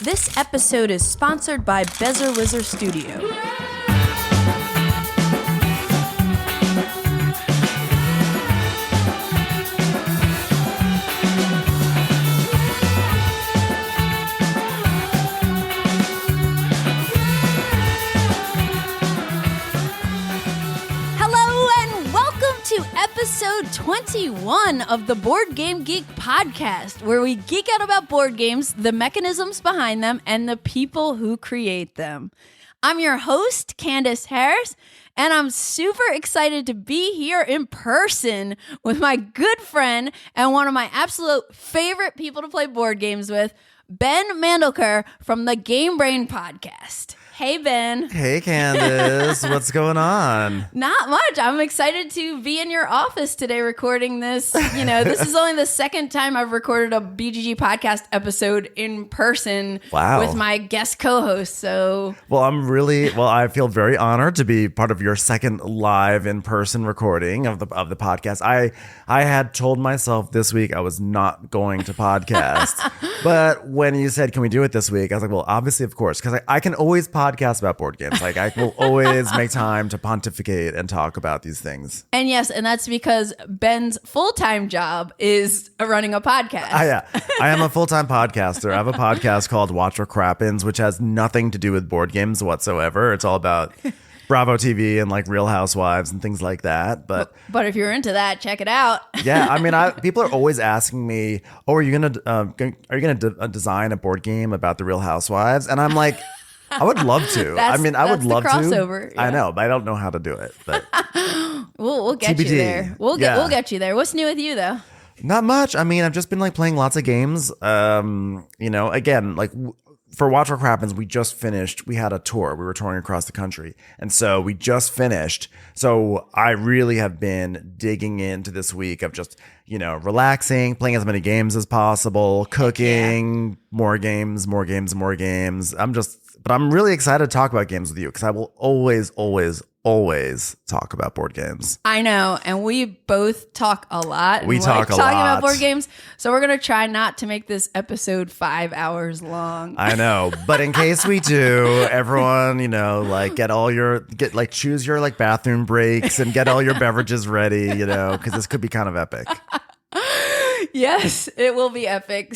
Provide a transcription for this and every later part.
This episode is sponsored by Bezer Wizard Studio. Episode 21 of the Board Game Geek podcast, where we geek out about board games, the mechanisms behind them, and the people who create them. I'm your host, Candice Harris, and I'm super excited to be here in person with my good friend and one of my absolute favorite people to play board games with, Ben Mandelker from the Game Brain podcast. Hey, Ben. Hey, Candice. What's going on? Not much. I'm excited to be in your office today recording this. You know, this is only the second time I've recorded a BGG podcast episode in person with my guest co-host. So, I feel very honored to be part of your second live in-person recording of the podcast. I had told myself this week I was not going to podcast. But when you said, can we do it this week? I was like, well, obviously, of course, because I can always podcast about board games. Like, I will always make time to pontificate and talk about these things. And yes, and that's because Ben's full-time job is running a podcast. I am a full-time podcaster. I have a podcast called Watch What Crappens, which has nothing to do with board games whatsoever. It's all about Bravo TV and like Real Housewives and things like that. But if you're into that, check it out. Yeah, I mean, people are always asking me, "Oh, are you gonna design a board game about the Real Housewives?" And I'm like, I would love to. I would love crossover, to. Yeah. I know, but I don't know how to do it. But we'll get TBD. you there. We'll get you there. What's new with you though? Not much. I mean, I've just been like playing lots of games. Again, like for Watch What Crappens, we just finished. We had a tour. We were touring across the country, and so we just finished. So I really have been digging into this week of just relaxing, playing as many games as possible, cooking, more games. But I'm really excited to talk about games with you because I will always talk about board games. I know, and we both talk a lot. We talk a lot. Talking about board games, so we're going to try not to make this episode 5 hours long. I know, but in case we do, everyone, choose your like bathroom breaks and get all your beverages ready, because this could be kind of epic. Yes, it will be epic.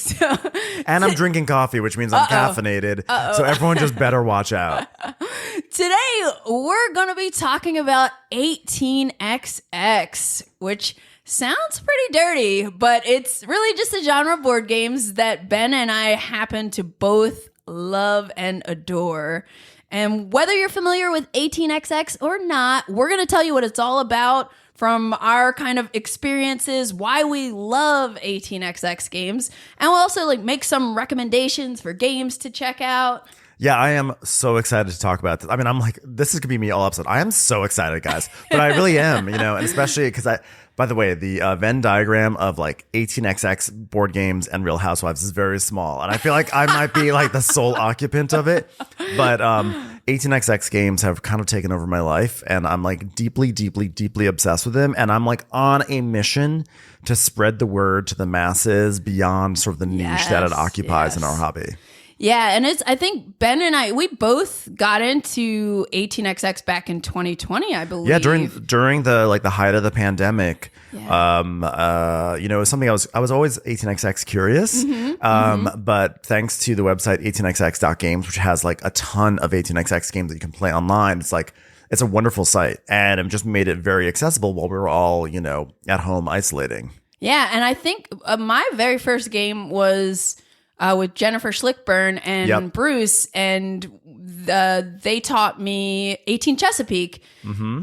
And I'm drinking coffee, which means I'm caffeinated. So everyone just better watch out. Today, we're going to be talking about 18xx, which sounds pretty dirty, but it's really just a genre of board games that Ben and I happen to both love and adore. And whether you're familiar with 18xx or not, we're going to tell you what it's all about from our kind of experiences, why we love 18xx games, and we'll also make some recommendations for games to check out. Yeah, I am so excited to talk about this. I mean, I'm like, this is going to be me all episode. I am so excited, guys. But I really am, and especially because by the way, the Venn diagram of 18xx board games and Real Housewives is very small. And I feel like I might be the sole occupant of it. But 18xx games have kind of taken over my life. And I'm deeply, deeply, deeply obsessed with them. And I'm on a mission to spread the word to the masses beyond sort of the niche that it occupies in our hobby. Yeah, and I think Ben and I, we both got into 18xx back in 2020, I believe. Yeah, during the height of the pandemic. Yeah. It was something I was always 18xx curious. But thanks to the website 18xx.games, which has a ton of 18xx games that you can play online, it's a wonderful site, and it just made it very accessible while we were all, at home isolating. Yeah, and I think my very first game was with Jennifer Schlickburn and Bruce, and they taught me 18 Chesapeake.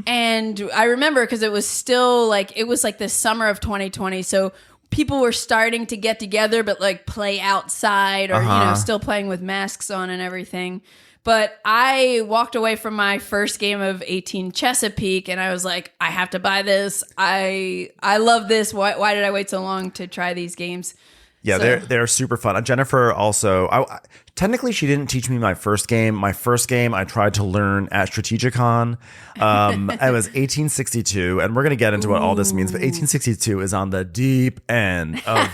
And I remember because it was still the summer of 2020, so people were starting to get together but play outside or still playing with masks on and everything. But I walked away from my first game of 18 Chesapeake and I was like, I have to buy this. I love this. Why did I wait so long to try these games? Yeah, they're super fun. Jennifer also, technically she didn't teach me my first game. My first game I tried to learn at Strategicon. It was 1862, and we're going to get into what all this means, but 1862 is on the deep end of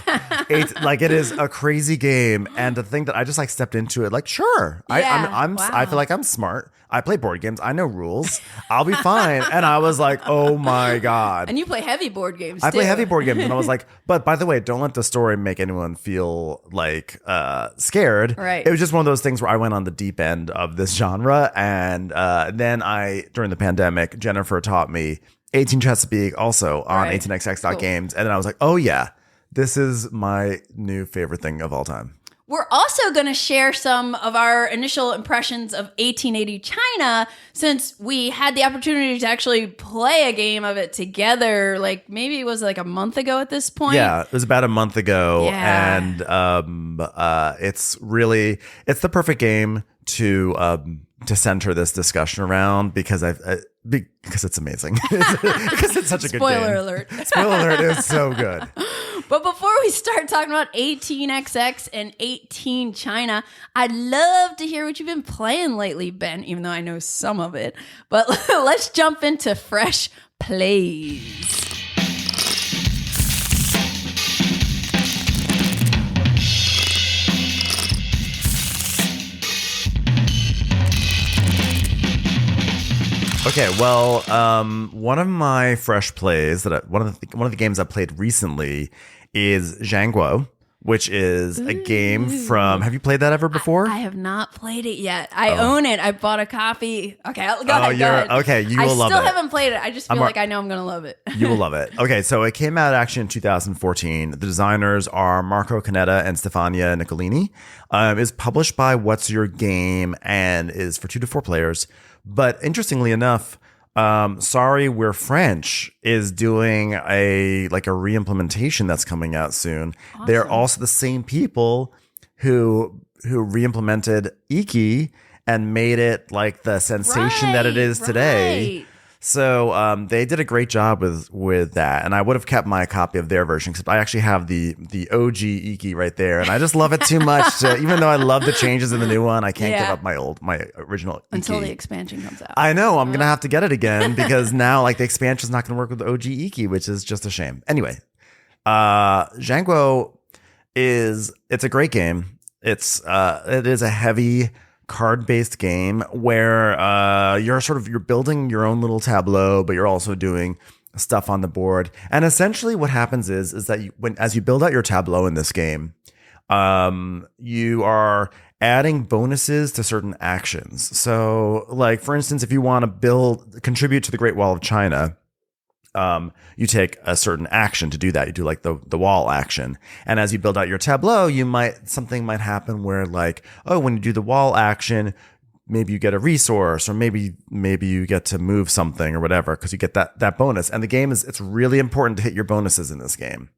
like it is a crazy game, and the thing that I just like stepped into it like, sure, I feel like I'm smart. I play board games. I know rules. I'll be fine. And I was like, oh my God. And you play heavy board games I play heavy board games. And I was like, but by the way, don't let the story make anyone feel like scared. Right. It was just one of those things where I went on the deep end of this genre. And then during the pandemic, Jennifer taught me 18 Chesapeake also on 18xx.games. And then I was like, oh yeah, this is my new favorite thing of all time. We're also going to share some of our initial impressions of 1880 China, since we had the opportunity to actually play a game of it together. Like maybe it was like a month ago at this point. Yeah, it was about a month ago. Yeah. And it's the perfect game to center this discussion around because because it's amazing. Because it's such a good game. Spoiler alert. Spoiler alert is so good. But before we start talking about 18XX and 18 China, I'd love to hear what you've been playing lately, Ben, even though I know some of it. But let's jump into fresh plays. Okay, well, one of my fresh plays one of the games I played recently is ZhanGuo, which is a game from. Have you played that ever before? I have not played it yet. I own it. I bought a copy. Okay, go ahead. Okay, you will love it. I still haven't played it. I just feel like I know I'm going to love it. You will love it. Okay, so it came out actually in 2014. The designers are Marco Canetta and Stefania Nicolini. It's published by What's Your Game and is for 2 to 4 players. But interestingly enough, Sorry We're French is doing a re-implementation that's coming out soon. Awesome. They're also the same people who re-implemented Iki and made it like the sensation that it is today. Right. So they did a great job with that, and I would have kept my copy of their version because I actually have the OG Iki right there, and I just love it too much. Even though I love the changes in the new one, I can't give up my original Iki. Until the expansion comes out. I know I'm gonna have to get it again because now like the expansion is not gonna work with the OG Iki, which is just a shame. Anyway, ZhanGuo it's a great game. It is a heavy card-based game where you're building your own little tableau, but you're also doing stuff on the board. And essentially what happens is that as you build out your tableau in this game, you are adding bonuses to certain actions. So like, for instance, if you want to contribute to the Great Wall of China, you take a certain action to do that. You do like the wall action. And as you build out your tableau, something might happen where like, oh, when you do the wall action, maybe you get a resource, or maybe you get to move something or whatever, because you get that bonus. And the game it's really important to hit your bonuses in this game.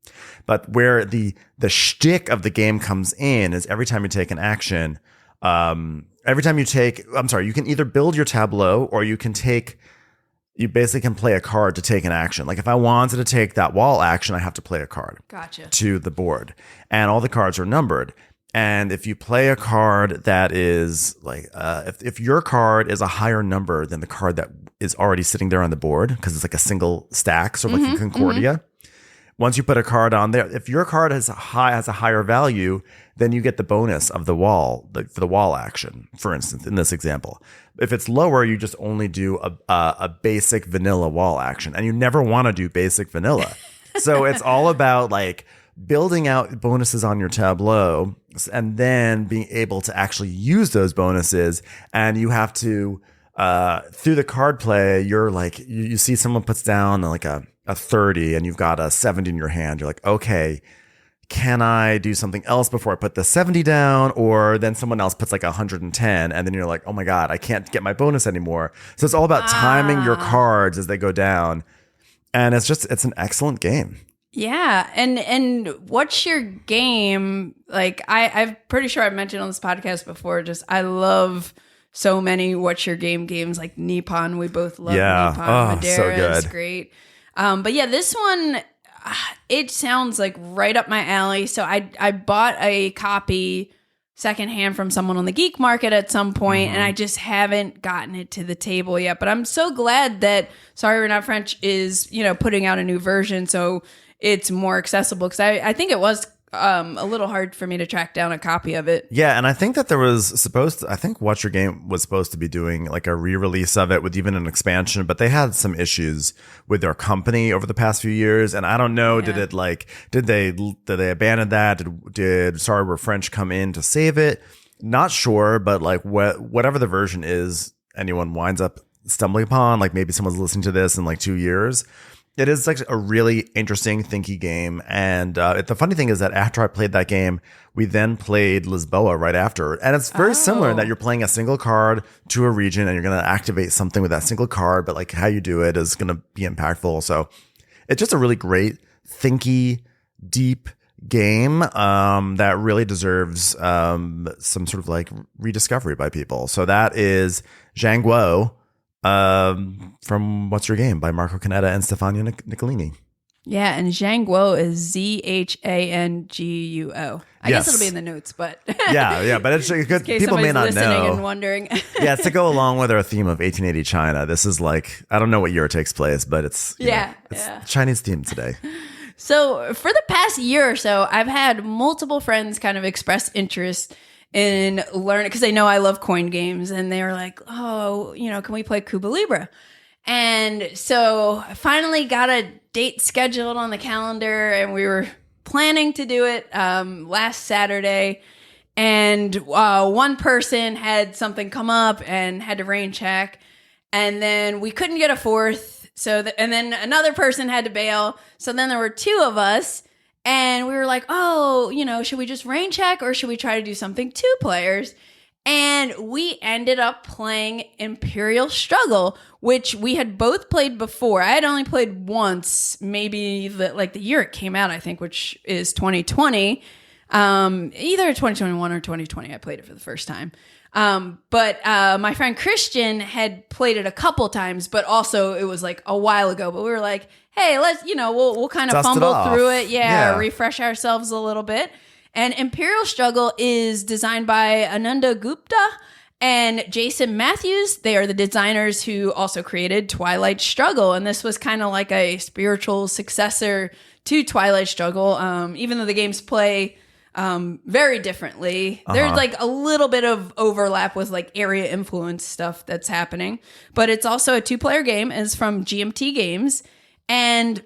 But where the shtick of the game comes in is every time you take an action, you can either build your tableau or you basically can play a card to take an action. Like if I wanted to take that wall action, I have to play a card to the board. And all the cards are numbered. And if you play a card that is like, if your card is a higher number than the card that is already sitting there on the board, because it's like a single stack, sort of like a Concordia. Once you put a card on there, if your card has a higher value, then you get the bonus of the wall, for the wall action, for instance, in this example. If it's lower, you just only do a basic vanilla wall action, and you never want to do basic vanilla. So it's all about like building out bonuses on your tableau and then being able to actually use those bonuses. And you have to, through the card play, you're like, you see someone puts down like a 30 and you've got a 70 in your hand. You're like, okay, can I do something else before I put the 70 down? Or then someone else puts like 110 and then you're like, oh my God, I can't get my bonus anymore. So it's all about timing your cards as they go down. And it's an excellent game. Yeah. And what's your game? Like I'm pretty sure I've mentioned on this podcast before, just I love so many what's your game games like Nippon. We both love Nippon. Madeira so good. is great. But yeah, this one, it sounds like right up my alley. So I bought a copy secondhand from someone on the geek market at some point, and I just haven't gotten it to the table yet. But I'm so glad that Sorry We're Not French is, putting out a new version so it's more accessible, because I think it was a little hard for me to track down a copy of it. Yeah, and I think that there was I think What's Your Game was supposed to be doing like a re-release of it with even an expansion, but they had some issues with their company over the past few years, and I don't know, did they abandon that? Did Sorry We're French come in to save it? Not sure, but like whatever the version is anyone winds up stumbling upon, like maybe someone's listening to this in like 2 years. It is like a really interesting, thinky game. And the funny thing is that after I played that game, we then played Lisboa right after. And it's very similar in that you're playing a single card to a region and you're going to activate something with that single card. But like how you do it is going to be impactful. So it's just a really great, thinky, deep game that really deserves some sort of like rediscovery by people. So that is ZhanGuo. From What's Your Game by Marco Canetta and Stefano Niccolini. Yeah, and ZhanGuo is ZhanGuo. I guess it'll be in the notes, but yeah, but it's good. People may not know. And wondering. Yeah, it's to go along with our theme of 1880 China. This is like, I don't know what year it takes place, but it's Chinese themed today. So for the past year or so, I've had multiple friends kind of express interest in learning, because they know I love coin games, and they were like, oh, can we play Cuba Libre? And so I finally got a date scheduled on the calendar, and we were planning to do it last Saturday. And one person had something come up and had to rain check, and then we couldn't get a fourth. And then another person had to bail. So then there were two of us. And we were like, oh, should we just rain check, or should we try to do something 2 players? And we ended up playing Imperial Struggle, which we had both played before. I had only played once, maybe the year it came out, I think, which is 2020. Either 2021 or 2020, I played it for the first time. But my friend Christian had played it a couple times, but also it was like a while ago. But we were like, hey, let's, we'll kind of fumble through it. Yeah, refresh ourselves a little bit. And Imperial Struggle is designed by Ananda Gupta and Jason Matthews. They are the designers who also created Twilight Struggle. And this was kind of like a spiritual successor to Twilight Struggle, even though the games play very differently. There's like a little bit of overlap with like area influence stuff that's happening. But it's also a 2-player game. It's from GMT Games. And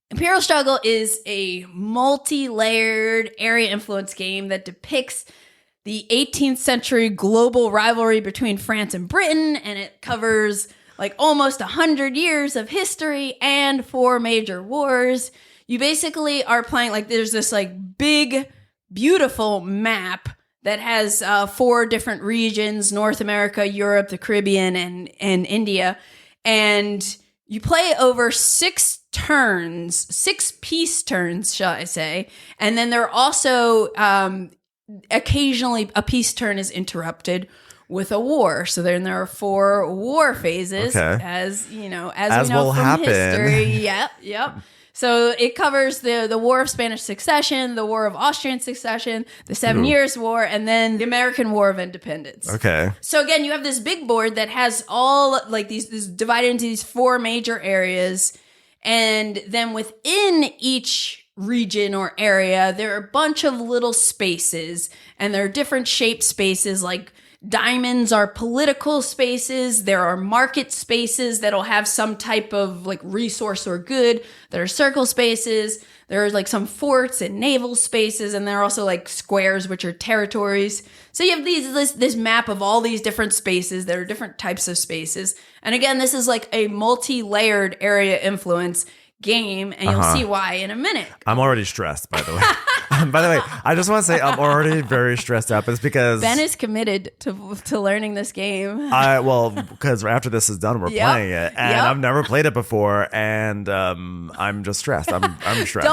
Imperial Struggle is a multi-layered area influence game that depicts the 18th century global rivalry between France and Britain, and it covers like almost 100 years of history and 4 major wars. You basically are playing, like, there's this like big, beautiful map that has 4 different regions: North America, Europe, the Caribbean, and India. And you play over 6 turns, 6 peace turns, shall I say. And then there are also occasionally a peace turn is interrupted with a war. So then there are 4 war phases, as we know from history. Yep. So it covers the War of Spanish Succession, the War of Austrian Succession, the 7 Years' War, and then the American War of Independence. Okay. So again, you have this big board that has all like these divided into these 4 major areas. And then within each region or area, there are a bunch of little spaces, and there are different shaped spaces. Like diamonds are political spaces. There are market spaces that'll have some type of like resource or good. There are circle spaces. There are like some forts and naval spaces, and there are also like squares, which are territories. So you have this map of all these different spaces. There are different types of spaces. And again, this is like a multi-layered area influence game, and you'll see why in a minute. I'm already stressed, by the way. By the way, I just want to say I'm already very stressed out. It's because Ben is committed to learning this game. Because after this is done, we're playing it, and I've never played it before, and I'm just stressed. I'm stressed.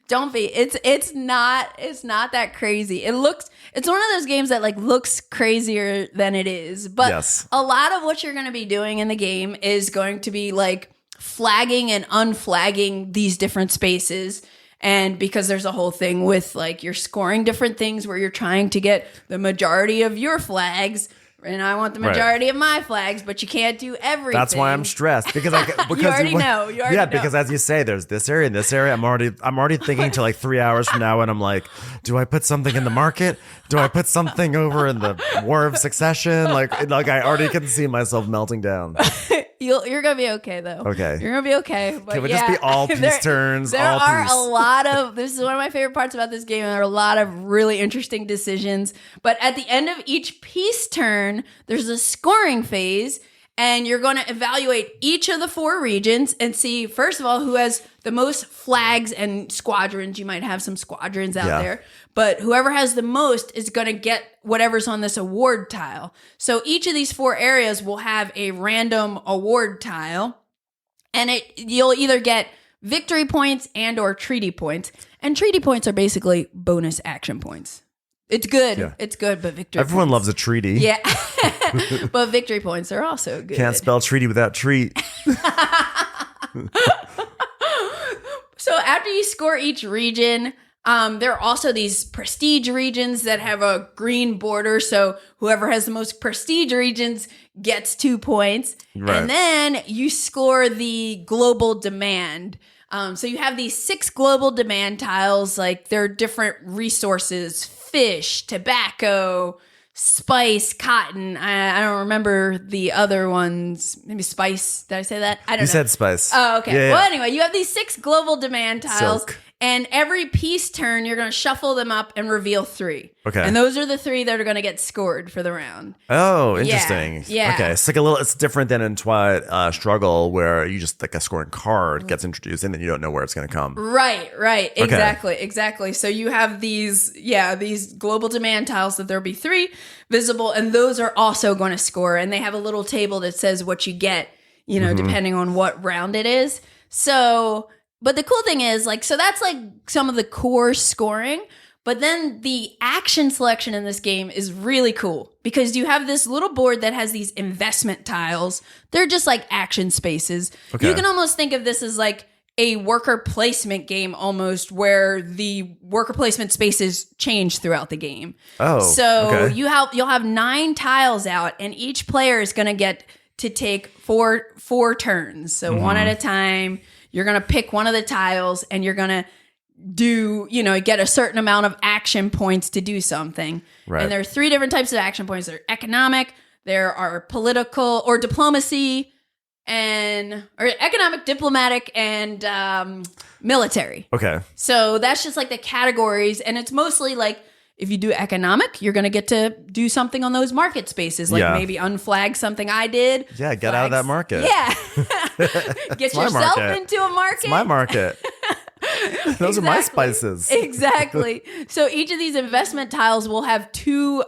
Don't be. It's not that crazy. It's one of those games that like looks crazier than it is, but a lot of what you're going to be doing in the game is going to be like flagging and unflagging these different spaces. And because there's a whole thing with like you're scoring different things where you're trying to get the majority of your flags, and I want the majority of my flags, but you can't do everything. That's why I'm stressed because you already know. Because as you say, there's this area and this area. I'm already thinking to like 3 hours from now, and I'm like, do I put something in the market? Do I put something over in the War of Succession? Like I already can see myself melting down. You're gonna be okay though. Okay, you're gonna be okay. But can we just be all peace turns? There all are peace. a lot of. This is one of my favorite parts about this game. There are a lot of really interesting decisions. But at the end of each peace turn, there's a scoring phase, and you're going to evaluate each of the 4 regions and see, first of all, who has the most flags and squadrons. You might have some squadrons out there, but whoever has the most is going to get whatever's on this award tile. So each of these 4 areas will have a random award tile, and you'll either get victory points and or treaty points. And treaty points are basically bonus action points. It's good. Yeah. It's good, but victory Everyone points. loves a treaty. Yeah. But victory points are also good. Can't spell treaty without treat. So after you score each region, there are also these prestige regions that have a green border. So whoever has the most prestige regions gets 2 points. Right. And then you score the global demand. So you have these 6 global demand tiles. Like there are different resources, fish, tobacco, spice, cotton. I don't remember the other ones. Maybe spice. Did I say that? I don't know. You said spice. Oh, okay. Yeah, well, anyway, you have these 6 global demand tiles. Silk. And every peace turn, you're going to shuffle them up and reveal 3. Okay. And those are the 3 that are going to get scored for the round. Oh, interesting. Yeah. Okay. It's like it's different than in Twilight Struggle where you just like a scoring card gets introduced and then you don't know where it's going to come. Right. Exactly. So you have these global demand tiles that there'll be 3 visible, and those are also going to score. And they have a little table that says what you get, depending on what round it is. So... But the cool thing is, so that's like some of the core scoring. But then the action selection in this game is really cool because you have this little board that has these investment tiles. They're just like action spaces. Okay. You can almost think of this as like a worker placement game almost, where the worker placement spaces change throughout the game. Oh, so you'll have 9 tiles out, and each player is going to get to take four turns. So one at a time. You're going to pick one of the tiles and you're going to get a certain amount of action points to do something. Right. And there are 3 different types of action points. There are economic, there are political or diplomacy, or economic, diplomatic, and military. Okay. So that's just like the categories. And it's mostly like, if you do economic, you're going to get to do something on those market spaces, like maybe unflag something I did. Yeah, get out of that market. Yeah. Get yourself into a market. It's my market. Those are my spices. Exactly. So each of these investment tiles will have 2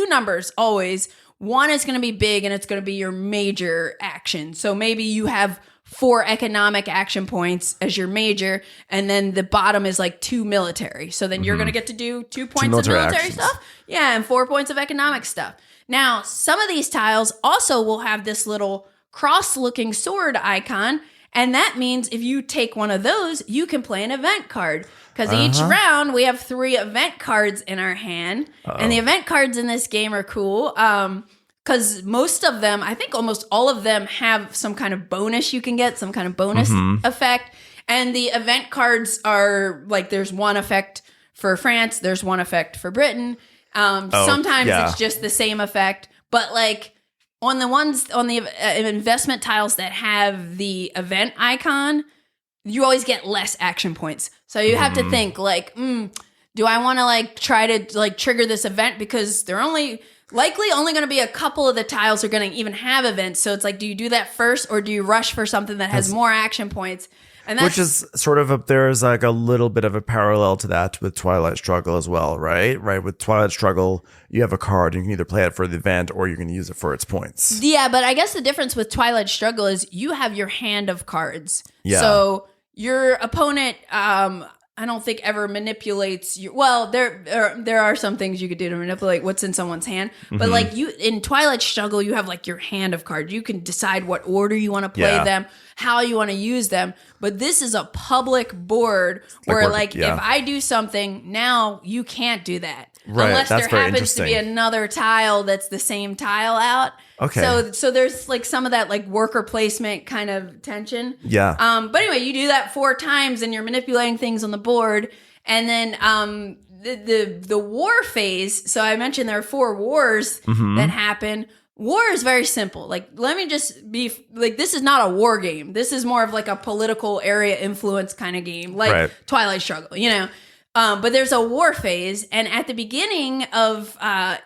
numbers always. One is going to be big, and it's going to be your major action. So maybe you have 4 economic action points as your major, and then the bottom is like 2 military. So then you're going to get to do 2 points of military stuff. Yeah, and 4 points of economic stuff. Now, some of these tiles also will have this little cross-looking sword icon, and that means if you take one of those, you can play an event card. Because each round, we have 3 event cards in our hand. And the event cards in this game are cool. Because most of them, I think almost all of them, have some kind of bonus you can get, some kind of bonus effect. And the event cards are like, there's one effect for France, there's one effect for Britain. Sometimes it's just the same effect. But like on the investment tiles that have the event icon, you always get less action points. So you have to think like, do I want to like try to like trigger this event? Because they're likely only going to be a couple of the tiles are going to even have events. So it's like, do you do that first, or do you rush for something that has more action points? And that's, which is sort of there's like a little bit of a parallel to that with Twilight Struggle as well, right? Right. With Twilight Struggle, you have a card. You can either play it for the event or you can use it for its points. Yeah, but I guess the difference with Twilight Struggle is you have your hand of cards. Yeah. So your opponent I don't think ever manipulates you. Well, there are some things you could do to manipulate what's in someone's hand, but like you in Twilight Struggle, you have like your hand of cards. You can decide what order you want to play them, how you want to use them. But this is a public board where if I do something now, you can't do that. Right, unless that's there very happens to be another tile that's the same tile out. Okay. So there's like some of that like worker placement kind of tension. Yeah. But anyway, you do that 4 times and you're manipulating things on the board. And then the war phase. So I mentioned there are 4 wars that happen. War is very simple. Like, let me just be like, this is not a war game. This is more of like a political area influence kind of game, like Twilight Struggle, you know. But there's a war phase, and at the beginning of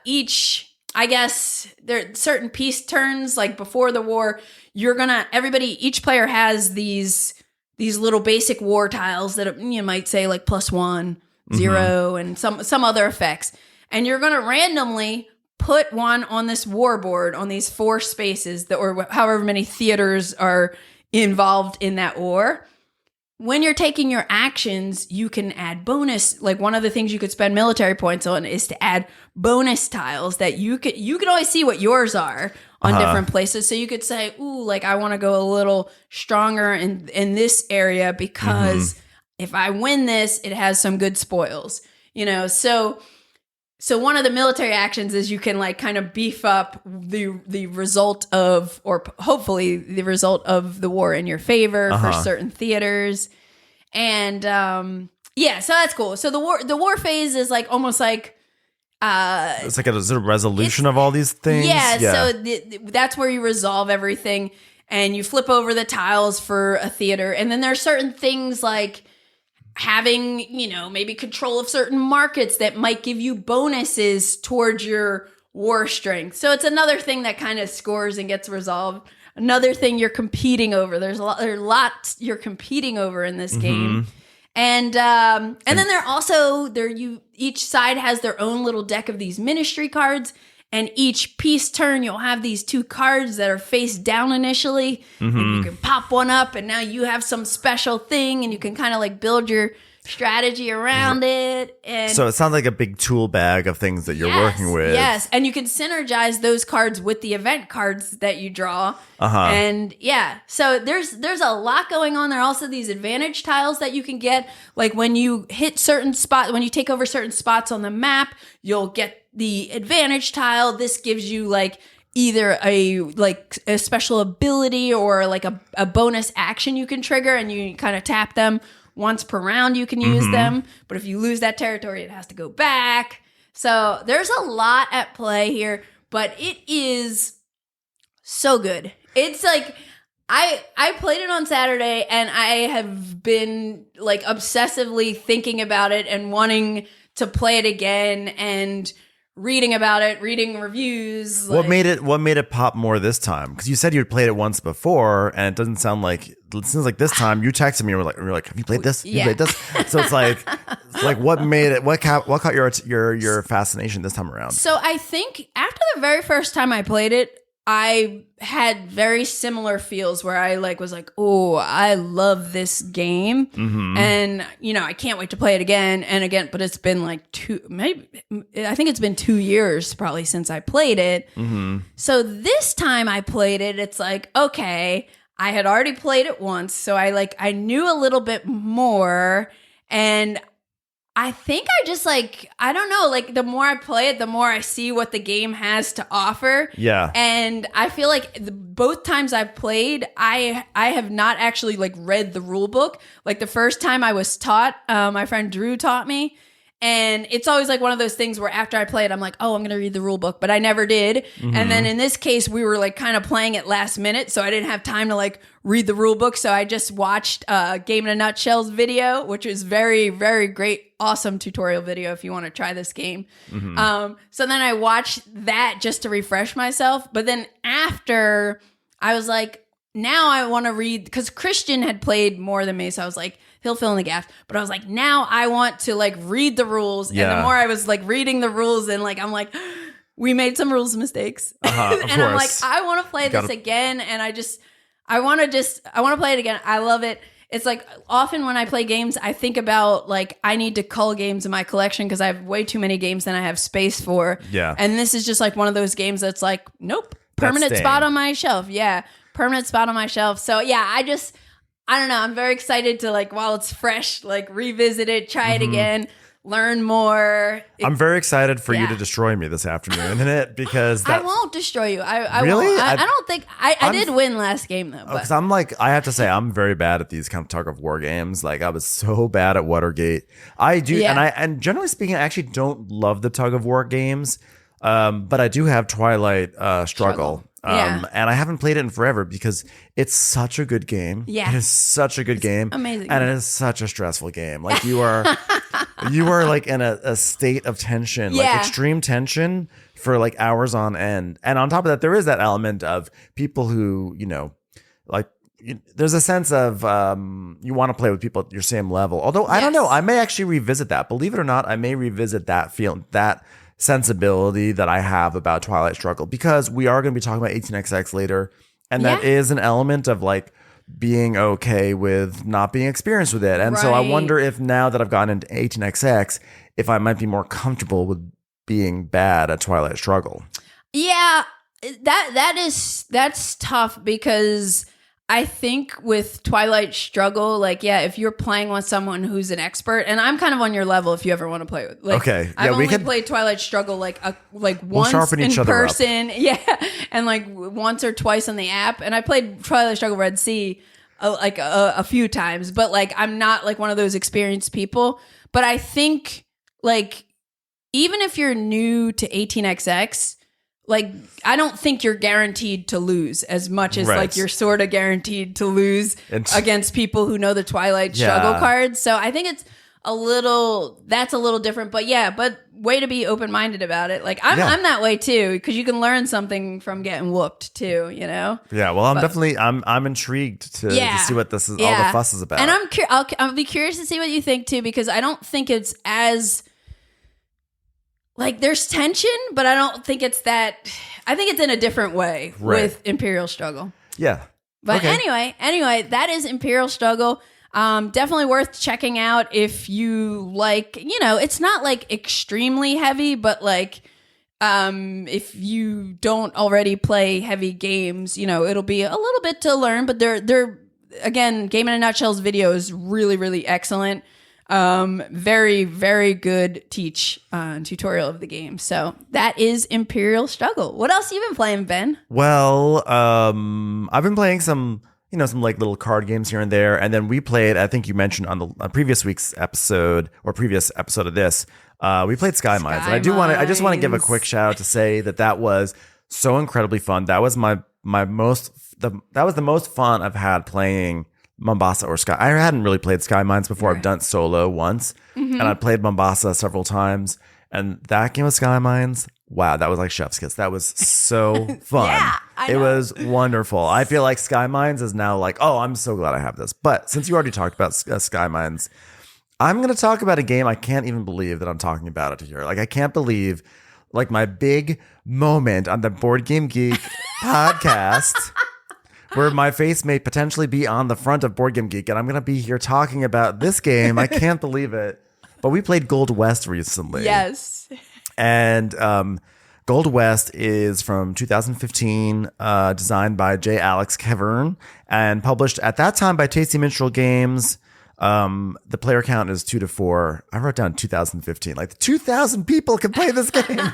each, I guess, there are certain peace turns, like before the war, each player has these little basic war tiles that you might say like +1, 0, and some other effects. And you're going to randomly put one on this war board on these 4 spaces or however many theaters are involved in that war. When you're taking your actions, you can add bonus. Like one of the things you could spend military points on is to add bonus tiles that you could always see what yours are on different places. So you could say, ooh, like I want to go a little stronger in this area because if I win this, it has some good spoils, you know? So one of the military actions is you can like kind of beef up the result of, or hopefully the result of the war in your favor for certain theaters. And so that's cool. So the war phase is like almost like it's like a resolution of all these things. Yeah. So that's where you resolve everything and you flip over the tiles for a theater. And then there are certain things like having, you know, maybe control of certain markets that might give you bonuses towards your war strength. So it's another thing that kind of scores and gets resolved. Another thing you're competing over. There's lots you're competing over in this game. And then each side has their own little deck of these ministry cards. And each peace turn, you'll have these 2 cards that are face down initially. And you can pop one up, and now you have some special thing, and you can kind of like build your strategy around it. And so it sounds like a big tool bag of things that you're working with. Yes, and you can synergize those cards with the event cards that you draw. And so there's a lot going on. There are also these advantage tiles that you can get. Like when you hit certain spots, when you take over certain spots on the map, you'll get the advantage tile. This gives you like either a special ability or like a bonus action you can trigger, and you kind of tap them once per round. You can use them, but if you lose that territory, it has to go back. So there's a lot at play here, but it is so good. It's like I played it on Saturday, and I have been like obsessively thinking about it and wanting to play it again and reading about it, reading reviews. What made it pop more this time? Because you said you'd played it once before, and it doesn't sound like. It seems like this time you texted me and we're like, have you played this? Yeah. You played this? So it's like what made it? What caught your fascination this time around? So I think after the very first time I played it, I had very similar feels where I was like, oh, I love this game. And, you know, I can't wait to play it again and again. But it's been like I think it's been 2 years probably since I played it. So this time I played it, it's like, okay, I had already played it once. So I knew a little bit more. And I think I just I don't know, the more I play it, the more I see what the game has to offer. Yeah. And I feel like both times I've played, I have not actually read the rule book. Like the first time I was taught, my friend Drew taught me. And it's always one of those things where after I play it, I'm like, oh, I'm going to read the rule book, but I never did. And then in this case, we were kind of playing it last minute. So I didn't have time to read the rule book. So I just watched Game in a Nutshell's video, which is very, very great, awesome tutorial video if you want to try this game. So then I watched that just to refresh myself. But then after, I was like, now I want to read, because Christian had played more than me. So I was like, he'll fill in the gaps. But I was like, now I want to read the rules. Yeah. And the more I was reading the rules, and I'm like, we made some rules mistakes. And I'm like, I want to play this again. And I want to play it again. I love it. it's like often when I play games, I think about like I need to cull games in my collection because I have way too many games than I have space for. Yeah. And this is just like one of those games that's like, nope, permanent spot on my shelf. Yeah, permanent spot on my shelf. So yeah, I don't know. I'm very excited to like while it's fresh, like revisit it, try it again. Learn more. I'm very excited for you to destroy me this afternoon, because I won't destroy you. I really? won't. I don't think I did win last game though. Because I'm like, I have to say, I'm very bad at these kind of tug of war games. Like I was so bad at Watergate. I do, and generally speaking, I actually don't love the tug of war games. But I do have Twilight Struggle. And I haven't played it in forever because it's such a good game. Yeah. It is such a good game. Amazing. And it is such a stressful game. Like you are like in a state of tension, like extreme tension for like hours on end. And on top of that, there is that element of people who, like there's a sense of you want to play with people at your same level. Although I don't know, I may actually revisit that. Believe it or not, I may revisit that feeling, that sensibility that I have about Twilight Struggle, because we are going to be talking about 18xx later, and that is an element of like being okay with not being experienced with it. And so I wonder if now that I've gotten into 18xx, if I might be more comfortable with being bad at Twilight Struggle. Yeah, that's tough because I think with Twilight Struggle, like, if you're playing with someone who's an expert, and I'm kind of on your level if you ever want to play with. Like, okay, I've only played Twilight Struggle like once in person, and like once or twice on the app. And I played Twilight Struggle Red Sea like a few times, but like I'm not like one of those experienced people. But I think like even if you're new to 18xx. Like, I don't think you're guaranteed to lose as much as like you're sort of guaranteed to lose against people who know the Twilight Struggle cards. So I think that's a little different. But but way to be open-minded about it. Like I'm that way too, because you can learn something from getting whooped too, Yeah, well, I'm intrigued to see what this is, all the fuss is about. And I'll be curious to see what you think too, because I don't think it's as... Like, there's tension, but I don't think it's that... I think it's in a different way with Imperial Struggle. Yeah. But anyway, that is Imperial Struggle. Definitely worth checking out if you like... it's not, like, extremely heavy, but, like, if you don't already play heavy games, it'll be a little bit to learn. But they're again, Game in a Nutshell's video is really, really excellent. Very, very good tutorial of the game. So that is Imperial Struggle. What else have you been playing, Ben? Well, I've been playing some like little card games here and there. And then we played, I think you mentioned on the previous week's episode or previous episode of this, we played Skymines. And I just want to give a quick shout out to say that was so incredibly fun. That was that was the most fun I've had playing Mombasa or Sky. I hadn't really played Skymines before. I've done it solo once, and I played Mombasa several times. And that game of Skymines, wow, that was like chef's kiss. That was so fun. It was wonderful. I feel like Skymines is now like, oh, I'm so glad I have this. But since you already talked about Skymines, I'm going to talk about a game I can't even believe that I'm talking about it here. Like, I can't believe, like, my big moment on the Board Game Geek podcast. Where my face may potentially be on the front of Board Game Geek, and I'm going to be here talking about this game. I can't believe it. But we played Gold West recently. Yes. And Gold West is from 2015, designed by J. Alex Cavern, and published at that time by Tasty Minstrel Games. The player count is 2 to 4. I wrote down 2015. Like 2,000 people can play this game.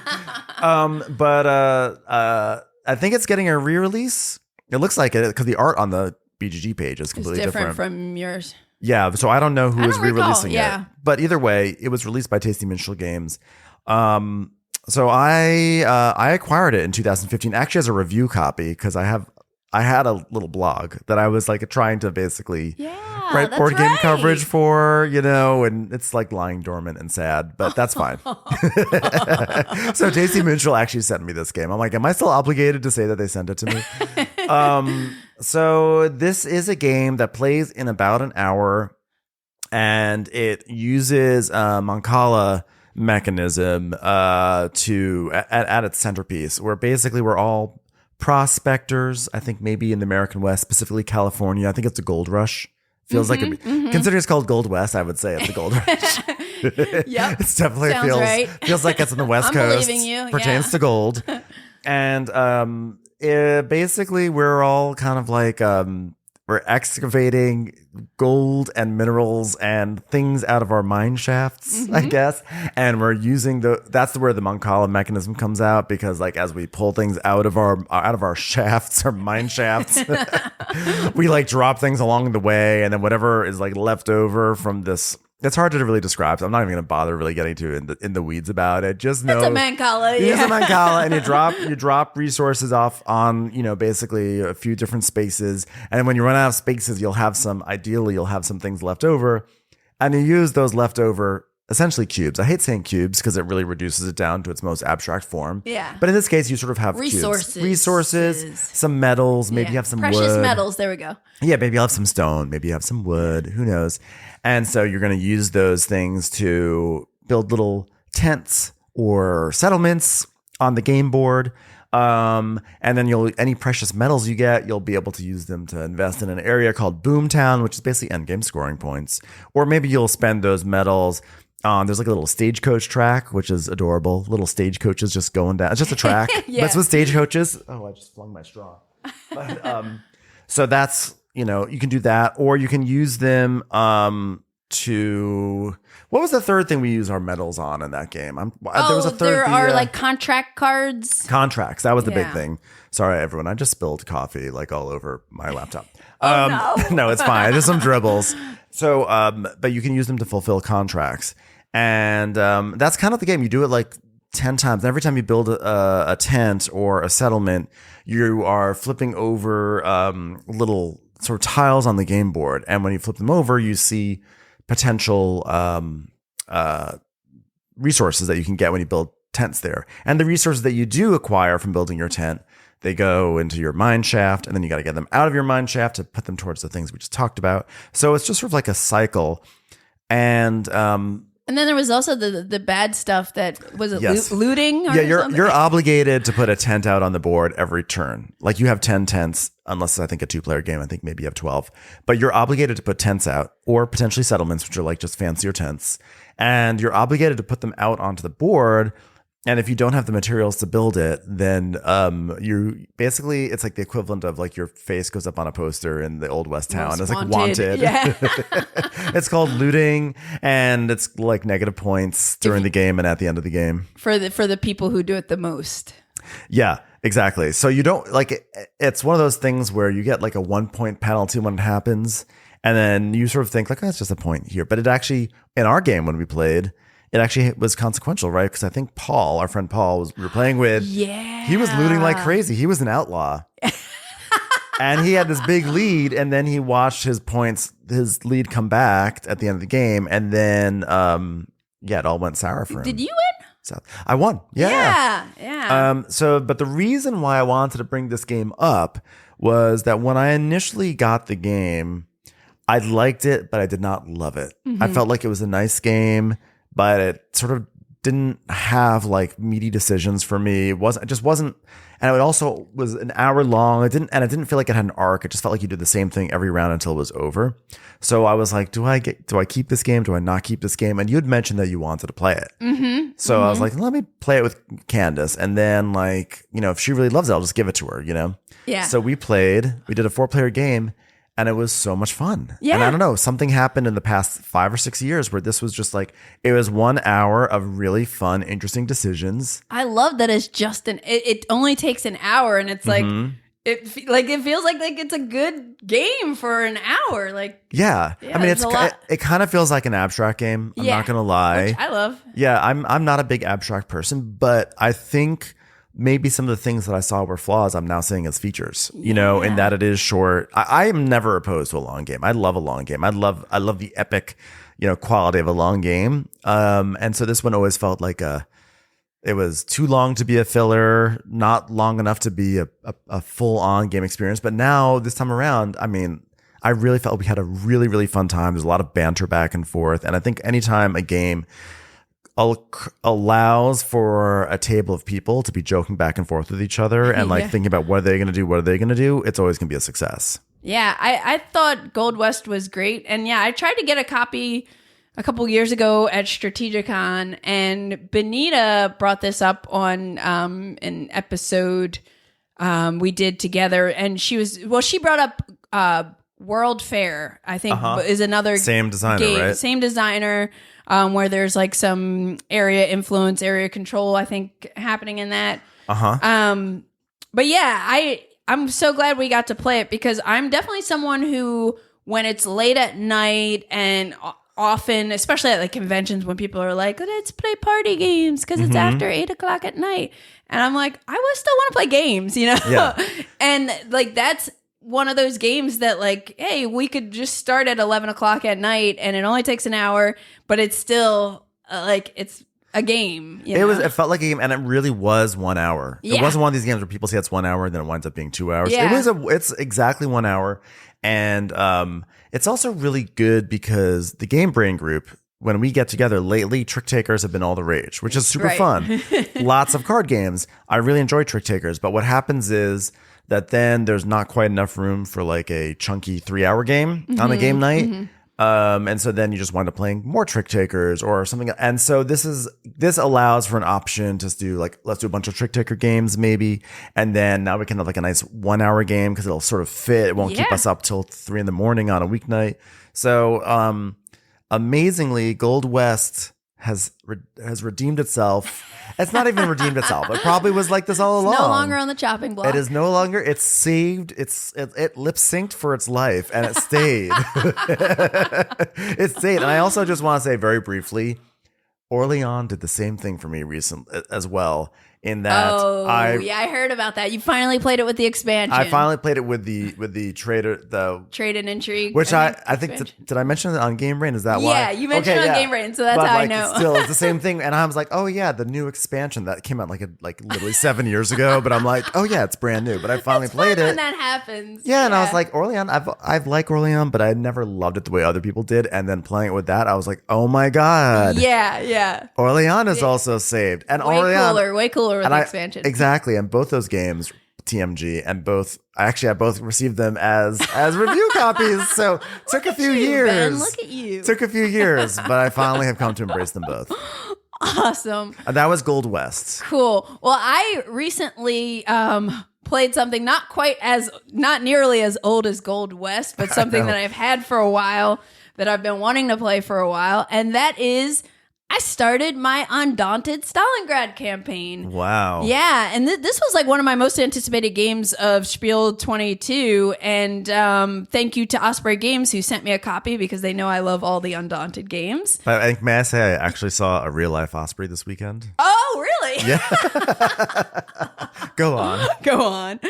But I think it's getting a re-release. It looks like it because the art on the BGG page is completely different from yours. Yeah, so I don't know who is re-releasing it. But either way, it was released by Tasty Minstrel Games. So I acquired it in 2015, actually as a review copy, because I had a little blog that I was like trying to basically write board game coverage for, and it's like lying dormant and sad, but that's fine. So Tasty Minstrel actually sent me this game. I'm like, am I still obligated to say that they sent it to me? So this is a game that plays in about an hour, and it uses Mancala mechanism at its centerpiece, where basically we're all prospectors. I think maybe in the American West, specifically California. I think it's a gold rush Feels like considering it's called Gold West, I would say it's the Gold Rush. Yep. It definitely feels like it's on the West I'm Coast. believing you. Pertains to gold. And basically we're all kind of like we're excavating gold and minerals and things out of our mine shafts, I guess. And we're using that's where the Mancala mechanism comes out, because like as we pull things out of our shafts, our mine shafts, we like drop things along the way, and then whatever is like left over from this. It's hard to really describe, so I'm not even going to bother really getting to in the weeds about it. Just know it's a Mancala. It is a Mancala, and you drop resources off on basically a few different spaces, and when you run out of spaces, you'll have some things left over, and you use those leftover essentially cubes. I hate saying cubes because it really reduces it down to its most abstract form. Yeah. But in this case, you sort of have resources, some metals, maybe you have some precious wood. metals. There we go. Yeah, maybe you'll have some stone, maybe you have some wood, who knows. And so you're going to use those things to build little tents or settlements on the game board. And then any precious metals you get, you'll be able to use them to invest in an area called Boomtown, which is basically endgame scoring points. Or maybe you'll spend those metals on, there's like a little stagecoach track, which is adorable. Little stagecoaches just going down. It's just a track. Yeah. That's what stagecoaches. Oh, I just flung my straw. But, so that's, you can do that, or you can use them to. What was the third thing we use our medals on in that game? There was a third. There are like contract cards. Contracts. That was the big thing. Sorry, everyone. I just spilled coffee like all over my laptop. No. No, it's fine. Just some dribbles. So, but you can use them to fulfill contracts, and that's kind of the game. You do it like 10 times. Every time you build a tent or a settlement, you are flipping over little sort of tiles on the game board, and when you flip them over, you see potential resources that you can get when you build tents there. And the resources that you do acquire from building your tent, they go into your mine shaft, and then you got to get them out of your mine shaft to put them towards the things we just talked about. So it's just sort of like a cycle. And then there was also the bad stuff that was looting. Or you're obligated to put a tent out on the board every turn. Like you have 10 tents, unless I think a 2-player game. I think maybe you have 12, but you're obligated to put tents out, or potentially settlements, which are like just fancier tents, and you're obligated to put them out onto the board. And if you don't have the materials to build it, then you basically, it's like the equivalent of like your face goes up on a poster in the old West town. It's like wanted. Yeah. It's called looting, and it's like negative points during the game and at the end of the game. For the people who do it the most. Yeah, exactly. So you don't like it's one of those things where you get like a 1-point penalty when it happens, and then you sort of think like, oh, it's just a point here. But it actually, in our game when we played, it actually was consequential, right? Because I think Paul, our friend Paul, we were playing with, he was looting like crazy. He was an outlaw. And he had this big lead, and then he watched his lead come back at the end of the game, and then, it all went sour for him. Did you win? So I won. Yeah. But the reason why I wanted to bring this game up was that when I initially got the game, I liked it, but I did not love it. Mm-hmm. I felt like it was a nice game, but it sort of didn't have like meaty decisions for me. It just wasn't, and it also was an hour long. It didn't feel like it had an arc. It just felt like you did the same thing every round until it was over. So I was like, do I keep this game? Do I not keep this game? And you had mentioned that you wanted to play it. Mm-hmm. So I was like, let me play it with Candice. And then like, if she really loves it, I'll just give it to her, Yeah. So we did a 4-player game, and it was so much fun. Yeah. And I don't know, something happened in the past 5 or 6 years where this was just like, it was 1 hour of really fun, interesting decisions. I love that it's just it only takes an hour, and it's like, it feels like it's a good game for an hour. Like, yeah. I mean, it kind of feels like an abstract game. I'm not going to lie. Which I love. Yeah. I'm not a big abstract person, but I think maybe some of the things that I saw were flaws, I'm now seeing as features, in that it is short. I am never opposed to a long game. I love a long game. I love the epic, quality of a long game. And so this one always felt like it was too long to be a filler, not long enough to be a full on game experience. But now this time around, I mean, I really felt we had a really, really fun time. There's a lot of banter back and forth. And I think anytime a game allows for a table of people to be joking back and forth with each other and like thinking about what are they going to do, it's always going to be a success. Yeah, I thought Gold West was great. And yeah, I tried to get a copy a couple years ago at Strategicon, and Benita brought this up on an episode we did together. And she brought up World Fair, I think, is another same designer, game, right? Same designer, where there's like some area influence, area control, I think, happening in that. But yeah, I'm so glad we got to play it, because I'm definitely someone who, when it's late at night and often, especially at like conventions, when people are like, let's play party games because it's after 8 o'clock at night. And I'm like, I would still want to play games, you know? Yeah. And like, that's one of those games that like, hey, we could just start at 11 o'clock at night and it only takes an hour, but it's still like, it's a game. You know? It felt like a game, and it really was 1 hour. Yeah. It wasn't one of these games where people say it's 1 hour and then it winds up being 2 hours. Yeah. It's exactly 1 hour. And it's also really good because the Game Brain group, when we get together lately, Trick Takers have been all the rage, which is super fun. Lots of card games. I really enjoy Trick Takers, but what happens is that then there's not quite enough room for like a chunky 3-hour game on a game night. And so then you just wind up playing more Trick Takers or something. And so this allows for an option to do like, let's do a bunch of Trick Taker games maybe. And then now we can have like a nice 1 hour game because it'll sort of fit. It won't keep us up till 3 a.m. on a weeknight. So amazingly, Gold West has redeemed itself. It's not even redeemed itself. It probably was like this all along. No longer on the chopping block. It is no longer. It's saved. It lip synced for its life, and it stayed. It stayed. And I also just want to say very briefly, Orleans did the same thing for me recently as well. In that, I heard about that. You finally played it with the expansion. I finally played it with the Trade and Intrigue, which I think did I mention it on Game Brain? Is that why? Yeah, you mentioned it on Game Brain, so that's how I know. Still, it's the same thing. And I was like, oh yeah, the new expansion that came out like literally 7 years ago. But I'm like, oh yeah, it's brand new. But I finally played it. When that happens, yeah, and I was like, Orleans. I've liked Orleans, but I never loved it the way other people did. And then playing it with that, I was like, oh my god, yeah. Orleans is also saved, and way cooler with the expansion. Exactly, and both those games, TMG, and I both received them as review copies. So took a few years. Ben, look at you. Took a few years, but I finally have come to embrace them both. Awesome. And that was Gold West. Cool. Well, I recently played something not nearly as old as Gold West, but something that I've had for a while, that I've been wanting to play for a while, and that is, I started my Undaunted Stalingrad campaign. Wow. Yeah, and this was like one of my most anticipated games of Spiel 22, and thank you to Osprey Games who sent me a copy because they know I love all the Undaunted games. May I say I actually saw a real-life Osprey this weekend? Oh, really? Yeah. Go on.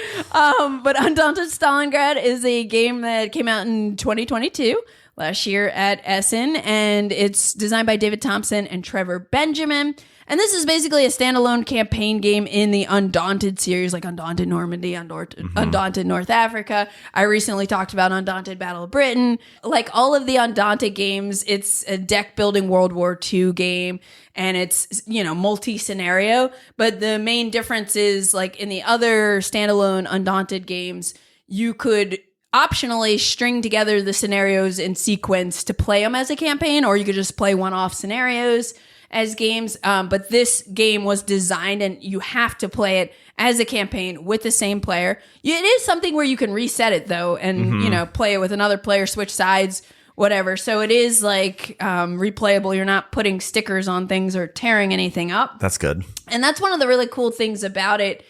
But Undaunted Stalingrad is a game that came out in 2022. Last year at Essen, and it's designed by David Thompson and Trevor Benjamin. And this is basically a standalone campaign game in the Undaunted series, like Undaunted Normandy, Undaunted North Africa. I recently talked about Undaunted Battle of Britain. Like all of the Undaunted games, it's a deck building World War II game, and it's, multi-scenario. But the main difference is, like in the other standalone Undaunted games, you could optionally string together the scenarios in sequence to play them as a campaign, or you could just play one-off scenarios as games. But this game was designed, and you have to play it as a campaign with the same player. It is something where you can reset it though, and play it with another player, switch sides, whatever. So it is like replayable. You're not putting stickers on things or tearing anything up. That's good. And that's one of the really cool things about it.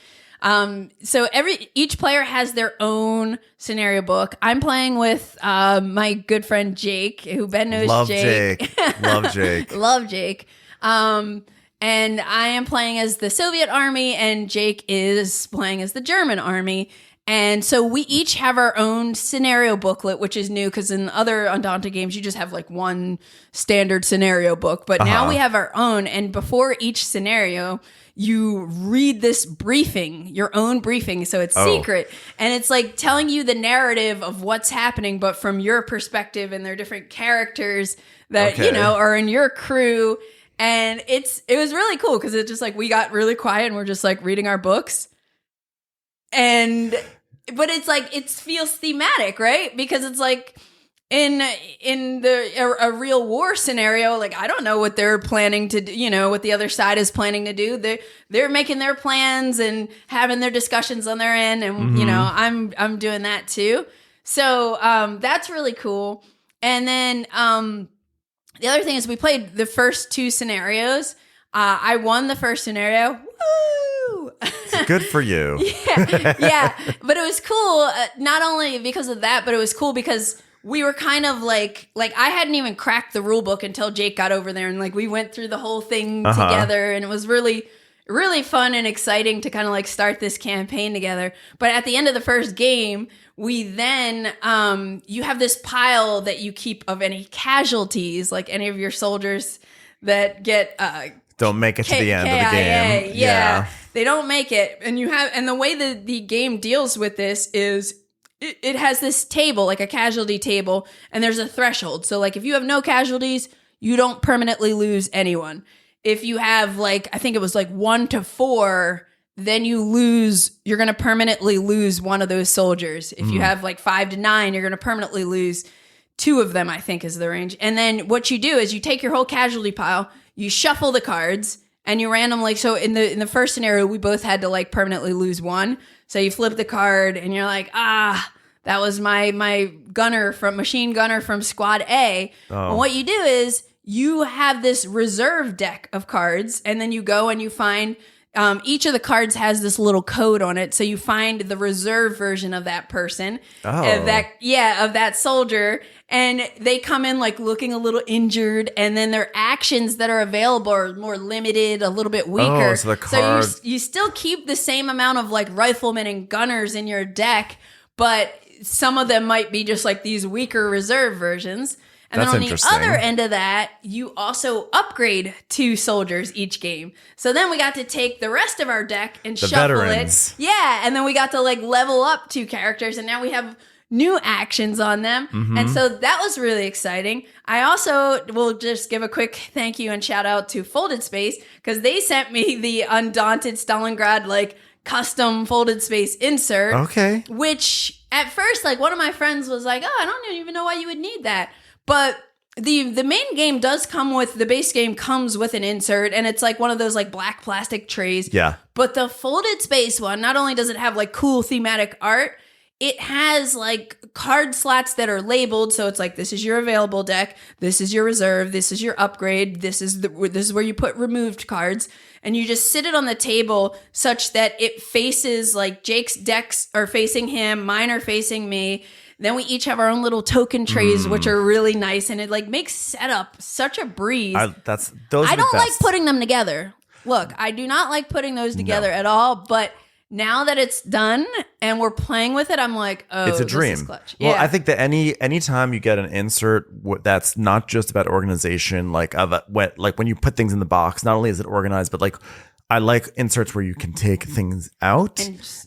So each player has their own scenario book. I'm playing with my good friend Jake, who Ben knows. Love Jake. Love Jake. Love Jake. And I am playing as the Soviet army, and Jake is playing as the German army. And so we each have our own scenario booklet, which is new because in other Undaunted games, you just have like one standard scenario book. But now we have our own. And before each scenario, you read this briefing, your own briefing. So it's secret. And it's like telling you the narrative of what's happening, but from your perspective, and their different characters that, are in your crew. And it was really cool because it's just like we got really quiet and we're just like reading our books. And but it's like, it feels thematic, right? Because it's like in a real war scenario, like, I don't know what they're planning to do, what the other side is planning to do. They're making their plans and having their discussions on their end. And, I'm doing that too. So, that's really cool. And then, the other thing is we played the first 2 scenarios. I won the first scenario. Woo! Good for you. Yeah. But it was cool, not only because of that, but it was cool because we were kind of like I hadn't even cracked the rule book until Jake got over there, and like we went through the whole thing together, and it was really, really fun and exciting to kind of like start this campaign together. But at the end of the first game, we then you have this pile that you keep of any casualties, like any of your soldiers that get don't make it to the end of the game. Yeah, they don't make it, and the way that the game deals with this is it has this table, like a casualty table, and there's a threshold. So like if you have no casualties, you don't permanently lose anyone. If you have like, I think it was like 1 to 4, then you're going to permanently lose one of those soldiers. If you have like 5 to 9, you're going to permanently lose 2 of them, I think is the range. And then what you do is you take your whole casualty pile, you shuffle the cards, and you randomly, so in the first scenario, we both had to like permanently lose 1. So you flip the card and you're like, that was my machine gunner from squad A. Oh. And what you do is you have this reserve deck of cards, and then you go and you find each of the cards has this little code on it. So you find the reserve version of that person, of that soldier, and they come in like looking a little injured, and then their actions that are available are more limited, a little bit weaker. So you still keep the same amount of like riflemen and gunners in your deck, but some of them might be just like these weaker reserve versions. And then on the other end of that, you also upgrade 2 soldiers each game. So then we got to take the rest of our deck and shuffle it. Yeah, and then we got to like level up 2 characters, and now we have new actions on them. And so that was really exciting. I also will just give a quick thank you and shout out to Folded Space, because they sent me the Undaunted Stalingrad like custom folded space insert. Okay. Which at first, like one of my friends was like, I don't even know why you would need that. But the main game does come with, the base game comes with an insert, and it's like one of those like black plastic trays. Yeah. But the folded space one, not only does it have like cool thematic art, it has like card slots that are labeled. So it's like, this is your available deck, this is your reserve, this is your upgrade, this is where you put removed cards. And you just sit it on the table such that it faces, like Jake's decks are facing him, mine are facing me. Then we each have our own little token trays, which are really nice, and it like makes setup such a breeze. I don't like putting them together. Look, I do not like putting those together at all. But now that it's done and we're playing with it, I'm like, it's a dream. This is clutch. Well, I think that anytime you get an insert that's not just about organization, like when you put things in the box, not only is it organized, but like, I like inserts where you can take things out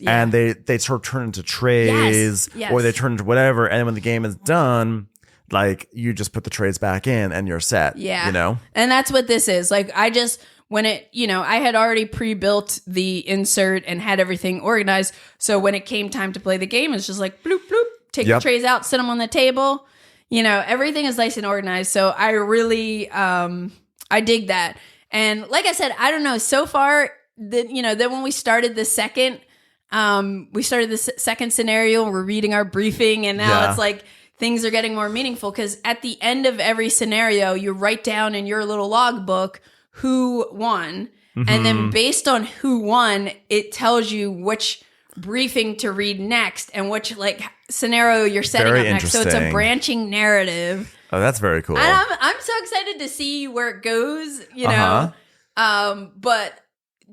and they sort of turn into trays or they turn into whatever. And when the game is done, like you just put the trays back in and you're set. Yeah. And that's what this is. Like I had already pre-built the insert and had everything organized. So when it came time to play the game, it's just like bloop, bloop, take the trays out, sit them on the table. Everything is nice and organized. So I really, I dig that. And like I said, I don't know, so far, then when we started the second scenario, we're reading our briefing, and now it's like things are getting more meaningful, because at the end of every scenario, you write down in your little logbook who won. And then based on who won, it tells you which briefing to read next and which like scenario you're setting up next. So it's a branching narrative. Oh, that's very cool. And I'm so excited to see where it goes, but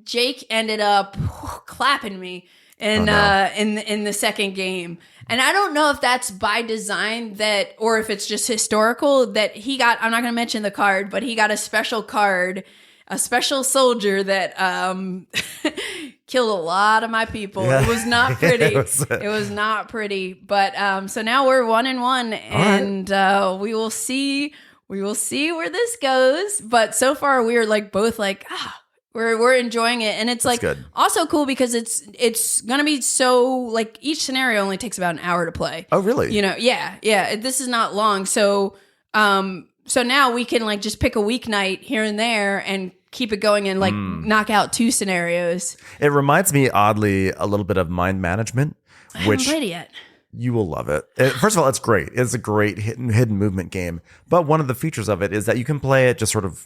Jake ended up clapping me in the second game. And I don't know if that's by design or if it's just historical that he got, I'm not going to mention the card, but he got a special card, a special soldier that killed a lot of my people. Yeah. It was not pretty. It was not pretty. But so now we're 1-1, and we will see where this goes. But so far we are like both like, We're enjoying it, and it's like good. also cool because it's gonna be so like each scenario only takes about an hour to play. Oh, really? You know, yeah. This is not long, so now we can like just pick a weeknight here and there and keep it going and like knock out 2 scenarios. It reminds me oddly a little bit of Mind Management, which I haven't played it yet. You will love it. First of all, it's great. It's a great hidden movement game. But one of the features of it is that you can play it just sort of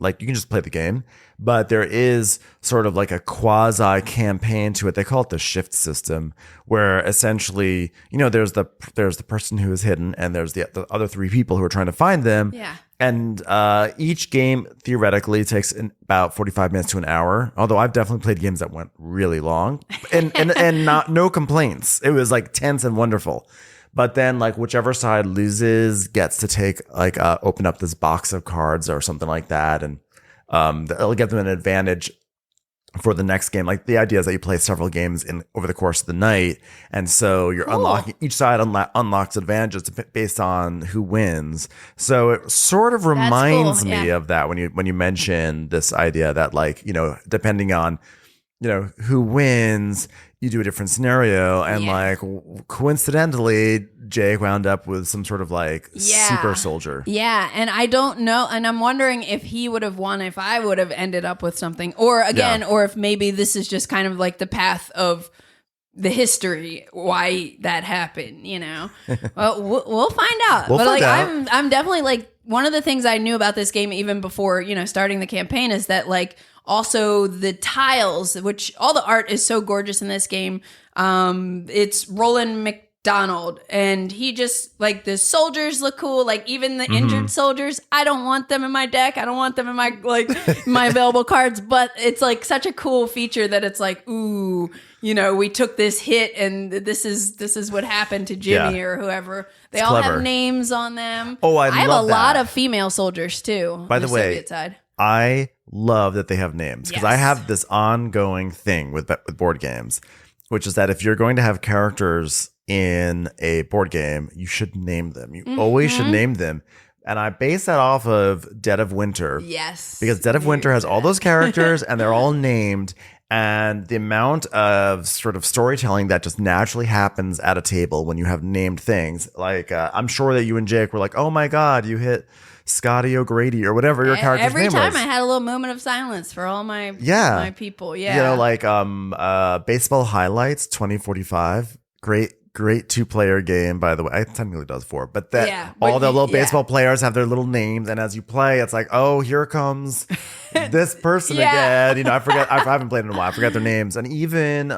like you can just play the game, but there is sort of like a quasi campaign to it. They call it the shift system, where essentially, there's the person who is hidden, and there's the other 3 people who are trying to find them. Yeah. And each game theoretically takes about 45 minutes to an hour. Although I've definitely played games that went really long, and no complaints. It was like tense and wonderful. But then, like, whichever side loses gets to take, like, open up this box of cards or something like that. And it'll give them an advantage for the next game. Like, the idea is that you play several games over the course of the night. And so you're unlocking, each side unlocks advantages based on who wins. So it sort of reminds me of that when you mention this idea that, like, depending on, who wins, you do a different scenario, and like coincidentally, Jake wound up with some sort of like super soldier. Yeah, and I don't know, and I'm wondering if he would have won if I would have ended up with something, or if maybe this is just kind of like the path of the history why that happened. Well, we'll find out. I'm definitely like one of the things I knew about this game even before starting the campaign is that like. Also, the tiles, which all the art is so gorgeous in this game. It's Roland McDonald, and he just like the soldiers look cool. Like even the injured soldiers, I don't want them in my deck. I don't want them in my my available cards. But it's like such a cool feature that it's like, ooh, we took this hit, and this is what happened to Jimmy or whoever. They all clever. have names on them. Oh, I have love a lot of female soldiers too. By the way, Soviet side. I love that they have names because I have this ongoing thing with board games, which is that if you're going to have characters in a board game, you should name them. You always should name them. And I base that off of Dead of Winter. Yes. Because Dead of Winter has all those characters and they're all named. And the amount of sort of storytelling that just naturally happens at a table when you have named things. Like, I'm sure that you and Jake were like, oh my God, you hit Scotty O'Grady or whatever your character's name was. Every time I had a little moment of silence for all my people. Yeah. Like Baseball Highlights 2045. Great 2-player game, by the way. It technically does 4, but all the little baseball players have their little names, and as you play, it's like, oh, here comes this person again. I forget. I haven't played in a while. I forgot their names, and even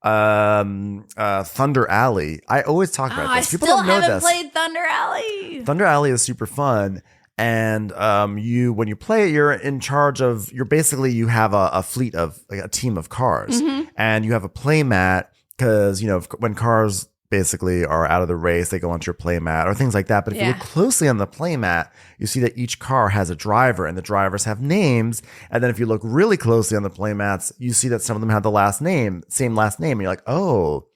Thunder Alley. I always talk about this. People don't know this. I still haven't played Thunder Alley. Thunder Alley is super fun. And when you play it, you're in charge of. You have a fleet of like a team of cars, and you have a play mat. Because, when cars basically are out of the race, they go onto your play mat or things like that. But if you look closely on the play mat, you see that each car has a driver and the drivers have names. And then if you look really closely on the play mats, you see that some of them have the same last name. And you're like, oh,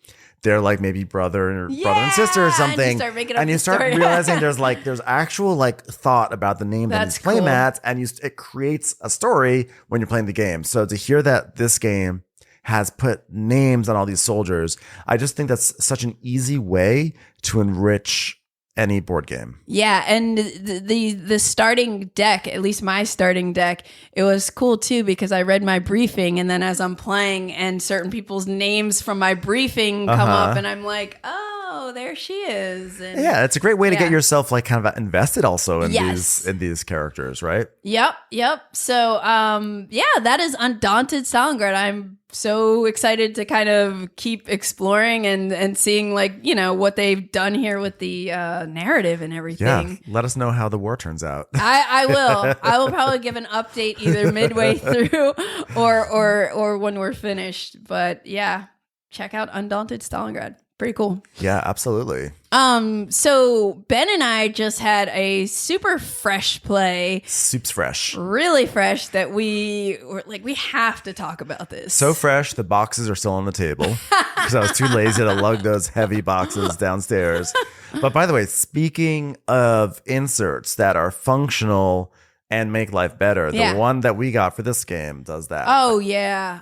they're like maybe brother and sister or something. And you start realizing there's actual like thought about the name of these play mats, and it creates a story when you're playing the game. So to hear that this game has put names on all these soldiers, I just think that's such an easy way to enrich any board game. Yeah, and the starting deck, at least my starting deck, it was cool too because I read my briefing, and then as I'm playing and certain people's names from my briefing come up, and I'm like, oh, there she is. And yeah, it's a great way to get yourself like kind of invested also in these characters, right? Yep. So that is Undaunted Stalingrad. I'm so excited to kind of keep exploring and seeing like, what they've done here with the narrative and everything. Yeah, let us know how the war turns out. I will. I will probably give an update either midway through or when we're finished. But yeah, check out Undaunted Stalingrad. Pretty cool. Yeah, absolutely. So Ben and I just had a super fresh play. Soup's fresh. Really fresh that we were like, we have to talk about this. So fresh, the boxes are still on the table because I was too lazy to lug those heavy boxes downstairs. But by the way, speaking of inserts that are functional and make life better. The one that we got for this game does that. Oh yeah.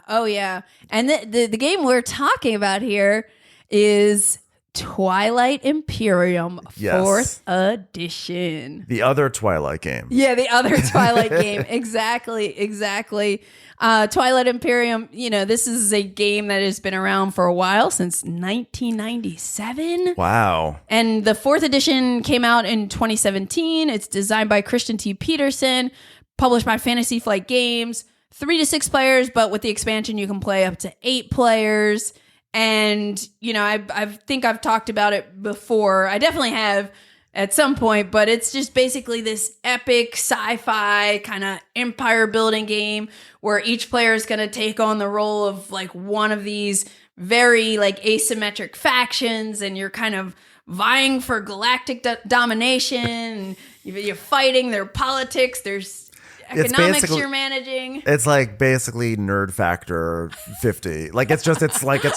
And the game we're talking about here is Twilight Imperium 4th edition. The other Twilight game. Yeah, the other Twilight game. Exactly. Twilight Imperium, this is a game that has been around for a while, since 1997. Wow. And the 4th edition came out in 2017. It's designed by Christian T. Peterson, published by Fantasy Flight Games. 3 to 6 players, but with the expansion, you can play up to 8 players. And, I think I've talked about it before. I definitely have at some point, but it's just basically this epic sci-fi kind of empire building game where each player is going to take on the role of like one of these very like asymmetric factions, and you're kind of vying for galactic domination. You're fighting their politics. There's economics you're managing. It's like basically Nerd Factor 50. Like it's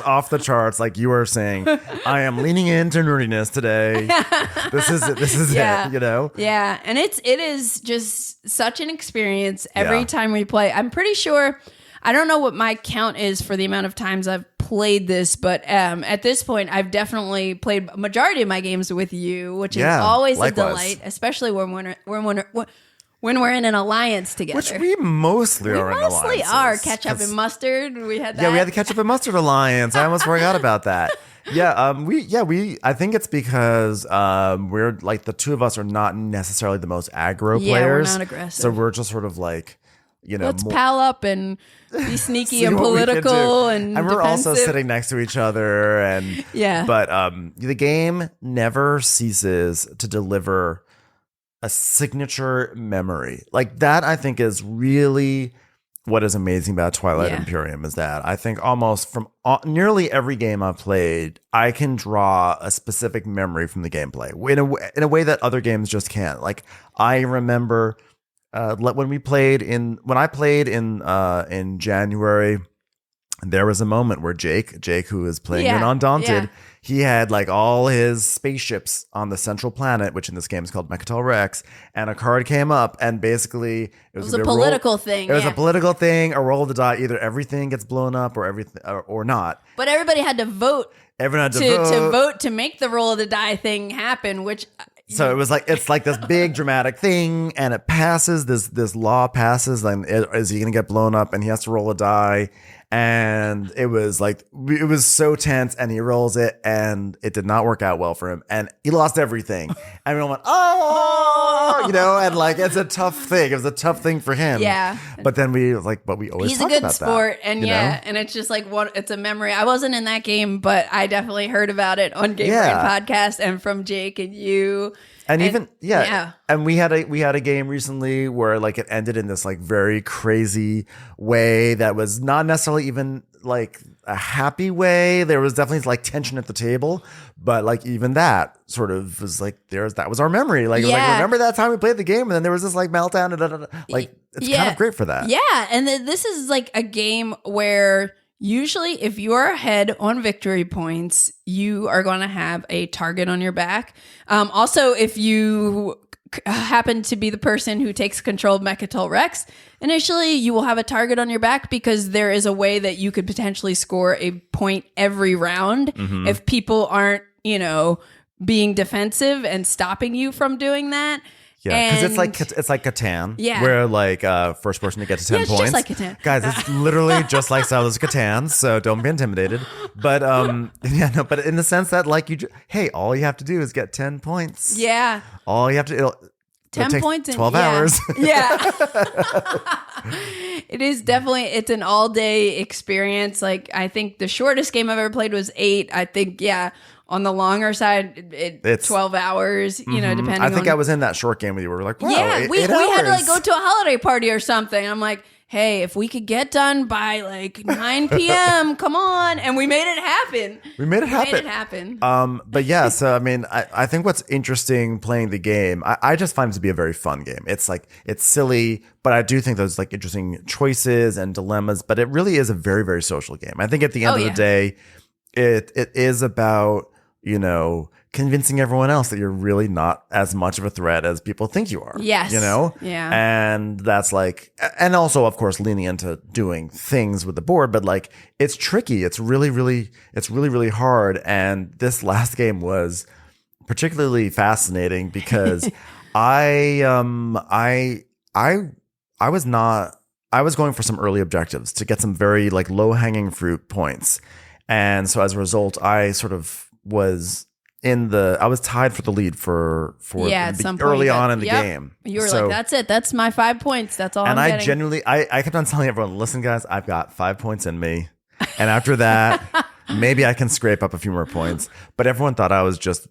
off the charts. Like you were saying, I am leaning into nerdiness today. This is it, Yeah, and it is just such an experience every time we play. I'm pretty sure, I don't know what my count is for the amount of times I've played this, but at this point I've definitely played a majority of my games with you, which is always likewise. A delight, especially when we're in an alliance together. Which we mostly are in alliances. We mostly are. Ketchup and mustard. We had that. Yeah, we had the ketchup and mustard alliance. I almost forgot about that. I think it's because we're like the two of us are not necessarily the most aggro players. Yeah, we're not aggressive. So we're just sort of like, let's pal up and be sneaky and political and we're defensive. Also sitting next to each other and But the game never ceases to deliver a signature memory. Like that, I think, is really what is amazing about Twilight Imperium, is that I think almost from nearly every game I've played, I can draw a specific memory from the gameplay in a way that other games just can't. Like I remember when I played in January, there was a moment where Jake, who is playing in Undaunted, he had like all his spaceships on the central planet, which in this game is called Mechatol Rex, and a card came up, and basically it was a political thing. It was a political thing, a roll of the die. Either everything gets blown up or everything or not. But everybody had to vote. Everyone had to vote to make the roll of the die thing happen, which. So it was like, it's like this big dramatic thing, and it passes, this law passes, and is he going to get blown up, and he has to roll a die. And it was so tense, and he rolls it, and it did not work out well for him, and he lost everything. Everyone went, and like, it's a tough thing. It was a tough thing for him. Yeah. But then we always talk about that. He's a good sport, and and it's just like it's a memory. I wasn't in that game, but I definitely heard about it on Game Brain Podcast and from Jake and you. And even and we had a game recently where like it ended in this like very crazy way that was not necessarily even like a happy way. There was definitely like tension at the table, but like even that sort of was like that was our memory. Like, like remember that time we played the game and then there was this like meltdown and like it's kind of great for that. Yeah, and this is like a game where usually if you are ahead on victory points, you are going to have a target on your back. Also, if you happen to be the person who takes control of Mechatol Rex, initially you will have a target on your back because there is a way that you could potentially score a point every round if people aren't, being defensive and stopping you from doing that. Yeah, because it's like Catan, where like first person to get to 10 points. Just like Catan. Guys, it's literally just like Silas Catan, so don't be intimidated. But but in the sense that like all you have to do is get 10 points. Yeah. All you have to 10 points in 12 hours. Yeah. It is definitely, it's an all day experience. Like I think the shortest game I've ever played was 8. I think on the longer side, it's 12 hours, depending on... I think I was in that short game with you. We were like, wow, we had to like go to a holiday party or something. I'm like, hey, if we could get done by like 9 p.m., come on. And we made it happen. But yeah, so I mean, I think what's interesting playing the game, I just find it to be a very fun game. It's like, it's silly, but I do think there's like interesting choices and dilemmas, but it really is a very, very social game. I think at the end of the day, it is about, convincing everyone else that you're really not as much of a threat as people think you are. Yes. You know? Yeah. And that's like, and also, of course, leaning into doing things with the board, but like, it's tricky. It's really hard. And this last game was particularly fascinating because I was going for some early objectives to get some very like low hanging fruit points. And so as a result, I sort of was I was tied for the lead for at some point early on in the game. You were like, that's it. That's my 5 points. That's all I'm getting. And I genuinely, I kept on telling everyone, listen, guys, I've got 5 points in me. And after that, maybe I can scrape up a few more points. But everyone thought I was just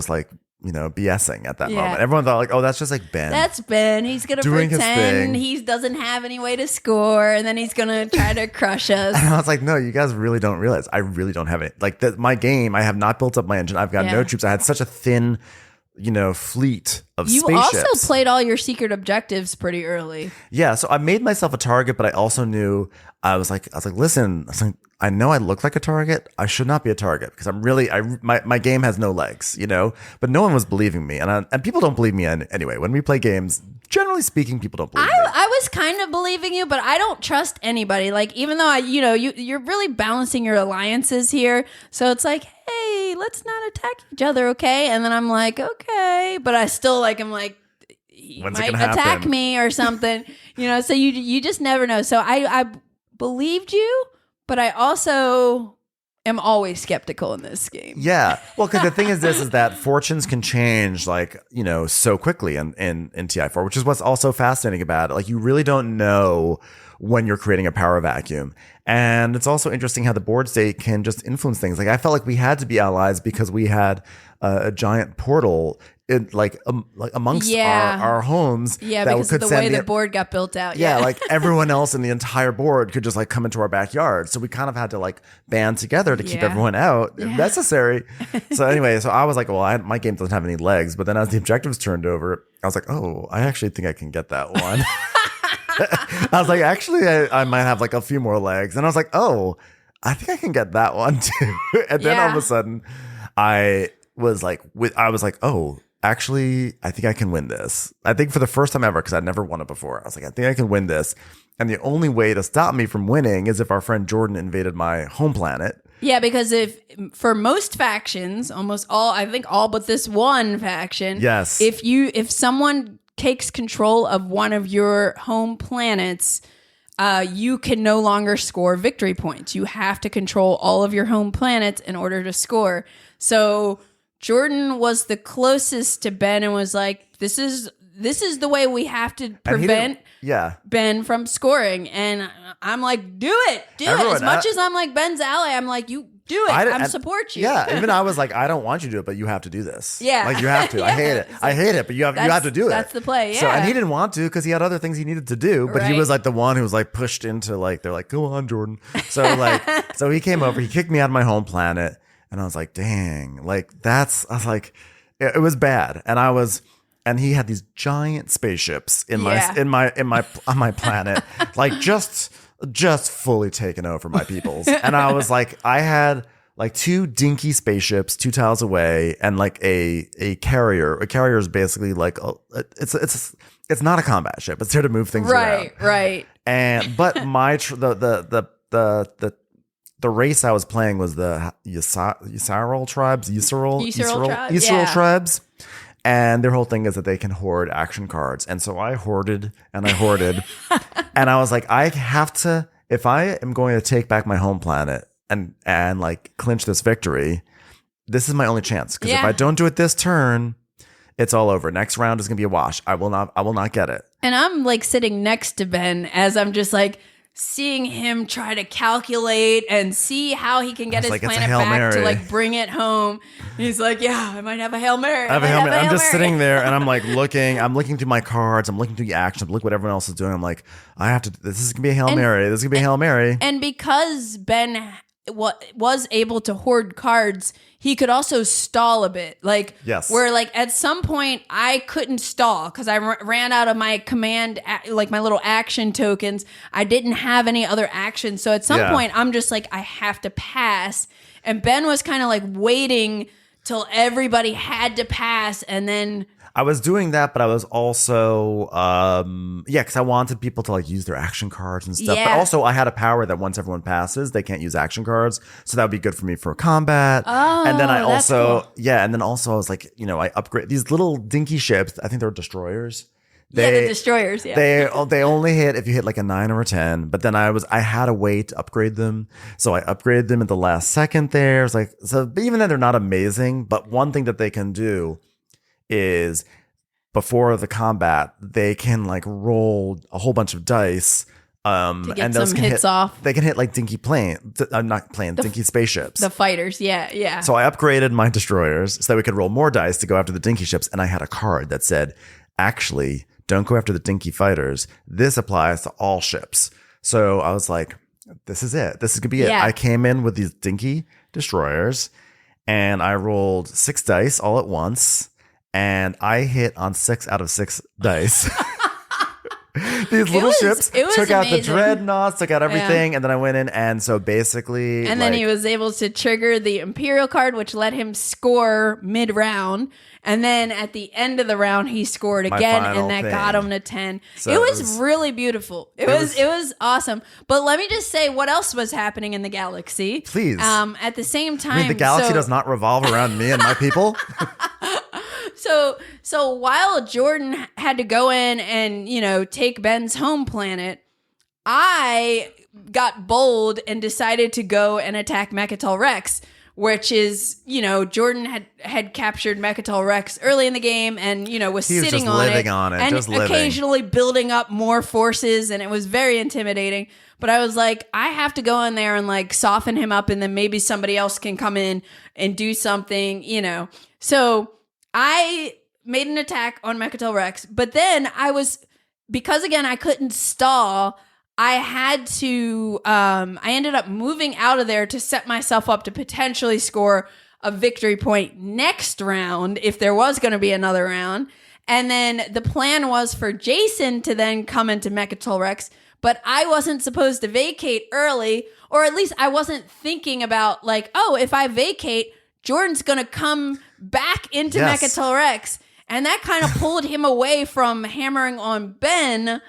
like, you know, BSing at that moment. Everyone thought like, oh, that's just like Ben. That's Ben. He's going to pretend he doesn't have any way to score, and then he's going to try to crush us. And I was like, no, you guys really don't realize. I really don't have it. Like my game, I have not built up my engine. I've got no troops. I had such a thin, you know, fleet of spaceships. You also played all your secret objectives pretty early. Yeah, so I made myself a target, but I also knew I was like, listen, I know I look like a target. I should not be a target because my game has no legs, you know. But no one was believing me, and people don't believe me anyway. When we play games, generally speaking, people don't believe me. I was kind of believing you, but I don't trust anybody. Like, even though you're really balancing your alliances here, so it's like, hey, let's not attack each other, okay? And then I'm like, okay, but I still like, I'm like, he might attack me or something, you know. So you just never know. So I believed you. But I also am always skeptical in this game. Yeah. Well, because the thing is that fortunes can change, like, you know, so quickly in TI4, which is what's also fascinating about it. Like, you really don't know when you're creating a power vacuum. And it's also interesting how the board state can just influence things. Like, I felt like we had to be allies because we had a giant portal amongst our homes. Yeah, because of the way the board got built out. Yeah, like everyone else in the entire board could just like come into our backyard. So we kind of had to like band together to keep everyone out if necessary. So anyway, so I was like, well, my game doesn't have any legs. But then as the objectives turned over, I was like, oh, I actually think I can get that one. I was like, actually, I might have like a few more legs. And I was like, oh, I think I can get that one too. And then all of a sudden, I was like, oh, actually, I think I can win this. I think for the first time ever, because I'd never won it before, I was like, I think I can win this. And the only way to stop me from winning is if our friend Jordan invaded my home planet. Yeah, because for most factions, almost all, I think all but this one faction, yes, if someone takes control of one of your home planets, you can no longer score victory points. You have to control all of your home planets in order to score. So Jordan was the closest to Ben and was like, this is the way we have to prevent Ben from scoring. And I'm like, do it. As much as I'm like Ben's ally, I'm like, you do it. I support you. Yeah, even I was like, I don't want you to do it, but you have to do this. Yeah. Like, you have to. I hate it. I hate it, but you have to do it. That's the play, yeah. So, and he didn't want to because he had other things he needed to do, but he was like the one who was like pushed into like, they're like, go on, Jordan. So like, so he came over, he kicked me out of my home planet, and I was like, dang, like I was like, it was bad. And he had these giant spaceships on my planet, like just fully taken over my peoples. And I was like, I had like 2 dinky spaceships 2 tiles away, and like a carrier. A carrier is basically like it's not a combat ship. It's there to move things around. Right. And but my the race I was playing was the Yisrael tribes. Yisrael tribes. And their whole thing is that they can hoard action cards. And so I hoarded. And I was like, I have to, if I am going to take back my home planet and like clinch this victory, this is my only chance. Because if I don't do it this turn, it's all over. Next round is going to be a wash. I will not get it. And I'm like sitting next to Ben as I'm just like seeing him try to calculate and see how he can get his planet back to like bring it home. He's like, yeah, I might have a Hail Mary. I'm just sitting there and I'm like I'm looking through my cards. I'm looking through the actions. Look what everyone else is doing. I'm like, this is going to be a Hail Mary. This is going to be a Hail Mary. And because Ben was able to hoard cards, he could also stall a bit. Like, where like at some point I couldn't stall because I ran out of my command, like my little action tokens. I didn't have any other actions. So at some point I'm just like, I have to pass. And Ben was kind of like waiting till everybody had to pass, and then I was doing that, but I was also, because I wanted people to like use their action cards and stuff. Yeah. But also, I had a power that once everyone passes, they can't use action cards, so that would be good for me for combat. Oh, and then I that's also, cool. and then also I was like, I upgrade these little dinky ships. I think they're destroyers. the destroyers. Yeah, they only hit if you hit like a 9 or a 10. But then I had a way to upgrade them, so I upgraded them at the last second. There, it's like so. Even then, they're not amazing. But one thing that they can do is before the combat, they can like roll a whole bunch of dice. to get and those some can hits hit, off. They can hit like dinky dinky spaceships. The fighters, yeah. So I upgraded my destroyers so that we could roll more dice to go after the dinky ships. And I had a card that said, actually, don't go after the dinky fighters. This applies to all ships. So I was like, this is it. This is going to be it. Yeah. I came in with these dinky destroyers and I rolled 6 dice all at once. And I hit on 6 out of 6 dice. These little ships took out the dreadnoughts, took out everything, and then I went in, and so basically... And then he was able to trigger the Imperial card, which let him score mid-round, and then at the end of the round, he scored again, and that got him to 10. So it was really beautiful. It was awesome. But let me just say what else was happening in the galaxy. Please. At the same time... I mean, the galaxy does not revolve around me and my people? So while Jordan had to go in and, take Ben's home planet, I got bold and decided to go and attack Mechatol Rex, which is, Jordan had captured Mechatol Rex early in the game and, was sitting on it and occasionally building up more forces, and it was very intimidating. But I was like, I have to go in there and like soften him up, and then maybe somebody else can come in and do something, So I made an attack on Mechatol Rex, but then because again, I couldn't stall, I had to, I ended up moving out of there to set myself up to potentially score a victory point next round if there was going to be another round. And then the plan was for Jason to then come into Mechatol Rex, but I wasn't supposed to vacate early, or at least I wasn't thinking about like, oh, if I vacate, Jordan's going to come back into Mechatol Rex. And that kind of pulled him away from hammering on Ben.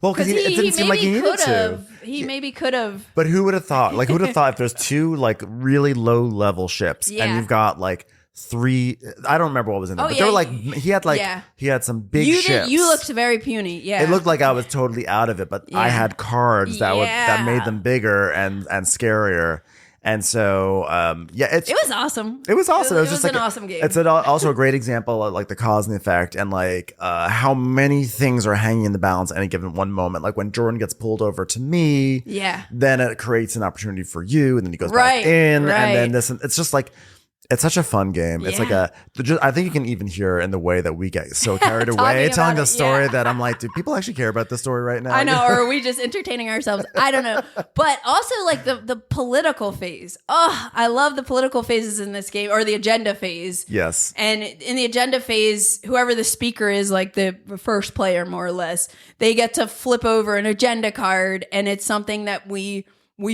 Well, because it didn't seem like he needed to. He maybe could have. But who would have thought? Like, who would have thought if there's 2 like really low level ships and you've got like 3, I don't remember what was in there, but they were like, he had some big ships. You looked very puny. Yeah. It looked like I was totally out of it, but I had cards that made them bigger and scarier. And so, it was awesome. It was awesome. It was just an awesome game. It's also a great example of like the cause and the effect, and like how many things are hanging in the balance at any given one moment. Like when Jordan gets pulled over to me, then it creates an opportunity for you, and then he goes back in, and then this. It's just like. It's such a fun game. It's like I think you can even hear in the way that we get so carried away telling the story that I'm like, do people actually care about this story right now? I know, or are we just entertaining ourselves? I don't know. But also like the political phase. Oh, I love the political phases in this game, or the agenda phase. Yes. And in the agenda phase, whoever the speaker is, like the first player more or less, they get to flip over an agenda card, and it's something that we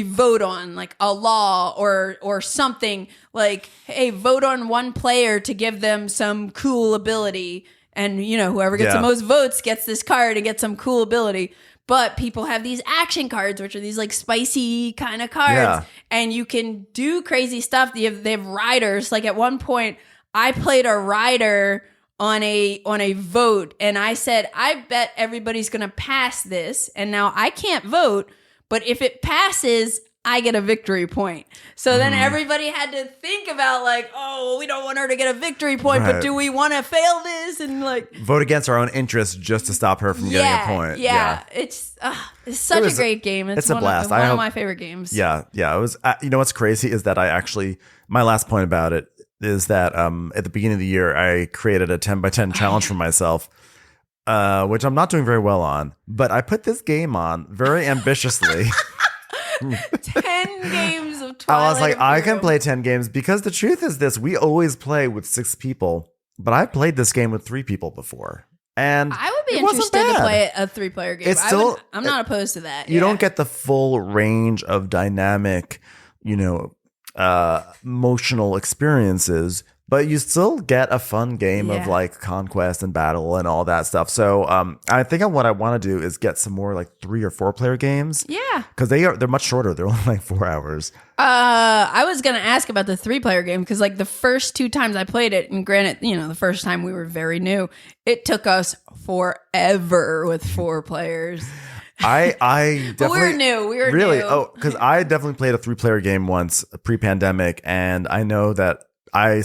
vote on, like a law or something, like, hey, vote on one player to give them some cool ability, and whoever gets the most votes gets this card and gets some cool ability. But people have these action cards, which are these like spicy kind of cards, and you can do crazy stuff. They have riders. Like at one point, I played a rider on a vote, and I said, I bet everybody's gonna pass this, and now I can't vote. But if it passes, I get a victory point. So then everybody had to think about like, oh, we don't want her to get a victory point, but do we want to fail this? And like vote against our own interests just to stop her from getting a point. Yeah. It's such a great game. It's a blast. One of my favorite games. Yeah. It was. You know what's crazy is that my last point about it is that at the beginning of the year I created a 10x10 challenge for myself. Which I'm not doing very well on, but I put this game on very ambitiously. 10 games of Twilight. I was like, Imperium. I can play 10 games because the truth is this: we always play with 6 people, but I played this game with 3 people before, and I would be interested to play a 3-player game. I'm not opposed to that. You don't get the full range of dynamic, emotional experiences but you still get a fun game of like conquest and battle and all that stuff. So I think what I want to do is get some more like 3 or 4 player games. Yeah, because they're much shorter. They're only like 4 hours. I was gonna ask about the 3 player game because like the first 2 times I played it, and granted, the first time we were very new, it took us forever with 4 players. I definitely but we were new. Really? Oh, because I definitely played a 3 player game once pre-pandemic, and I know that I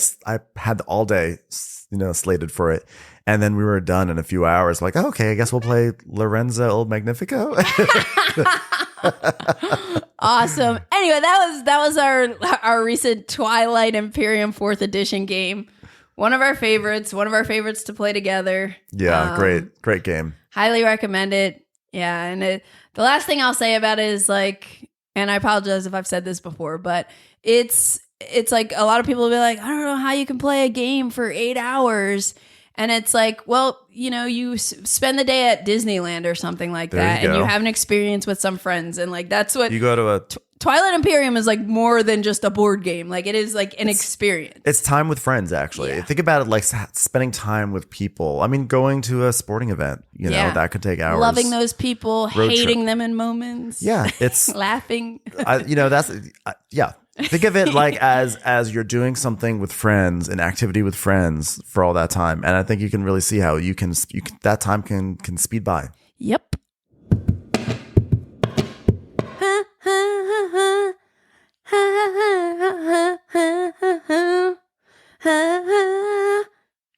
had all day, slated for it, and then we were done in a few hours. Like, oh, okay, I guess we'll play Lorenzo Il Magnifico. Awesome. Anyway, that was our recent Twilight Imperium 4th edition game. One of our favorites to play together. Yeah, great game. Highly recommend it. Yeah, and the last thing I'll say about it is like, and I apologize if I've said this before, but it's like a lot of people will be like, I don't know how you can play a game for 8 hours. And it's like, well, you spend the day at Disneyland or something like that, and you have an experience with some friends, and like that's what you go to a Twilight Imperium is like more than just a board game. Like it is like an experience. It's time with friends, actually. Yeah. Think about it like spending time with people. I mean, going to a sporting event, that could take hours. Loving those people, hating them in moments. Yeah, it's laughing. Think of it like as you're doing something with friends, an activity with friends for all that time, and I think you can really see how you can that time can speed by. Yep.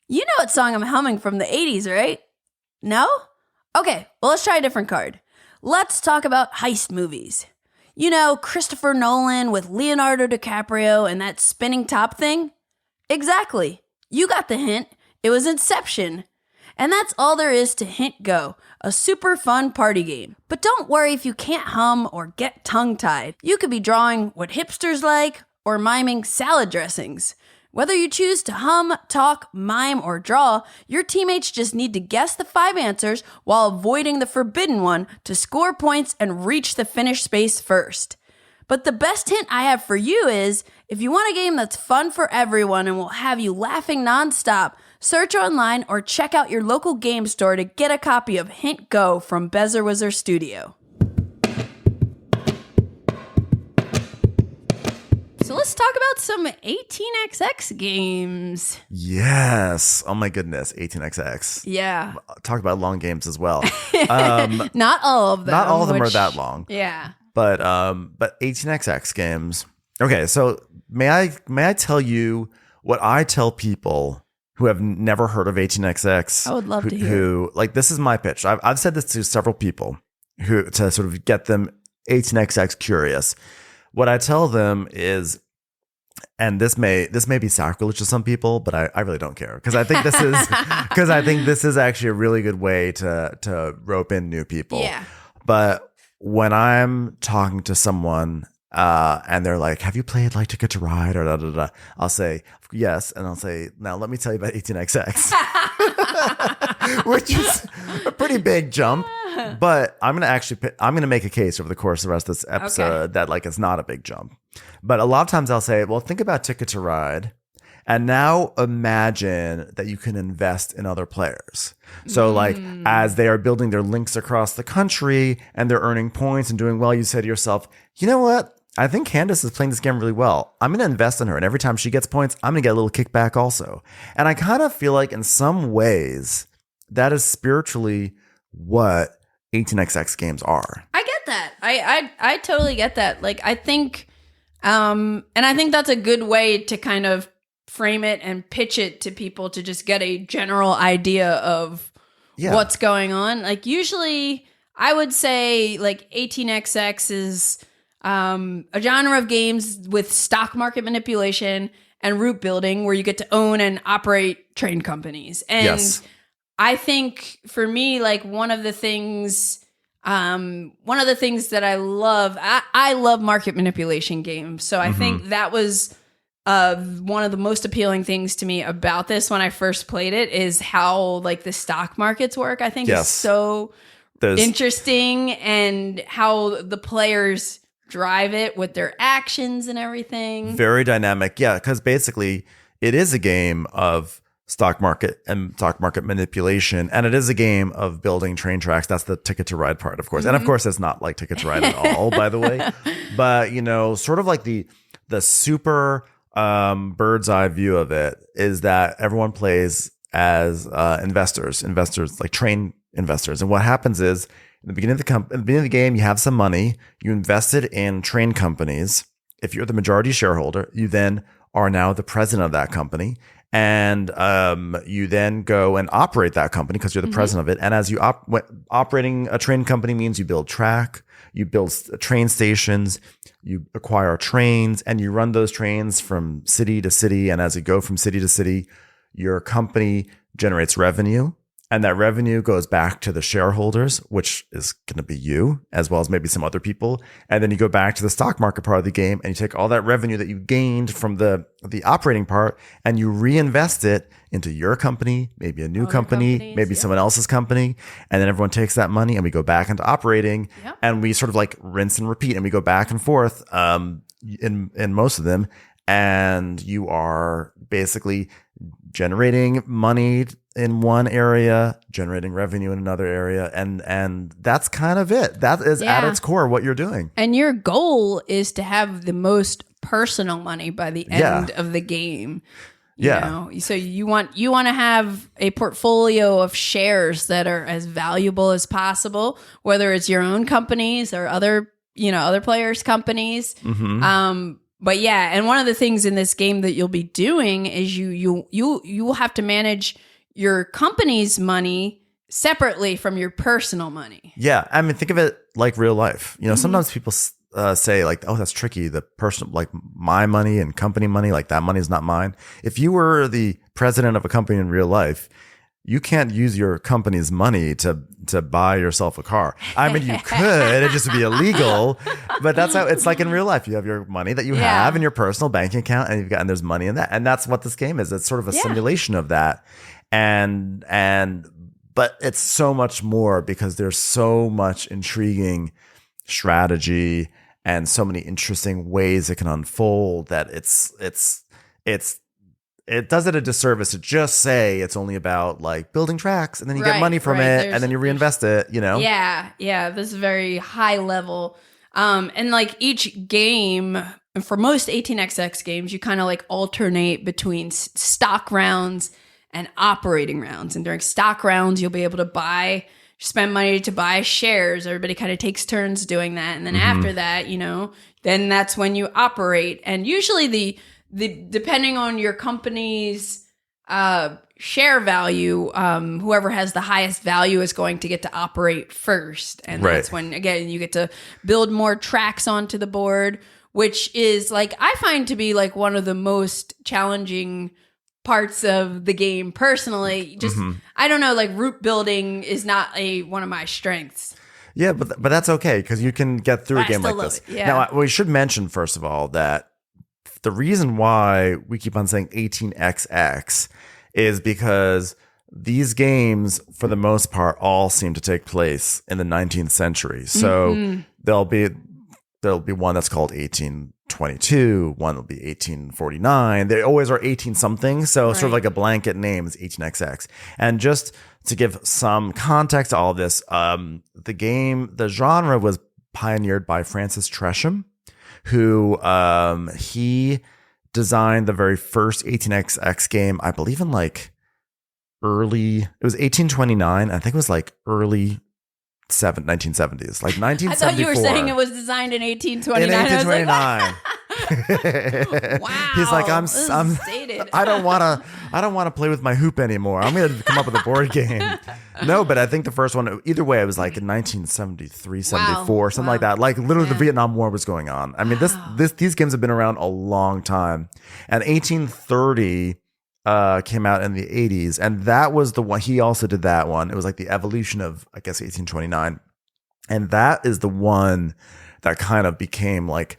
You know what song I'm humming from the 80s, right? No? Okay, well, let's try a different card. Let's talk about heist movies. Christopher Nolan with Leonardo DiCaprio and that spinning top thing? Exactly. You got the hint. It was Inception. And that's all there is to Hint Go, a super fun party game. But don't worry if you can't hum or get tongue-tied. You could be drawing what hipsters like or miming salad dressings. Whether you choose to hum, talk, mime, or draw, your teammates just need to guess the 5 answers while avoiding the forbidden one to score points and reach the finish space first. But the best hint I have for you is, if you want a game that's fun for everyone and will have you laughing nonstop, search online or check out your local game store to get a copy of Hint Go from Bezer Wizard Studio. So let's talk about some 18xx games. Yes. Oh my goodness. 18xx. Yeah. Talk about long games as well. Not all of them. Not all of them are that long. Yeah. But 18xx games. Okay, so may I tell you what I tell people who have never heard of 18xx? I would love to hear. Who like, this is my pitch. I've said this to several people to sort of get them 18xx curious. What I tell them is, and this may be sacrilege to some people, but I really don't care, because I think this is actually a really good way to rope in new people. Yeah. But when I'm talking to someone and they're like, "Have you played like Ticket to Ride?" or da da da, I'll say yes, and I'll say, "Now let me tell you about 18xx," which is a pretty big jump. But I'm gonna make a case over the course of the rest of this episode that like it's not a big jump. But a lot of times I'll say, well, think about Ticket to Ride, and now imagine that you can invest in other players. So like as they are building their links across the country and they're earning points and doing well, you say to yourself, you know what? I think Candice is playing this game really well. I'm going to invest in her. And every time she gets points, I'm going to get a little kickback also. And I kind of feel like in some ways that is spiritually what 18xx games are. I get that. I totally get that. Like, I think, and I think that's a good way to kind of frame it and pitch it to people to just get a general idea of what's going on. Like, usually I would say like 18xx is a genre of games with stock market manipulation and route building where you get to own and operate train companies. And I think for me, like one of the things that I love, I love market manipulation games. So I think that was one of the most appealing things to me about this when I first played it is how like the stock markets work. I think is so interesting, and how the players drive it with their actions and everything. Very dynamic. Yeah, because basically it is a game of stock market and stock market manipulation, and it is a game of building train tracks. That's the Ticket to Ride part, of course. And of course, it's not like Ticket to Ride at all, by the way. But, sort of like the super bird's eye view of it is that everyone plays as investors like train investors. And what happens is in the beginning of the game, you have some money, you invested in train companies. If you're the majority shareholder, you then are now the president of that company. And you then go and operate that company because you're the president of it. And as you operating a train company means you build track, you build train stations, you acquire trains, and you run those trains from city to city. And as you go from city to city, your company generates revenue. And that revenue goes back to the shareholders, which is going to be you, as well as maybe some other people. And then you go back to the stock market part of the game and you take all that revenue that you gained from the operating part and you reinvest it into your company, maybe a new company, maybe someone else's company. And then everyone takes that money and we go back into operating and we sort of like rinse and repeat and we go back and forth in most of them. And you are basically generating money in one area, generating revenue in another area, and that's kind of it. That is at its core what you're doing. And your goal is to have the most personal money by the end of the game. You know? So you want to have a portfolio of shares that are as valuable as possible, whether it's your own companies or other players' companies. But yeah, and one of the things in this game that you'll be doing is you will have to manage your company's money separately from your personal money. Yeah, I mean, think of it like real life. Sometimes people say like, "Oh, that's tricky." The personal, like my money and company money, like that money is not mine. If you were the president of a company in real life, you can't use your company's money to buy yourself a car. I mean, you could, it just would be illegal, but that's how it's like in real life. You have your money that you have in your personal banking account and there's money in that. And that's what this game is. It's sort of a simulation of that. But it's so much more because there's so much intriguing strategy and so many interesting ways it can unfold that it does it a disservice to just say it's only about like building tracks and then you get money from it and then you reinvest it, Yeah. This is very high level. And like each game, for most 18xx games, you kind of like alternate between stock rounds and operating rounds. And during stock rounds, you'll be able to spend money to buy shares. Everybody kind of takes turns doing that. And then after that, then that's when you operate. And usually the depending on your company's share value, whoever has the highest value is going to get to operate first. And that's when, again, you get to build more tracks onto the board, which is like, I find to be like one of the most challenging parts of the game personally. Just, I don't know, like route building is not one of my strengths. Yeah, but that's okay because you can get through a game like this. Now, we should mention, first of all, that the reason why we keep on saying 18xx is because these games, for the most part, all seem to take place in the 19th century. So there'll be one that's called 1822, one will be 1849. They always are 18 something. So sort of like a blanket name is 18xx. And just to give some context to all of this, the genre was pioneered by Francis Tresham, who he designed the very first 18xx game, I believe in like it was 1829. I think it was like early 1970s, like 1974. I thought you were saying it was designed in 1829. In 1829. Wow. He's like, I don't want to play with my hoop anymore. I'm going to come up with a board game. No, but I think the first one, either way, it was like in 1973, 74, something like that. Like literally the Vietnam War was going on. I mean, these games have been around a long time. And 1830 came out in the 80s. And that was the one. He also did that one. It was like the evolution of, I guess, 1829. And that is the one that kind of became like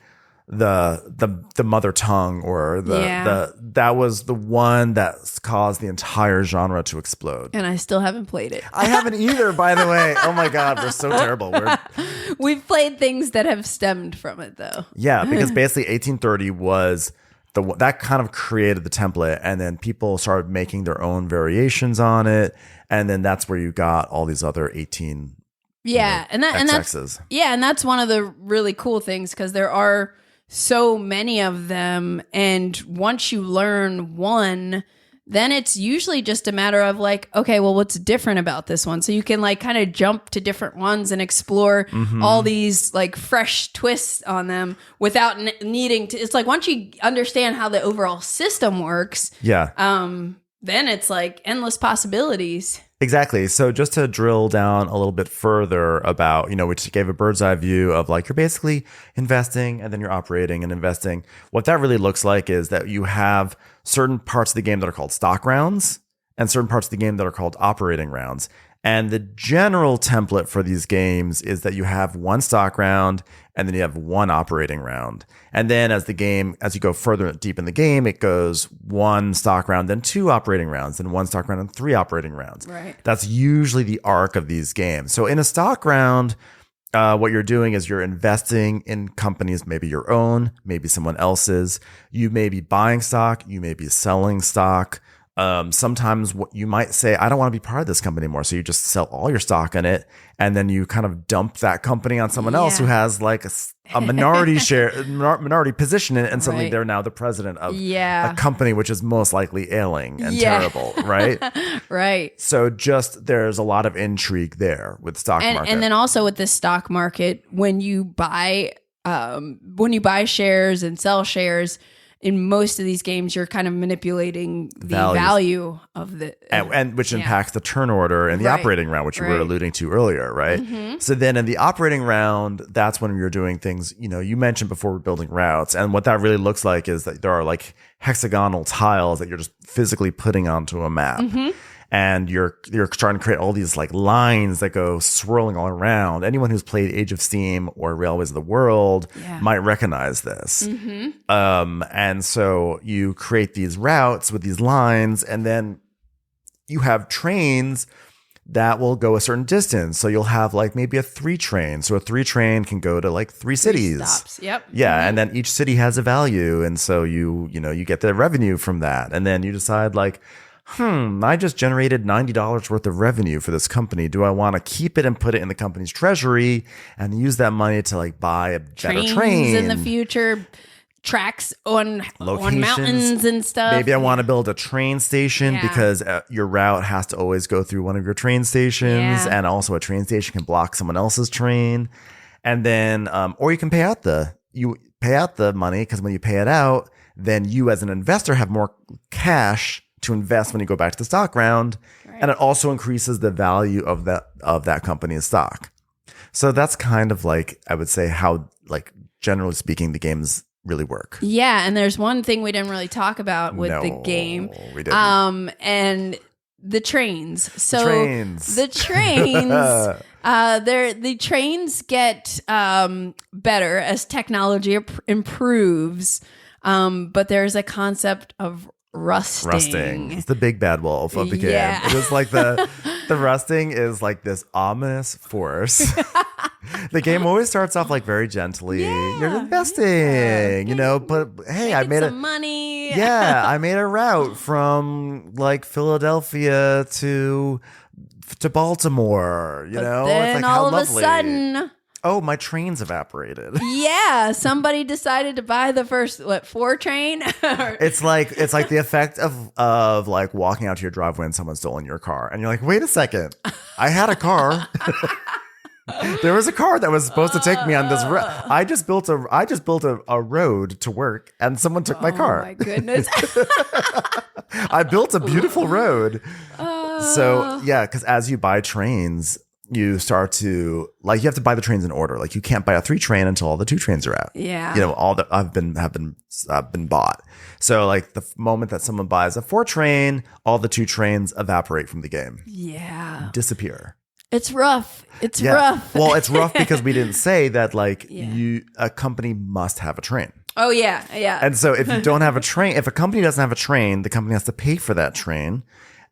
the mother tongue, or that was the one that caused the entire genre to explode. And I still haven't played it. I haven't either, by the way. Oh my God, we're so terrible. We've played things that have stemmed from it, though. Yeah, because basically 1830 was that kind of created the template, and then people started making their own variations on it, and then that's where you got all these other 18 and that's one of the really cool things, because there are so many of them, and once you learn one, then it's usually just a matter of like, okay, well, what's different about this one? So you can like kind of jump to different ones and explore all these like fresh twists on them without needing to. It's like once you understand how the overall system works, then it's like endless possibilities. Exactly. So just to drill down a little bit further about, we just gave a bird's eye view of like, you're basically investing and then you're operating and investing. What that really looks like is that you have certain parts of the game that are called stock rounds and certain parts of the game that are called operating rounds. And the general template for these games is that you have one stock round and then you have one operating round. And then as you go further deep in the game, it goes one stock round, then two operating rounds, then one stock round and three operating rounds. Right. That's usually the arc of these games. So in a stock round, what you're doing is you're investing in companies, maybe your own, maybe someone else's. You may be buying stock, you may be selling stock. Sometimes what you might say, I don't want to be part of this company anymore. So you just sell all your stock in it. And then you kind of dump that company on someone else who has like a minority minority position in it. And suddenly they're now the president of a company, which is most likely ailing and terrible. Right. Right. So there's a lot of intrigue there with stock market. And then also with the stock market, when you buy shares and sell shares, in most of these games, you're kind of manipulating the value of the... and which impacts the turn order and the operating round, which you were alluding to earlier, right? Mm-hmm. So then in the operating round, that's when you're doing things, you mentioned before we're building routes. And what that really looks like is that there are like hexagonal tiles that you're just physically putting onto a map. Mm-hmm. And you're starting to create all these like lines that go swirling all around. Anyone who's played Age of Steam or Railways of the World might recognize this. Mm-hmm. And so you create these routes with these lines, and then you have trains that will go a certain distance. So you'll have like maybe a 3 train. So a 3 train can go to like 3 cities. Stops. Yep. Yeah. Mm-hmm. And then each city has a value. And so you get the revenue from that. And then you decide like, I just generated $90 worth of revenue for this company. Do I want to keep it and put it in the company's treasury and use that money to like buy a better train in the future, tracks on mountains and stuff? Maybe I want to build a train station because your route has to always go through one of your train stations, and also a train station can block someone else's train. And then, or you can pay out the money, because when you pay it out, then you as an investor have more cash to invest when you go back to the stock round, and it also increases the value of that company's stock. So that's kind of like, I would say, how like generally speaking the games really work. Yeah, and there's one thing we didn't really talk about with the game. We didn't. And the trains. So the trains get better as technology improves. But there's a concept of rusting. It's the big bad wolf of the game. It is like the rusting is like this ominous force. The game always starts off like very gently. You're investing, but hey, I made some money. I made a route from like Philadelphia to Baltimore, Then it's like all how of lovely. A sudden, oh, my train's evaporated. Yeah, somebody decided to buy the first 4 train. It's like the effect of like walking out to your driveway and someone's stolen your car, and you're like, wait a second, I had a car. There was a car that was supposed to take me on this road. I just built a road to work, and someone took my car. Oh my goodness! I built a beautiful road. So because as you buy trains, you start to like, you have to buy the trains in order. Like you can't buy a 3 train until all the 2 trains are out. Yeah. All that have been bought. So like the moment that someone buys a 4 train, all the 2 trains evaporate from the game. Yeah. Disappear. It's rough. It's rough. Well, it's rough because we didn't say that like a company must have a train. Oh yeah. Yeah. And so if you don't have a train, if a company doesn't have a train, the company has to pay for that train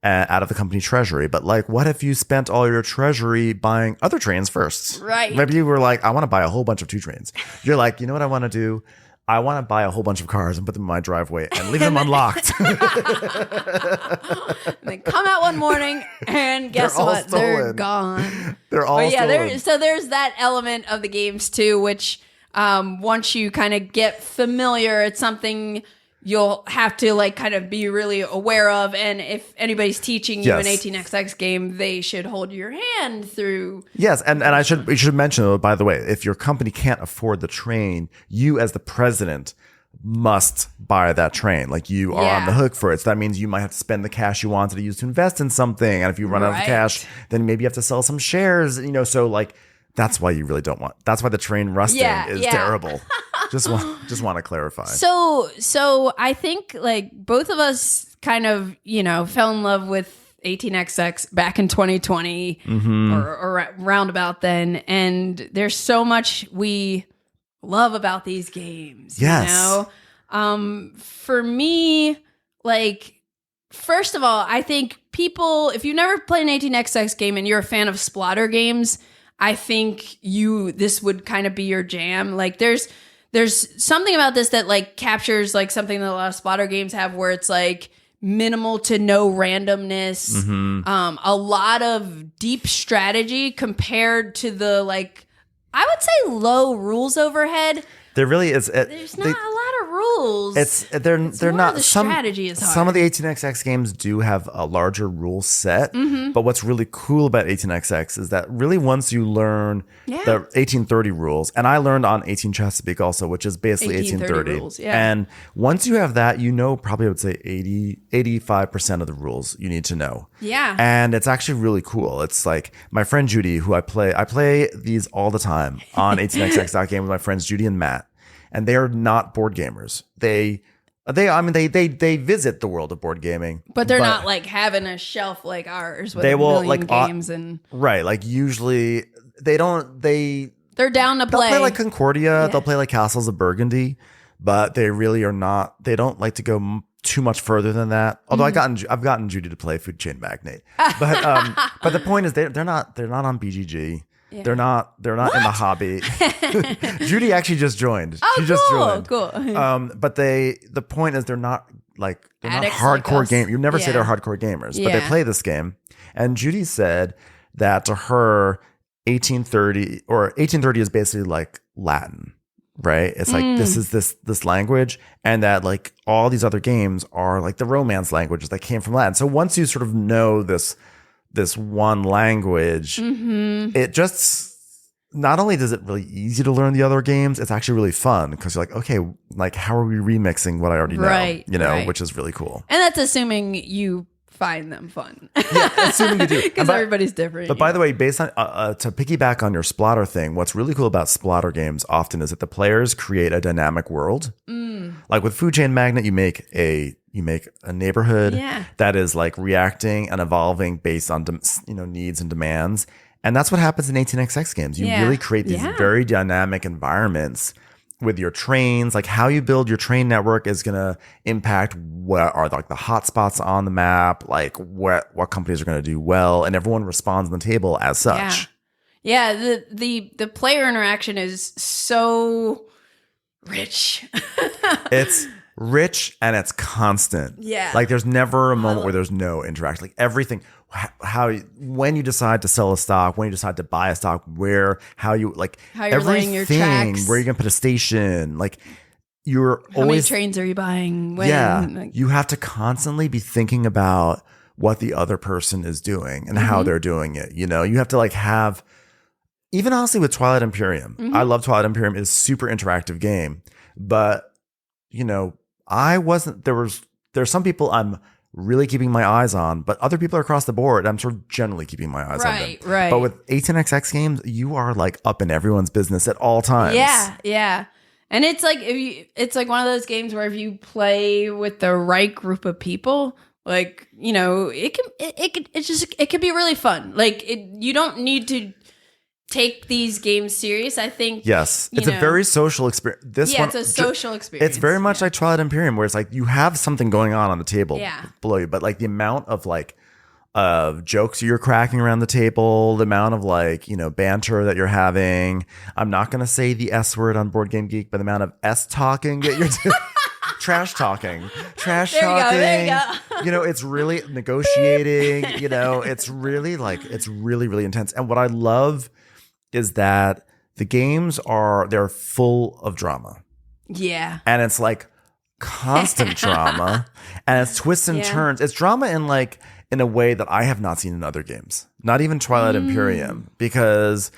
out of the company treasury. But like, what if you spent all your treasury buying other trains first? Right. Maybe you were like, I want to buy a whole bunch of 2 trains. You're like, you know what I want to do? I want to buy a whole bunch of cars and put them in my driveway and leave them unlocked. They come out one morning and guess what? They're gone. They're all stolen. So there's that element of the games too, which once you kind of get familiar, it's something you'll have to like kind of be really aware of. And if anybody's teaching you an 18xx game, they should hold your hand through. Yes, and we should mention, by the way, if your company can't afford the train, you as the president must buy that train. Like you are on the hook for it. So that means you might have to spend the cash you wanted to use to invest in something. And if you run out of cash, then maybe you have to sell some shares. So like that's why you really don't want. That's why the train rusting is terrible. Just want to clarify. So I think like both of us kind of, fell in love with 18xx back in 2020 or roundabout then. And there's so much we love about these games. Yes. For me, like, first of all, I think people, if you've never played an 18xx game and you're a fan of splatter games, I think this would kind of be your jam. Like there's something about this that like captures like something that a lot of splatter games have where it's like minimal to no randomness, a lot of deep strategy compared to the like, I would say low rules overhead. There really is. There's not a lot of rules. They're not. The strategy is hard. Some of the 18xx games do have a larger rule set, but what's really cool about 18xx is that really once you learn the 1830 rules, and I learned on 18 Chesapeake also, which is basically 1830 rules, and once you have that, probably I would say 85% of the rules you need to know. Yeah, and it's actually really cool. It's like my friend Judy, who I play these all the time on 18xx.game with my friends Judy and Matt. And they are not board gamers. They visit the world of board gaming, but they're not like having a shelf like ours with they a will million like games and right. Like usually they're down to play. They'll play like Concordia. They'll play like Castles of Burgundy, but they really are not. They don't like to go too much further than that. Although I've gotten Judy to play Food Chain Magnate, but the point is they're not on BGG. Yeah. They're not in the hobby. Judy actually just joined. She just joined. Cool. But the point is they're not Addicts hardcore like game. You never say they're hardcore gamers, but they play this game. And Judy said that to her 1830 is basically like Latin, right? It's like this is this language, and that like all these other games are like the Romance languages that came from Latin. So once you sort of know this one language, it just not only does it really easy to learn the other games, it's actually really fun because you're like, okay, like how are we remixing what I already know, which is really cool. And that's assuming you find them fun. Yeah, assuming you do. Because everybody's different. But by the way, based on to piggyback on your splatter thing, what's really cool about splatter games often is that the players create a dynamic world. Like with Food Chain Magnate, you make a neighborhood that is like reacting and evolving based on needs and demands. And that's what happens in 18xx games. You really create these very dynamic environments with your trains. Like how you build your train network is going to impact what are like the hot spots on the map, like what companies are going to do well, and everyone responds on the table as such. Yeah, the player interaction is so rich. It's rich and it's constant. Yeah. Like there's never a moment where there's no interaction. Like everything, when you decide to sell a stock, when you decide to buy a stock, how you're laying your tracks, where you're going to put a station, like how many trains are you buying? When? Yeah. You have to constantly be thinking about what the other person is doing and how they're doing it. You have to like have, even honestly with Twilight Imperium, I love Twilight Imperium. It's a super interactive game, but there's some people I'm really keeping my eyes on, but other people are across the board. I'm sort of generally keeping my eyes on them. Right. But with 18xx games, you are like up in everyone's business at all times. Yeah. And it's like it's like one of those games where if you play with the right group of people, like it can be really fun. Like you don't need to take these games serious. I think it's a very social experience. It's a social experience. It's very much like Twilight Imperium, where it's like you have something going on the table below you, but like the amount of like jokes you're cracking around the table, the amount of like, banter that you're having. I'm not going to say the S word on Board Game Geek, but the amount of S talking that you're doing. Trash talking. There you go. It's really negotiating, it's really it's really, really intense. And what I love is that the games they're full of drama. Yeah. And it's like constant drama, and it's twists and turns. It's drama in a way that I have not seen in other games, not even Twilight Imperium, because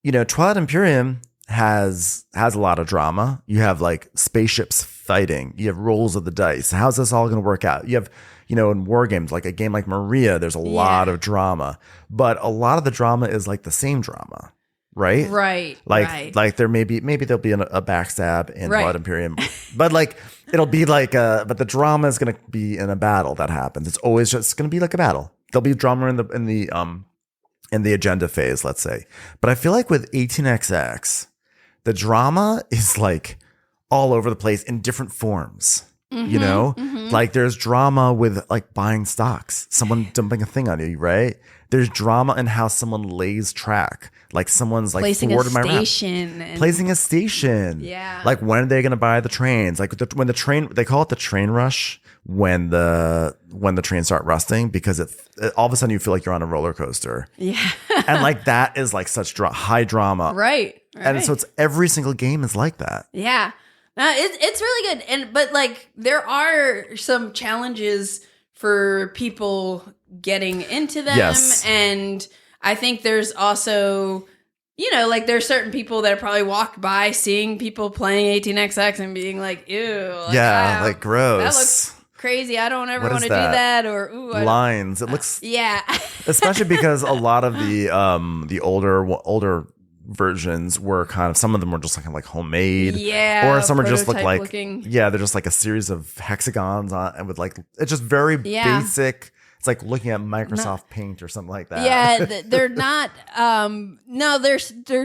Twilight Imperium has a lot of drama. You have like spaceships fighting, you have rolls of the dice. How's this all going to work out? You have in war games, like a game like Maria, there's a lot of drama, but a lot of the drama is like the same drama. Right. Like there maybe there'll be a backstab in Blood Imperium, but like it'll be like but the drama is going to be in a battle that happens. It's always just going to be like a battle. There'll be drama in the agenda phase, let's say. But I feel like with 18xx, the drama is like all over the place in different forms. Like there's drama with like buying stocks, someone dumping a thing on you, right? There's drama in how someone lays track. Like someone's like placing a station. Yeah. Like when are they going to buy the trains? Like when the train, they call it the train rush when the trains start rusting, because it all of a sudden you feel like you're on a roller coaster. Yeah. And like that is like such high drama. Right. And so it's every single game is like that. Yeah. It's really good. But like there are some challenges for people getting into them. Yes. And I think there's also, like there's certain people that probably walked by seeing people playing 18xx and being like, ew. Wow, like gross. That looks crazy. I don't ever want to do that. Or ooh, lines. It looks especially because a lot of the older versions were kind of, some of them were just like homemade, or some are just look like looking. They're just like a series of hexagons on, and with like it's just very basic. It's like looking at Microsoft Paint or something like that. Yeah, they're not. No, they're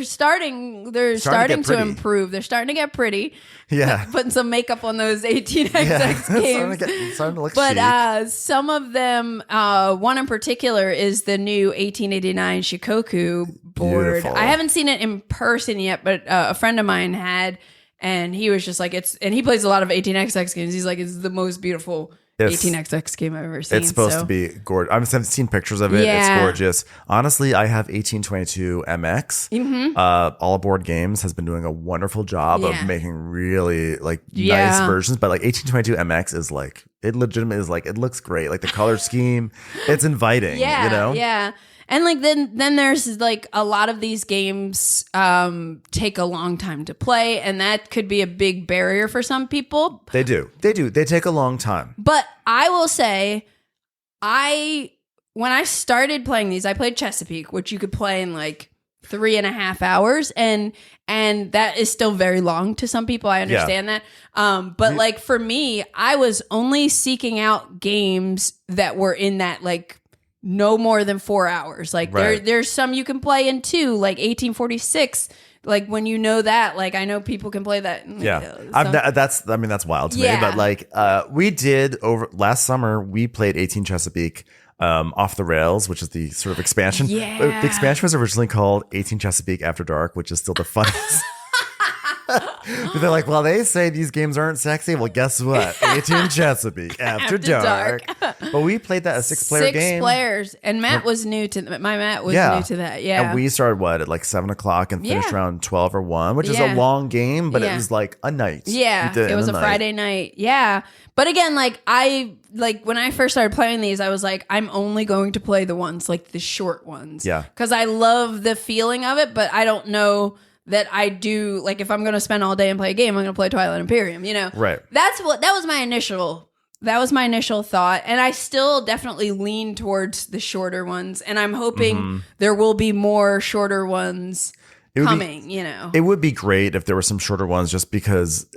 starting to improve. They're starting to get pretty. Yeah, putting some makeup on those 18xx games. Starting to look but chic. Some of them, one in particular is the new 1889 Shikoku board. Beautiful. I haven't seen it in person yet, but a friend of mine had, and he was just like, and he plays a lot of 18xx games. He's like, it's the most beautiful 18xx game I've ever seen. It's supposed to be gorgeous. I've seen pictures of it. It's gorgeous. Honestly, I have 1822 MX. All Aboard Games has been doing a wonderful job of making really like nice versions. But like 1822 MX is like, it legitimately is like, it looks great. Like the color scheme, it's inviting. Yeah. And like then there's like a lot of these games take a long time to play, and that could be a big barrier for some people. They do. They take a long time. But I will say, when I started playing these, I played Chesapeake, which you could play in like 3.5 hours, and that is still very long to some people. I understand that. But like for me, I was only seeking out games that were in that like no more than 4 hours. Like there's some you can play in 2, like 1846. Like when that, like I know people can play that. That's wild to me. But like we did over last summer, we played 18 Chesapeake Off the Rails, which is the sort of expansion. The expansion was originally called 18 Chesapeake After Dark, which is still the funniest. But they're like, well, they say these games aren't sexy. Well, guess what? 18 Chesapeake After Dark. But we played that a 6-player game. 6 players. And Matt was new to Matt was new to that. Yeah. And we started at like 7 o'clock and finished around 12 or 1, which is a long game, but it was like a night. Yeah. It was a Friday night. Yeah. But again, like when I first started playing these, I was like, I'm only going to play the ones, like the short ones. Yeah. Because I love the feeling of it, but I don't know that I do, like if I'm going to spend all day and play a game, I'm going to play Twilight Imperium, Right. That was my initial thought. And I still definitely lean towards the shorter ones. And I'm hoping there will be more shorter ones coming, It would be great if there were some shorter ones, just because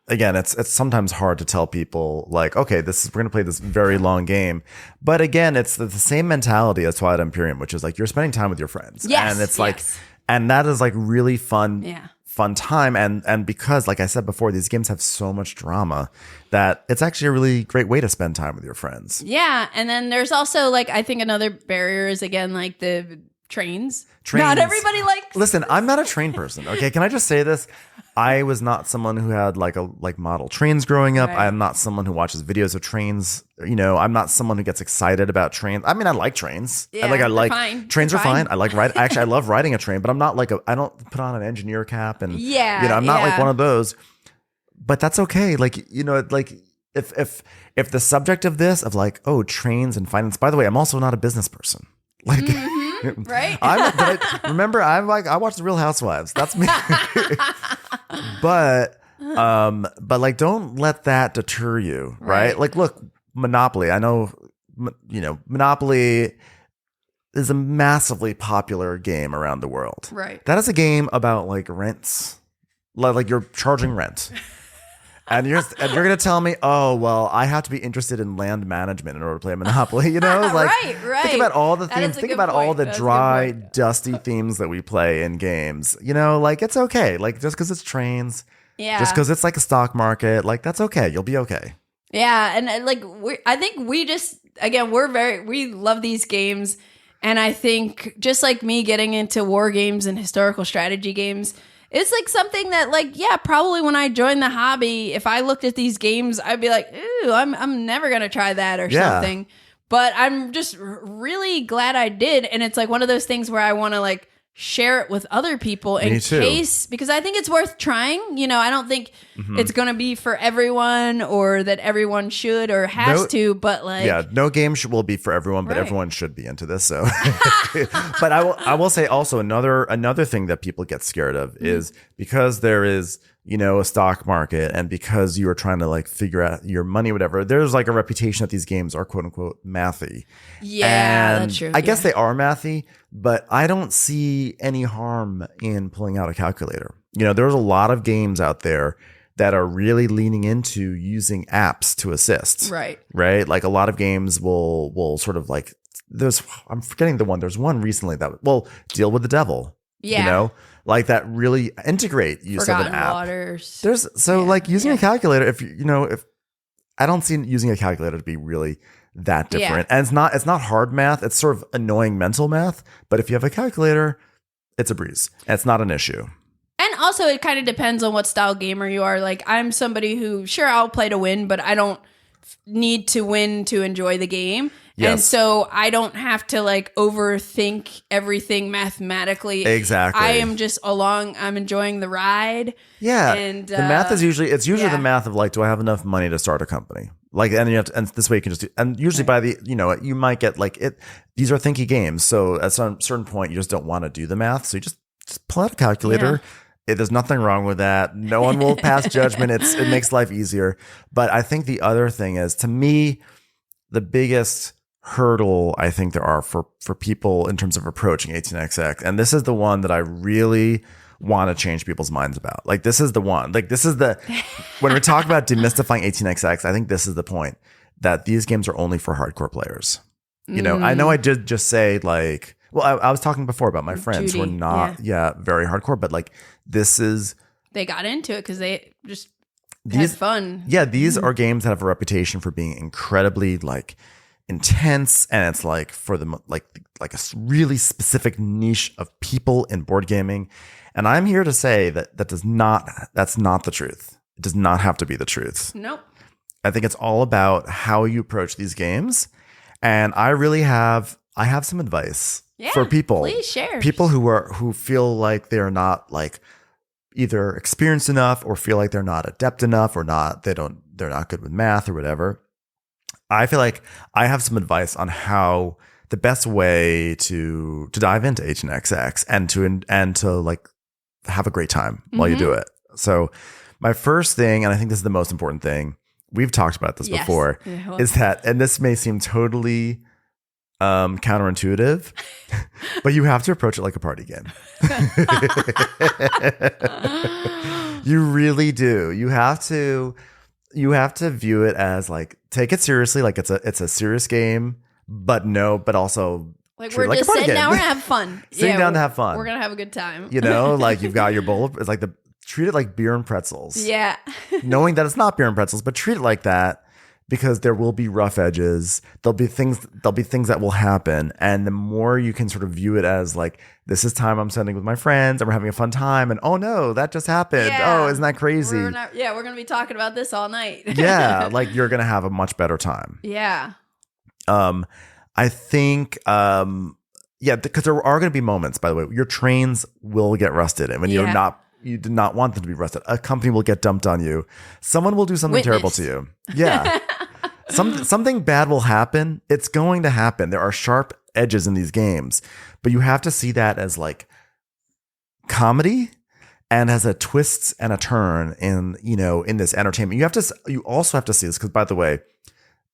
it's sometimes hard to tell people like, okay, we're going to play this very long game. But again, it's the same mentality as Twilight Imperium, which is like you're spending time with your friends. Yes, and it's like, and that is like really fun fun time. And because, like I said before, these games have so much drama that it's actually a really great way to spend time with your friends. Yeah. And then there's also like, I think another barrier is again, like the trains. Not everybody likes. Listen, I'm not a train person. Okay. Can I just say this? I was not someone who had like model trains growing up. Right. I'm not someone who watches videos of trains. You know, I'm not someone who gets excited about trains. I mean, I like trains. Yeah, fine. Trains are fine. I like riding. Actually, I love riding a train, but I'm not like I don't put on an engineer cap and I'm not like one of those. But that's okay. Like, you know, like if the subject of this of like, oh, trains and finance. By the way, I'm also not a business person. Like. Right. Remember, I watched The Real Housewives. That's me. But like, don't let that deter you, right? Like, look, Monopoly. I know, you know, Monopoly is a massively popular game around the world. Right. That is a game about like rents, like you're charging rent. And you're gonna tell me, oh well, I have to be interested in land management in order to play Monopoly. You know, like right. Think about all the themes. Think about all the dry, dusty themes that we play in games. You know, like it's okay. Like just because it's trains, just because it's like a stock market, like that's okay. You'll be okay. Yeah, and like I think we just we love these games, and I think just like me getting into war games and historical strategy games. It's like something that like, probably when I joined the hobby, if I looked at these games, I'd be like, ooh, I'm never going to try that or something. But I'm just really glad I did. And it's like one of those things where I want to like share it with other people in case, because I think it's worth trying. You know, I don't think it's going to be for everyone or that everyone should or has to, but like. No game will be for everyone, but everyone should be into this. So, but I will say also another thing that people get scared of is because there is, you know, a stock market and because you are trying to like figure out your money, whatever, there's like a reputation that these games are quote unquote mathy. Yeah, and that's true. I guess they are mathy, but I don't see any harm in pulling out a calculator. You know, there's a lot of games out there that are really leaning into using apps to assist. Right. Like a lot of games will sort of like I'm forgetting the one. There's one recently that Deal with the Devil. Yeah. You know, like that really integrate use of an app. Waters. There's like using a calculator. If I don't see using a calculator to be really that different, and it's not hard math. It's sort of annoying mental math. But if you have a calculator, it's a breeze. It's not an issue. And also, it kind of depends on what style gamer you are. Like, I'm somebody who, sure, I'll play to win, but I don't need to win to enjoy the game. Yes. And so I don't have to like overthink everything mathematically. Exactly. I am just I'm enjoying the ride. Yeah. And the math is usually the math of like, do I have enough money to start a company? Like, and you have to, and this way you can just do, and usually by the, you know, you might get like these are thinky games. So at some certain point, you just don't want to do the math. So you just pull out a calculator. There's nothing wrong with that. No one will pass judgment. It makes life easier. But I think the other thing is, to me, the biggest hurdle I think there are for people in terms of approaching 18xx, and this is the one that I really want to change people's minds about. Like, this is the one. Like, this is the when we talk about demystifying 18xx, I think this is the point, that these games are only for hardcore players. You know, I know I did just say like, well, I was talking before about my friends who are not very hardcore, but like this is, they got into it because they just had fun. Yeah, these are games that have a reputation for being incredibly like intense, and it's like for the like a really specific niche of people in board gaming. And I'm here to say that's not the truth. It does not have to be the truth. Nope. I think it's all about how you approach these games. And I have some advice for people. Please share. People who feel like they're not like either experienced enough or feel like they're not adept enough or they're not good with math or whatever. I feel like I have some advice on how the best way to dive into HNXX and to like have a great time while you do it. So my first thing, and I think this is the most important thing, we've talked about this before, is that, and this may seem totally counterintuitive, but you have to approach it like a party game. You really do. You have to view it as like, take it seriously, like it's a serious game, but also like we're just sitting down, we're gonna have fun. Sitting down to have fun. We're gonna have a good time. You know, like you've got your bowl of, it's like treat it like beer and pretzels. Yeah. Knowing that it's not beer and pretzels, but treat it like that because there will be rough edges. There'll be things that will happen. And the more you can sort of view it as like, this is time I'm spending with my friends and we're having a fun time. And oh no, that just happened. Yeah. Oh, isn't that crazy? We're going to be talking about this all night. Yeah. Like you're going to have a much better time. Yeah. I think, because there are going to be moments, by the way, your trains will get rusted. And when you did not want them to be rusted. A company will get dumped on you. Someone will do something terrible to you. Yeah. Something bad will happen. It's going to happen. There are sharp edges in these games, but you have to see that as like comedy and as a twist and a turn in this entertainment. You also have to see this because, by the way,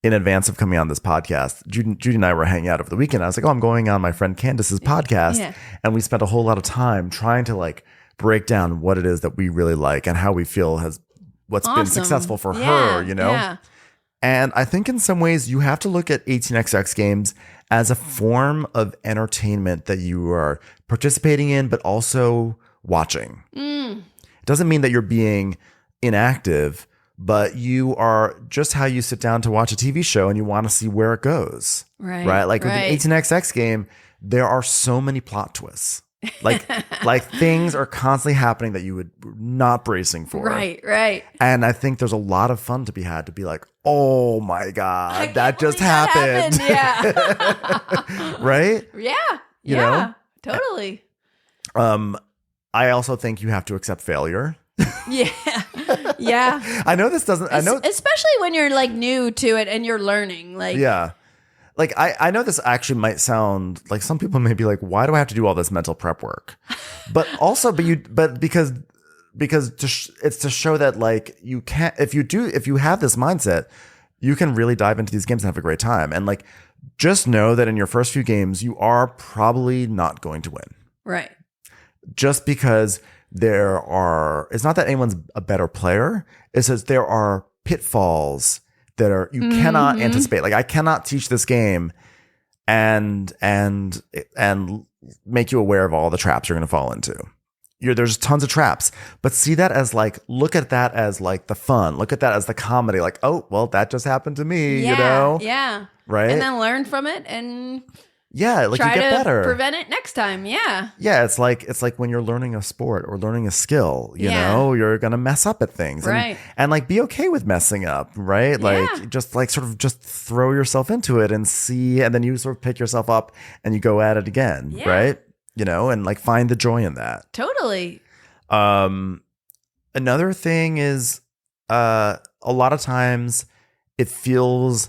in advance of coming on this podcast, Judy and I were hanging out over the weekend. I was like, I'm going on my friend Candice's podcast. Yeah. And we spent a whole lot of time trying to like break down what it is that we really like and how we feel what's been successful for her, Yeah. And I think in some ways you have to look at 18xx games as a form of entertainment that you are participating in, but also watching. It doesn't mean that you're being inactive, but you are just how you sit down to watch a TV show and you want to see where it goes. Right? Like with an 18xx game, there are so many plot twists. Like things are constantly happening that you would not bracing for. Right. And I think there's a lot of fun to be had to be like, oh my God, that just happened. Yeah. Right? Yeah. You know? Totally. I also think you have to accept failure. Yeah. Yeah. I know this doesn't, especially when you're like new to it and you're learning. Like, yeah. Like, I know this actually might sound like some people may be like, why do I have to do all this mental prep work? But also, because it's to show that like you can't, if you have this mindset, you can really dive into these games and have a great time. And like, just know that in your first few games, you are probably not going to win. Right. Just because it's not that anyone's a better player. It's that there are pitfalls that you cannot anticipate. Like I cannot teach this game and make you aware of all the traps you're going to fall into. There's tons of traps, but see that as like, look at that as like the fun. Look at that as the comedy. Like, oh, well, that just happened to me, Yeah. Right. And then learn from it and like try you get to better. Prevent it next time. Yeah. Yeah. It's like when you're learning a sport or learning a skill, you know, you're going to mess up at things. Right. And like be okay with messing up, right? Like just like sort of just throw yourself into it and see, and then you sort of pick yourself up and you go at it again. Yeah. Right. And like find the joy in that. Totally. Another thing is, a lot of times it feels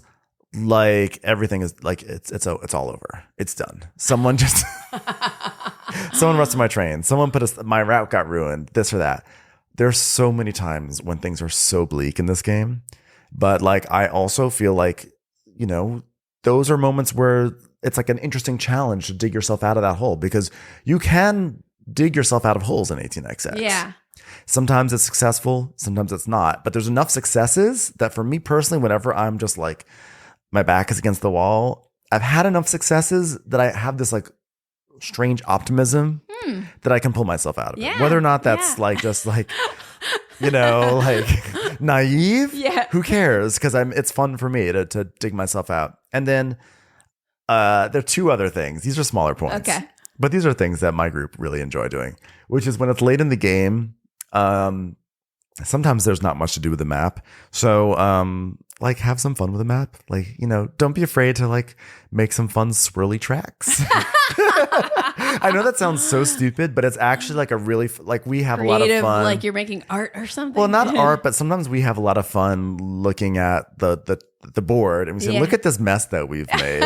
like everything is like it's all over. It's done. Someone rusted my train. Someone my route got ruined. This or that. There's so many times when things are so bleak in this game, but like I also feel like those are moments where it's like an interesting challenge to dig yourself out of that hole, because you can dig yourself out of holes in 18xx. Yeah. Sometimes it's successful, sometimes it's not. But there's enough successes that for me personally, whenever I'm just like my back is against the wall, I've had enough successes that I have this like strange optimism that I can pull myself out of it. Whether or not that's like just like like naive. Yeah. Who cares? Because it's fun for me to dig myself out. And then there are two other things. These are smaller points. Okay. But these are things that my group really enjoy doing, which is when it's late in the game, sometimes there's not much to do with the map. So like have some fun with the map. Like, don't be afraid to like make some fun swirly tracks. I know that sounds so stupid, but it's actually like a really like we have creative, a lot of fun. Like you're making art or something. Well, not art, but sometimes we have a lot of fun looking at the board and we say, look at this mess that we've made.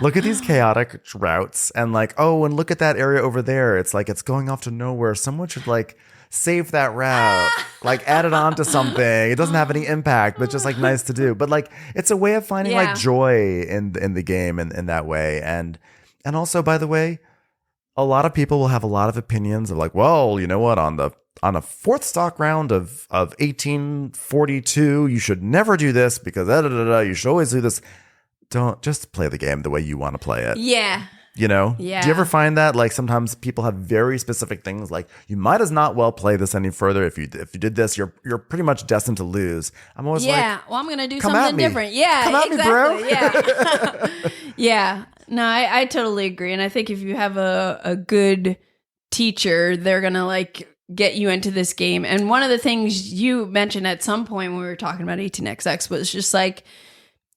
Look at these chaotic routes and like, oh, and look at that area over there. It's like it's going off to nowhere. Someone should like save that route, like add it on to something. It doesn't have any impact, but just like nice to do. But like it's a way of finding like joy in the game and in that way. And also, by the way, a lot of people will have a lot of opinions of like, well, you know what, on a fourth stock round of 1842, you should never do this because you should always do this. Don't just play the game the way you want to play it. Yeah. You know? Yeah. Do you ever find that like sometimes people have very specific things like you might as not well play this any further. If you did this, you're pretty much destined to lose. I'm always well, I'm gonna do come something at me. different. Yeah, come at exactly. me, bro. Yeah, yeah. No, I totally agree, and I think if you have a good teacher, they're gonna like get you into this game. And one of the things you mentioned at some point when we were talking about 18xx was just like,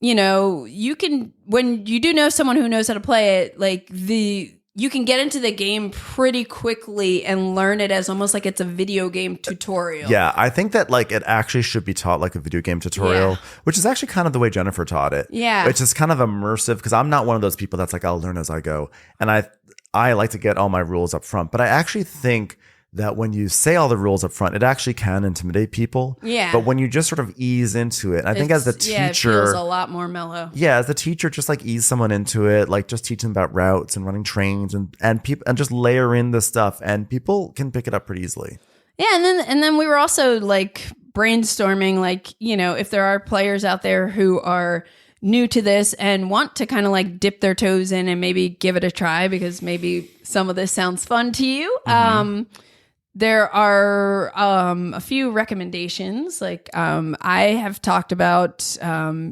you know, you can, when you do know someone who knows how to play it, like you can get into the game pretty quickly and learn it as almost like it's a video game tutorial. Yeah, I think that like it actually should be taught like a video game tutorial, which is actually kind of the way Jennifer taught it. Yeah. Which is kind of immersive because I'm not one of those people that's like, I'll learn as I go. And I like to get all my rules up front. But I actually think that when you say all the rules up front, it actually can intimidate people. Yeah. But when you just sort of ease into it, I think as the teacher, it feels a lot more mellow. Yeah, as the teacher, just like ease someone into it, like just teach them about routes and running trains and people and just layer in the stuff, and people can pick it up pretty easily. Yeah, and then we were also like brainstorming, like, you know, if there are players out there who are new to this and want to kind of like dip their toes in and maybe give it a try because maybe some of this sounds fun to you. There are a few recommendations. Like I have talked about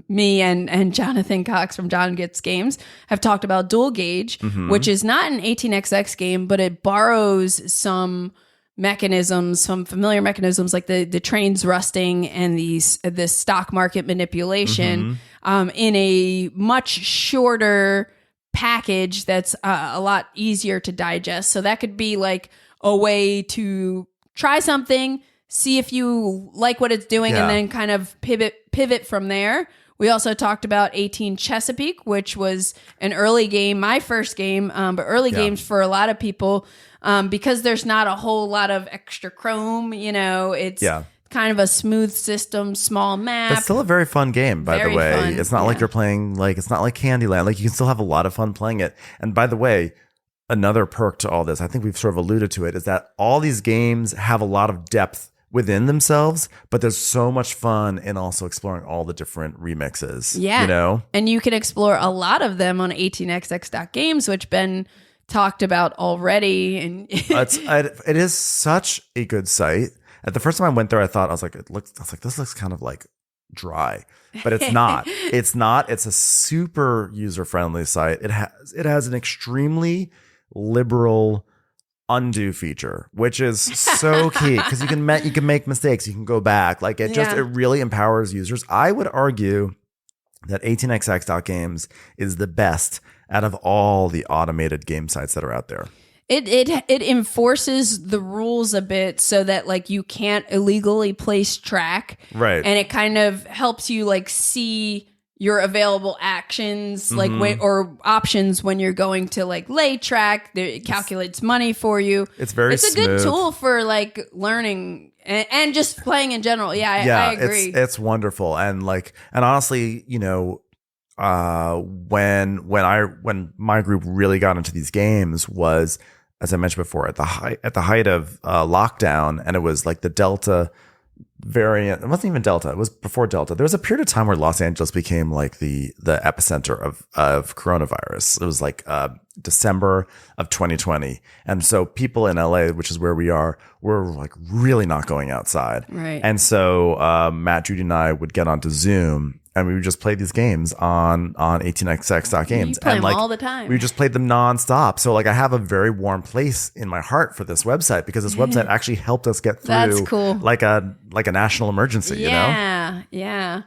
me and Jonathan Cox from John Gets Games have talked about Dual Gauge, which is not an 18xx game, but it borrows some mechanisms, some familiar mechanisms like the trains rusting and the stock market manipulation in a much shorter package that's a lot easier to digest. So that could be like a way to try something, see if you like what it's doing, and then kind of pivot from there. We also talked about 18 Chesapeake, which was an early game, my first game, but early games for a lot of people because there's not a whole lot of extra chrome. You know, it's kind of a smooth system, small map. It's still a very fun game, by the way. Fun. It's not like you're playing, like, it's not like Candyland. Like, you can still have a lot of fun playing it. And by the way, another perk to all this, I think we've sort of alluded to it, is that all these games have a lot of depth within themselves, but there's so much fun in also exploring all the different remixes. Yeah. You know? And you can explore a lot of them on 18xx.games, which Ben talked about already. And it is such a good site. At the first time I went there, I was like, this looks kind of like dry, but it's not. It's not. It's a super user-friendly site. It has an extremely liberal undo feature, which is so key because you can make mistakes. You can go back. Like it really empowers users. I would argue that 18xx.games is the best out of all the automated game sites that are out there. It enforces the rules a bit so that like you can't illegally place track. Right. And it kind of helps you like see your available actions like or options when you're going to like lay track. It calculates money for you. It's a smooth. Good tool for like learning and just playing in general. Yeah, I agree. It's wonderful. And honestly, you know, when my group really got into these games was, as I mentioned before, at the height of lockdown, and it was like the Delta variant. It wasn't even Delta. It was before Delta. There was a period of time where Los Angeles became like the epicenter of coronavirus. It was like December of 2020. And so people in LA, which is where we are, were like really not going outside. Right. And so Matt, Judy, and I would get onto Zoom, and we would just play these games on 18xx.games. You play and them all the time. We just played them nonstop. So like I have a very warm place in my heart for this website because this website actually helped us get through That's cool. like a national emergency, you know? Yeah.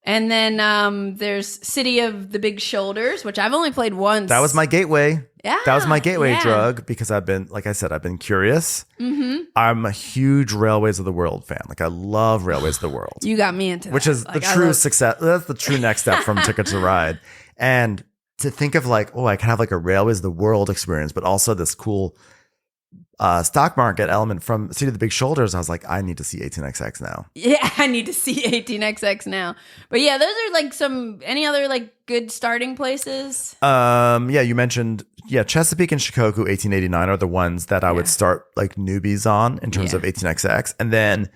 And then there's City of the Big Shoulders, which I've only played once. That was my gateway. Yeah. That was my gateway drug because I've been curious. I'm a huge Railways of the World fan. Like I love Railways of the World. You got me into that. Which is the true success. That's the true next step from Ticket to Ride. And to think of like, I can have like a Railways of the World experience, but also this cool stock market element from City of the Big Shoulders. I was like, I need to see 18xx now. Yeah, I need to see 18xx now. But yeah, those are like any other like good starting places? You mentioned Chesapeake and Shikoku 1889 are the ones that I would start like newbies on in terms of 18xx. And then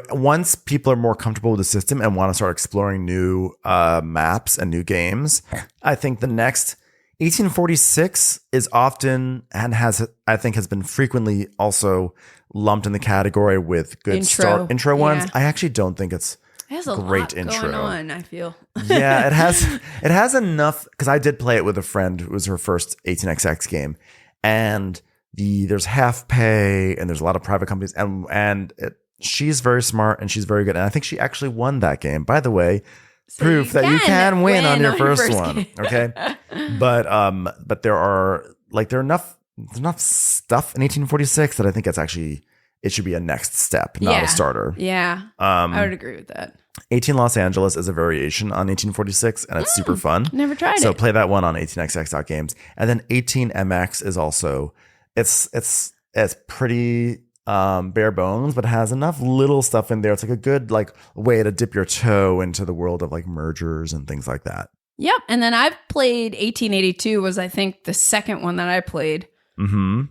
once people are more comfortable with the system and want to start exploring new maps and new games, I think the next 1846 is often and has been frequently also lumped in the category with good intro ones. I actually don't think it's has a great lot intro going on, I feel. Yeah, it has enough, because I did play it with a friend. It was her first 18xx game, and there's half pay and there's a lot of private companies, and she's very smart and she's very good, and I think she actually won that game, by the way. So proof that you can win on your first one. Okay. But there are enough stuff in 1846 that I think it should be a next step, not a starter. Yeah. I would agree with that. 18 Los Angeles is a variation on 1846, and it's super fun. Never tried it. So play that one on 18xx.games. And then 18MX is also, it's pretty bare bones, but has enough little stuff in there. It's like a good way to dip your toe into the world of mergers and things like that. Yep. And then I've played 1882 was I think the second one that I played. Mm-hmm.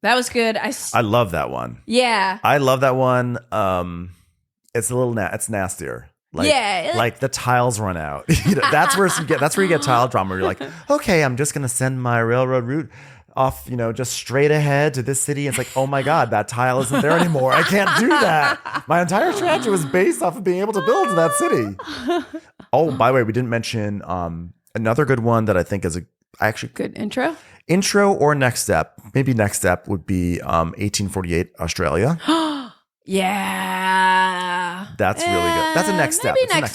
That was good. I love that one. Yeah. I love that one. It's a little it's nastier. Like the tiles run out. That's where you get tile drama. Where you're like, okay, I'm just gonna send my railroad route off, just straight ahead to this city. It's like, oh my God, that tile isn't there anymore. I can't do that. My entire strategy was based off of being able to build that city. Oh, by the way, we didn't mention another good one that I think is good intro. Intro or next step. Maybe next step would be 1848 Australia. Yeah. That's really good. That's a next step. Maybe next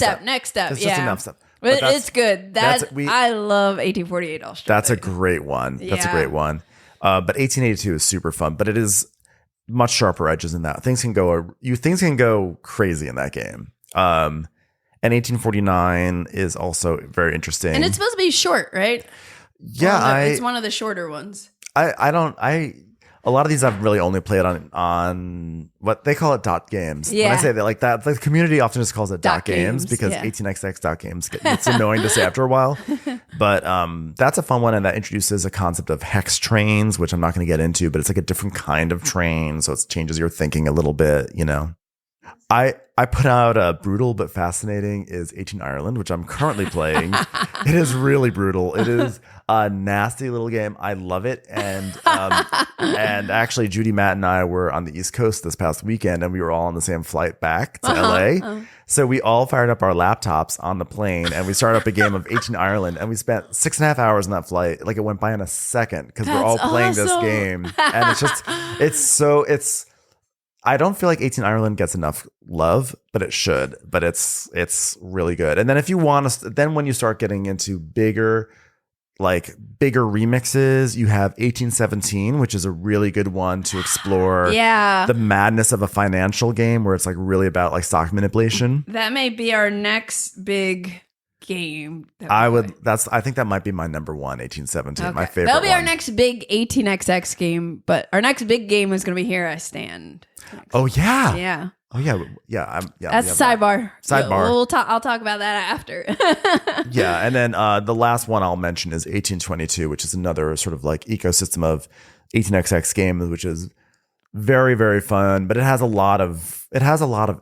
step. It's just enough stuff. But it's good. I love 1848 Australia. That's a great one. That's a great one. But 1882 is super fun, but it is much sharper edges in that. Things can go crazy in that game. And 1849 is also very interesting. And it's supposed to be short, right? Yeah, it's one of the shorter ones. A lot of these I've really only played on what they call it dot games. Yeah. When I say that, that, the community often just calls it dot games because 18xx dot games it's annoying to say after a while. But that's a fun one, and that introduces a concept of hex trains, which I'm not going to get into, but it's like a different kind of train, so it changes your thinking a little bit. I put out a brutal but fascinating is 18 Ireland, which I'm currently playing. It is really brutal. It is a nasty little game. I love it. And actually, Judy, Matt, and I were on the East Coast this past weekend, and we were all on the same flight back to LA. So we all fired up our laptops on the plane, and we started up a game of 18 Ireland, and we spent 6.5 hours on that flight. It went by in a second because we're all playing this game. And it's I don't feel like 18 Ireland gets enough love, but it should. But it's really good. And then if you want to, then when you start getting into bigger remixes, you have 1817, which is a really good one to explore the madness of a financial game where it's really about stock manipulation. That may be our next big game. I think that might be my number one, 1817, my favorite. That'll be our next big 18xx game, but our next big game is going to be Here I Stand. Oh yeah. Yeah. Oh yeah. That's sidebar. Sidebar. I'll talk about that after. Yeah, and then the last one I'll mention is 1822, which is another sort of ecosystem of 18xx games, which is very, very fun, but it has a lot of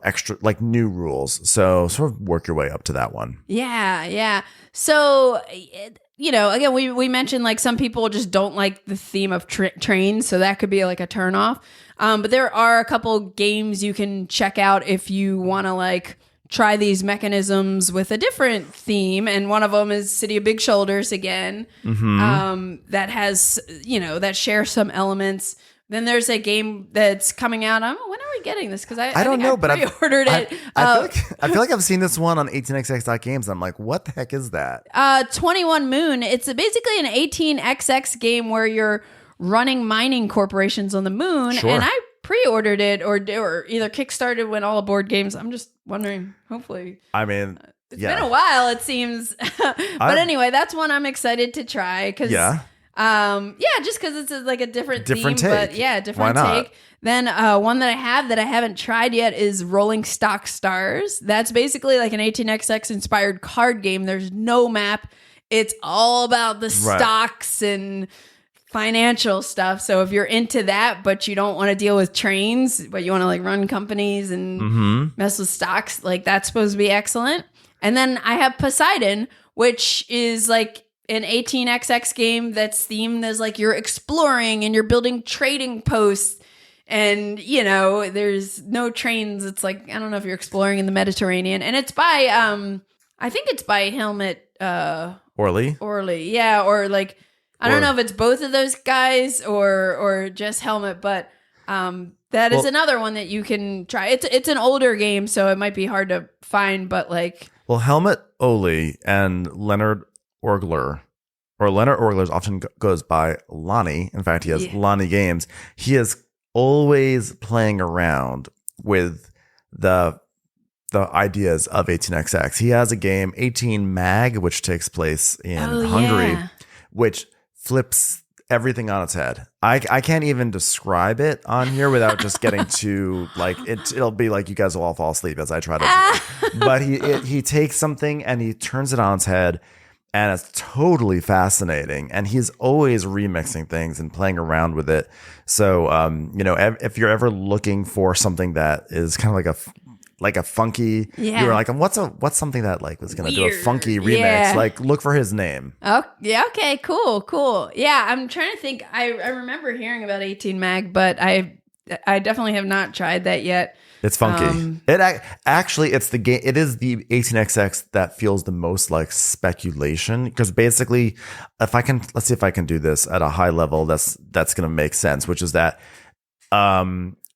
extra new rules. So sort of work your way up to that one. Yeah. So again, we mentioned some people just don't like the theme of trains, so that could be a turnoff. But there are a couple games you can check out if you want to try these mechanisms with a different theme, and one of them is City of Big Shoulders again. Mm-hmm. That has that shares some elements. Then there's a game that's coming out. When are we getting this? Because I don't know, but I pre-ordered it. I feel like I've seen this one on 18xx.games. I'm like, what the heck is that? 21 Moon. It's basically an 18xx game where you're running mining corporations on the moon. Sure. And I pre-ordered it or either Kickstarted when all board games. I'm just wondering, hopefully. I mean, it's been a while, it seems. But anyway, that's one I'm excited to try. Cause, just because it's a different theme, take. But different take. Then one that I haven't tried yet is Rolling Stock Stars. That's basically an 18xx inspired card game. There's no map. It's all about the stocks and financial stuff. So if you're into that, but you don't want to deal with trains, but you want to run companies and mess with stocks, that's supposed to be excellent. And then I have Poseidon, which is an 18xx game that's themed as like you're exploring and you're building trading posts, and there's no trains. It's like, I don't know if you're exploring in the Mediterranean, and it's by I think it's by Helmut Orly, yeah, or like I don't know if it's both of those guys or just Helmut, but that is another one that you can try. It's an older game, so it might be hard to find, but like, well, Helmut Orly and Leonard Orgler often goes by Lonnie. In fact, he has Lonnie Games. He is always playing around with the ideas of 18xx. He has a game, 18 Mag, which takes place in Hungary, which flips everything on its head. I can't even describe it on here without just getting to like it'll be like you guys will all fall asleep as I try to do. But he takes something and he turns it on its head, and it's totally fascinating, and he's always remixing things and playing around with it. So if you're ever looking for something that is kind of like a funky, you were like, what's something that like was gonna do a funky remix? Like, look for his name. Oh yeah, okay, cool. Yeah, I'm trying to think. I remember hearing about 18 Mag, but I definitely have not tried that yet. It's funky. It's the game. It is the 18xx that feels the most like speculation, because basically, let's see if I can do this at a high level. That's going to make sense. Which is that,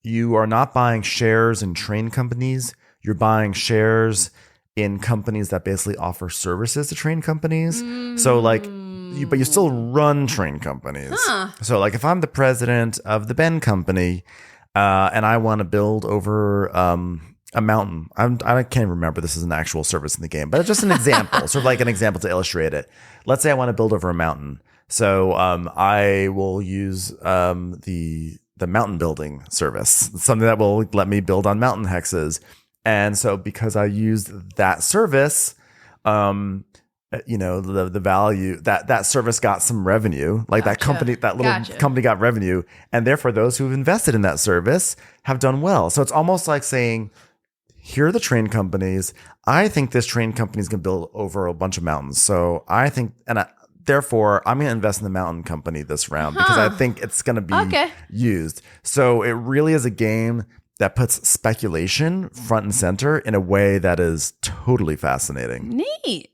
you are not buying shares in train companies. You're buying shares in companies that basically offer services to train companies. So like, but you still run train companies. So like, if I'm the president of the Ben Company, and I want to build over a mountain. I can't remember this is an actual service in the game, but it's just an example, sort of like an example to illustrate it. Let's say I want to build over a mountain. So I will use the mountain building service, something that will let me build on mountain hexes. And so because I used that service, the value that service got some revenue, like that company, that little company got revenue, and therefore those who've invested in that service have done well. So it's almost like saying, here are the train companies. I think this train company is going to build over a bunch of mountains. So I think, therefore I'm going to invest in the mountain company this round because I think it's going to be used. So it really is a game that puts speculation front and center in a way that is totally fascinating. Neat.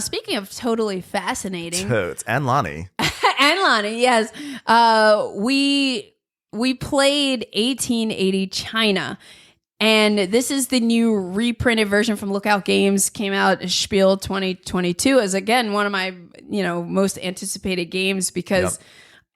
Speaking of totally fascinating. Totes. And Lonnie. Yes. We played 1880 China. And this is the new reprinted version from Lookout Games. Came out Spiel 2022 as, again, one of my most anticipated games, because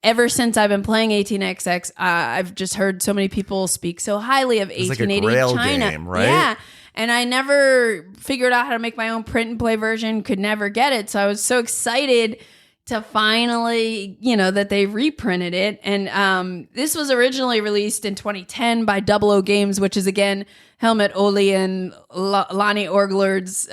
ever since I've been playing 18xx, I've just heard so many people speak so highly of 1880 like a China. Game, right? Yeah. And I never figured out how to make my own print and play version, could never get it. So I was so excited to finally, that they reprinted it. And this was originally released in 2010 by 00 Games, which is, again, Helmut Orly and Lonnie Orgler's.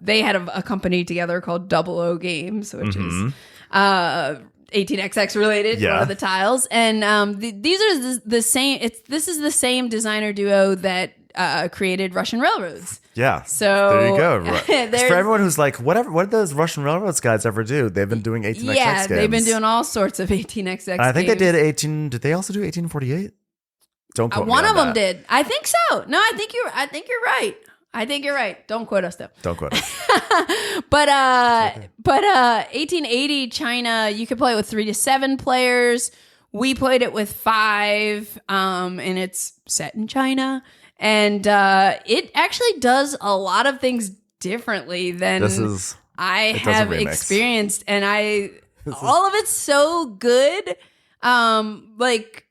They had a company together called 00 Games, which is 18xx related, one of the tiles. And these are the same. This is the same designer duo that created Russian Railroads. Yeah. So there you go. For everyone who's like, what did those Russian Railroads guys ever do? They've been doing 18xx games. They've been doing all sorts of 18xx I think games. they did 18. Did they also do 1848? Don't quote me one on of them that. did. I think so. No, I think you're right. Don't quote us though. Don't quote us. But 1880 China, you could play it with 3 to 7 players. We played it with 5, and it's set in China. And it actually does a lot of things differently than I have experienced. And all of it's so good. Like,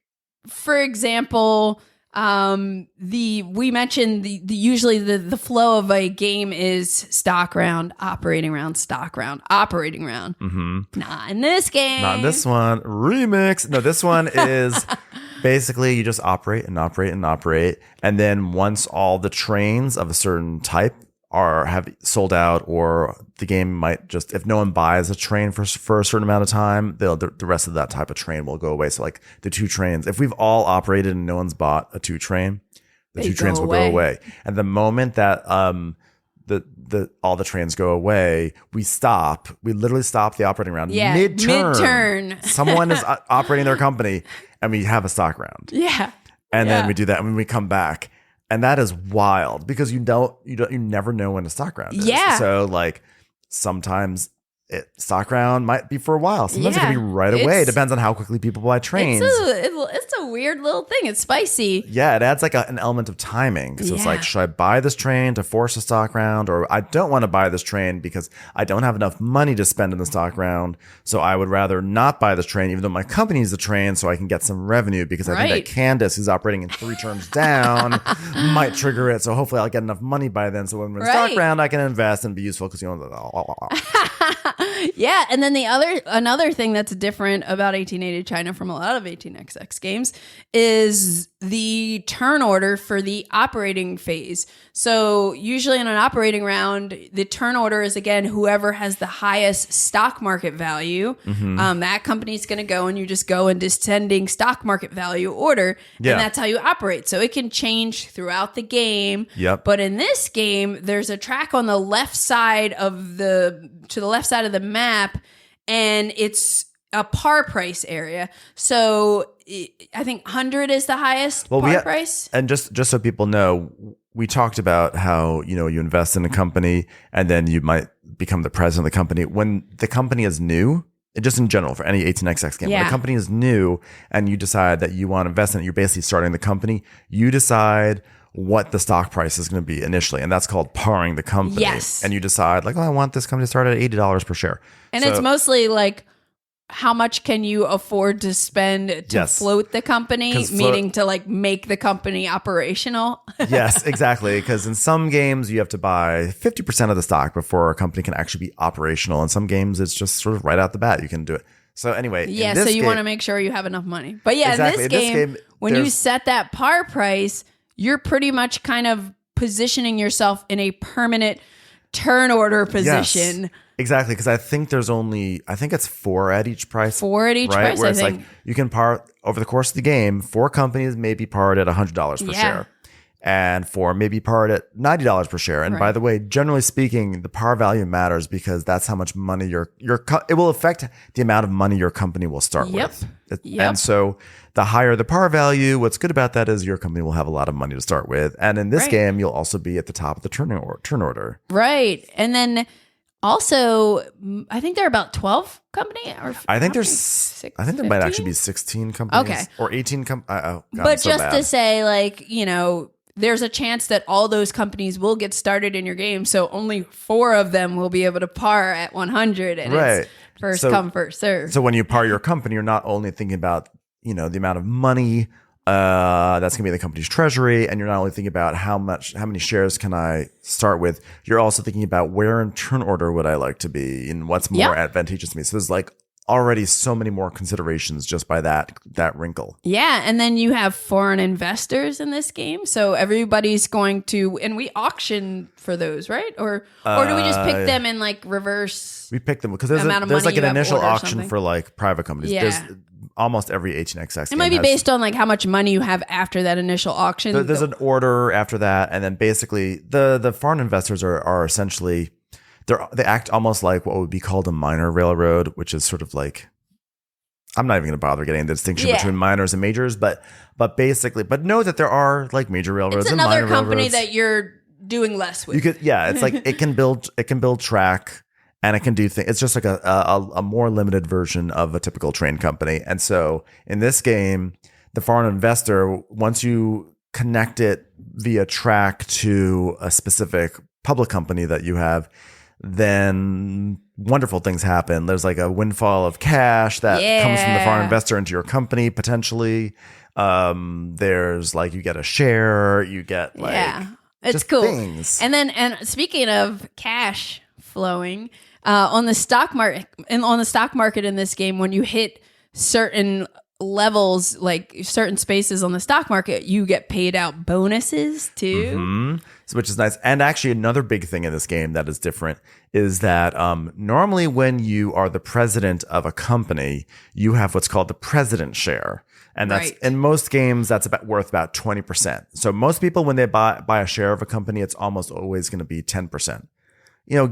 for example, we mentioned the usually the flow of a game is stock round, operating round, stock round, operating round. Mm-hmm. Not in this game. Not in this one. Remix. No, this one is basically you just operate and operate and operate, and then once all the trains of a certain type have sold out, or the game might just, if no one buys a train for a certain amount of time, the rest of that type of train will go away. So like the 2 trains, if we've all operated and no one's bought a 2 train, the 2 trains will go away. And the moment that all the trains go away, we literally stop the operating round mid-turn. Someone is operating their company and we have a stock round. Yeah. And then we do that when we come back. And that is wild because you never know when a stock round is. Yeah. So like sometimes stock round might be for a while. Sometimes it can be right away. It depends on how quickly people buy trains. It's a weird little thing. It's spicy. Yeah, it adds like an element of timing because it's like, should I buy this train to force a stock round, or I don't want to buy this train because I don't have enough money to spend in the stock round, so I would rather not buy this train even though my company needs the train so I can get some revenue because I think that Candice, who's operating in 3 turns down, might trigger it. So hopefully I'll get enough money by then so when we're in stock round I can invest and be useful because Yeah, and then another thing that's different about 1880 China from a lot of 18XX games is the turn order for the operating phase. So usually in an operating round, the turn order is, again, whoever has the highest stock market value. That company's going to go, and you just go in descending stock market value order, and that's how you operate. So it can change throughout the game. But in this game, there's a track on the left side of the map, and it's a par price area. So I think 100 is the highest par price. And just so people know, we talked about how, you invest in a company and then you might become the president of the company. When the company is new, just in general for any 18XX game, when the company is new and you decide that you want to invest in it, you're basically starting the company. You decide what the stock price is going to be initially, and that's called parring the company. Yes. And you decide like, I want this company to start at $80 per share. And it's mostly like, how much can you afford to spend to float the company, meaning to like make the company operational? Yes, exactly. Because in some games you have to buy 50% of the stock before a company can actually be operational. In some games it's just sort of right out the bat you can do it. So anyway, so you want to make sure you have enough money. But in this game, when you set that par price, you're pretty much kind of positioning yourself in a permanent turn order position. Yes. Exactly, because I think it's 4 at each price. 4 at each price, where it's like you can par over the course of the game. 4 companies may be parred at $100 per share, and 4 may be parred at $90 per share. And by the way, generally speaking, the par value matters because that's how much money it will affect the amount of money your company will start with. And so the higher the par value, what's good about that is your company will have a lot of money to start with. And in this game, you'll also be at the top of the turn order. Right, and then. Also, I think there are about 12 companies. I think there might actually be 16 companies or 18 companies. But just to say, like, there's a chance that all those companies will get started in your game. So only 4 of them will be able to par at 100. And it's first come, first serve. So when you par your company, you're not only thinking about, the amount of money that's going to be in the company's treasury, and you're not only thinking about how many shares can I start with, you're also thinking about where in turn order would I like to be and what's more advantageous to me. So there's like already so many more considerations just by that wrinkle. Yeah, and then you have foreign investors in this game, so everybody's going to, and we auction for those, right? Or do we just pick them in like reverse? We pick them because there's like an initial auction for like private companies. There's almost every 18XX It might be based on like how much money you have after that initial auction. There's an order after that, and then basically the foreign investors are essentially they act almost like what would be called a minor railroad, which is sort of like, I'm not even going to bother getting the distinction between minors and majors, but know that there are like major railroads and minor railroads. It's another company that you're doing less with. It's like it can build track. And it can do things. It's just like a more limited version of a typical train company. And so in this game, the foreign investor, once you connect it via track to a specific public company that you have, then wonderful things happen. There's like a windfall of cash that comes from the foreign investor into your company potentially. There's like you get a share, you get like it's cool things. And speaking of cash flowing. On the stock market in this game, when you hit certain levels, like certain spaces on the stock market, you get paid out bonuses too, which is nice. And actually, another big thing in this game that is different is that normally when you are the president of a company, you have what's called the president share. And that's in most games, that's worth about 20%. So most people, when they buy a share of a company, it's almost always going to be 10%.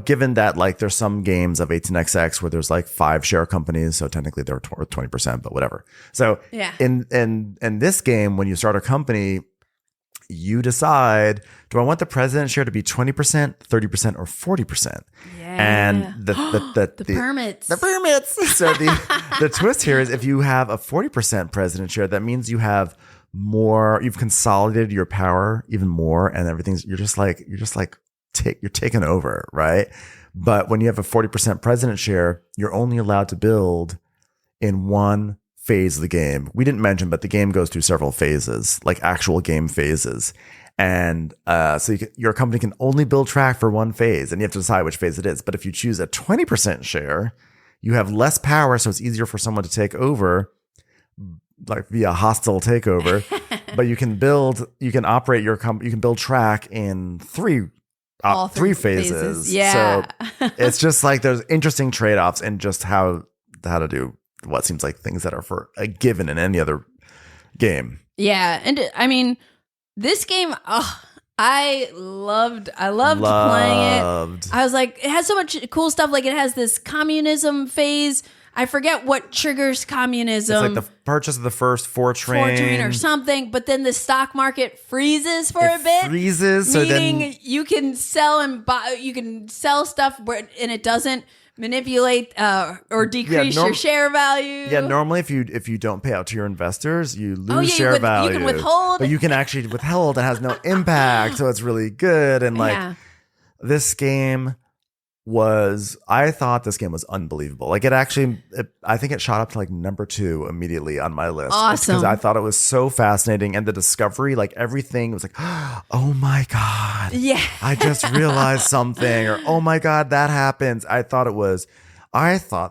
Given that like there's some games of 18xx where there's like 5 share companies, so technically they're worth 20%, but whatever. So in this game, when you start a company, you decide, do I want the president share to be 20%, 30%, or 40%? Yeah. And the permits. The permits. So the twist here is if you have a 40% president share, that means you have more, you've consolidated your power even more, and everything's, you're taking over, right? But when you have a 40% president share, you're only allowed to build in one phase of the game. We didn't mention, but the game goes through several phases, like actual game phases. And so your company can only build track for one phase, and you have to decide which phase it is. But if you choose a 20% share, you have less power, so it's easier for someone to take over, like via hostile takeover. But you can operate your company, you can build track in three phases. Yeah. So it's just like there's interesting trade-offs in just how to do what seems like things that are for a given in any other game. Yeah. And I mean, this game, I loved playing it. I was like, it has so much cool stuff. Like it has this communism phase. I forget what triggers communism. It's like the purchase of the first Fortran or something, but then the stock market freezes for a bit. Freezes, meaning so then you can sell and buy. You can sell stuff, and it doesn't manipulate or decrease your share value. Yeah, normally if you don't pay out to your investors, you lose share value. You can withhold, but you can actually withhold. It has no impact, so it's really good. And this game I thought this game was unbelievable. Like I think it shot up to like number 2 immediately on my list. Awesome. Because I thought it was so fascinating, and the discovery, like everything was like, oh my God. Yeah. I just realized something, or oh my God, that happens. I thought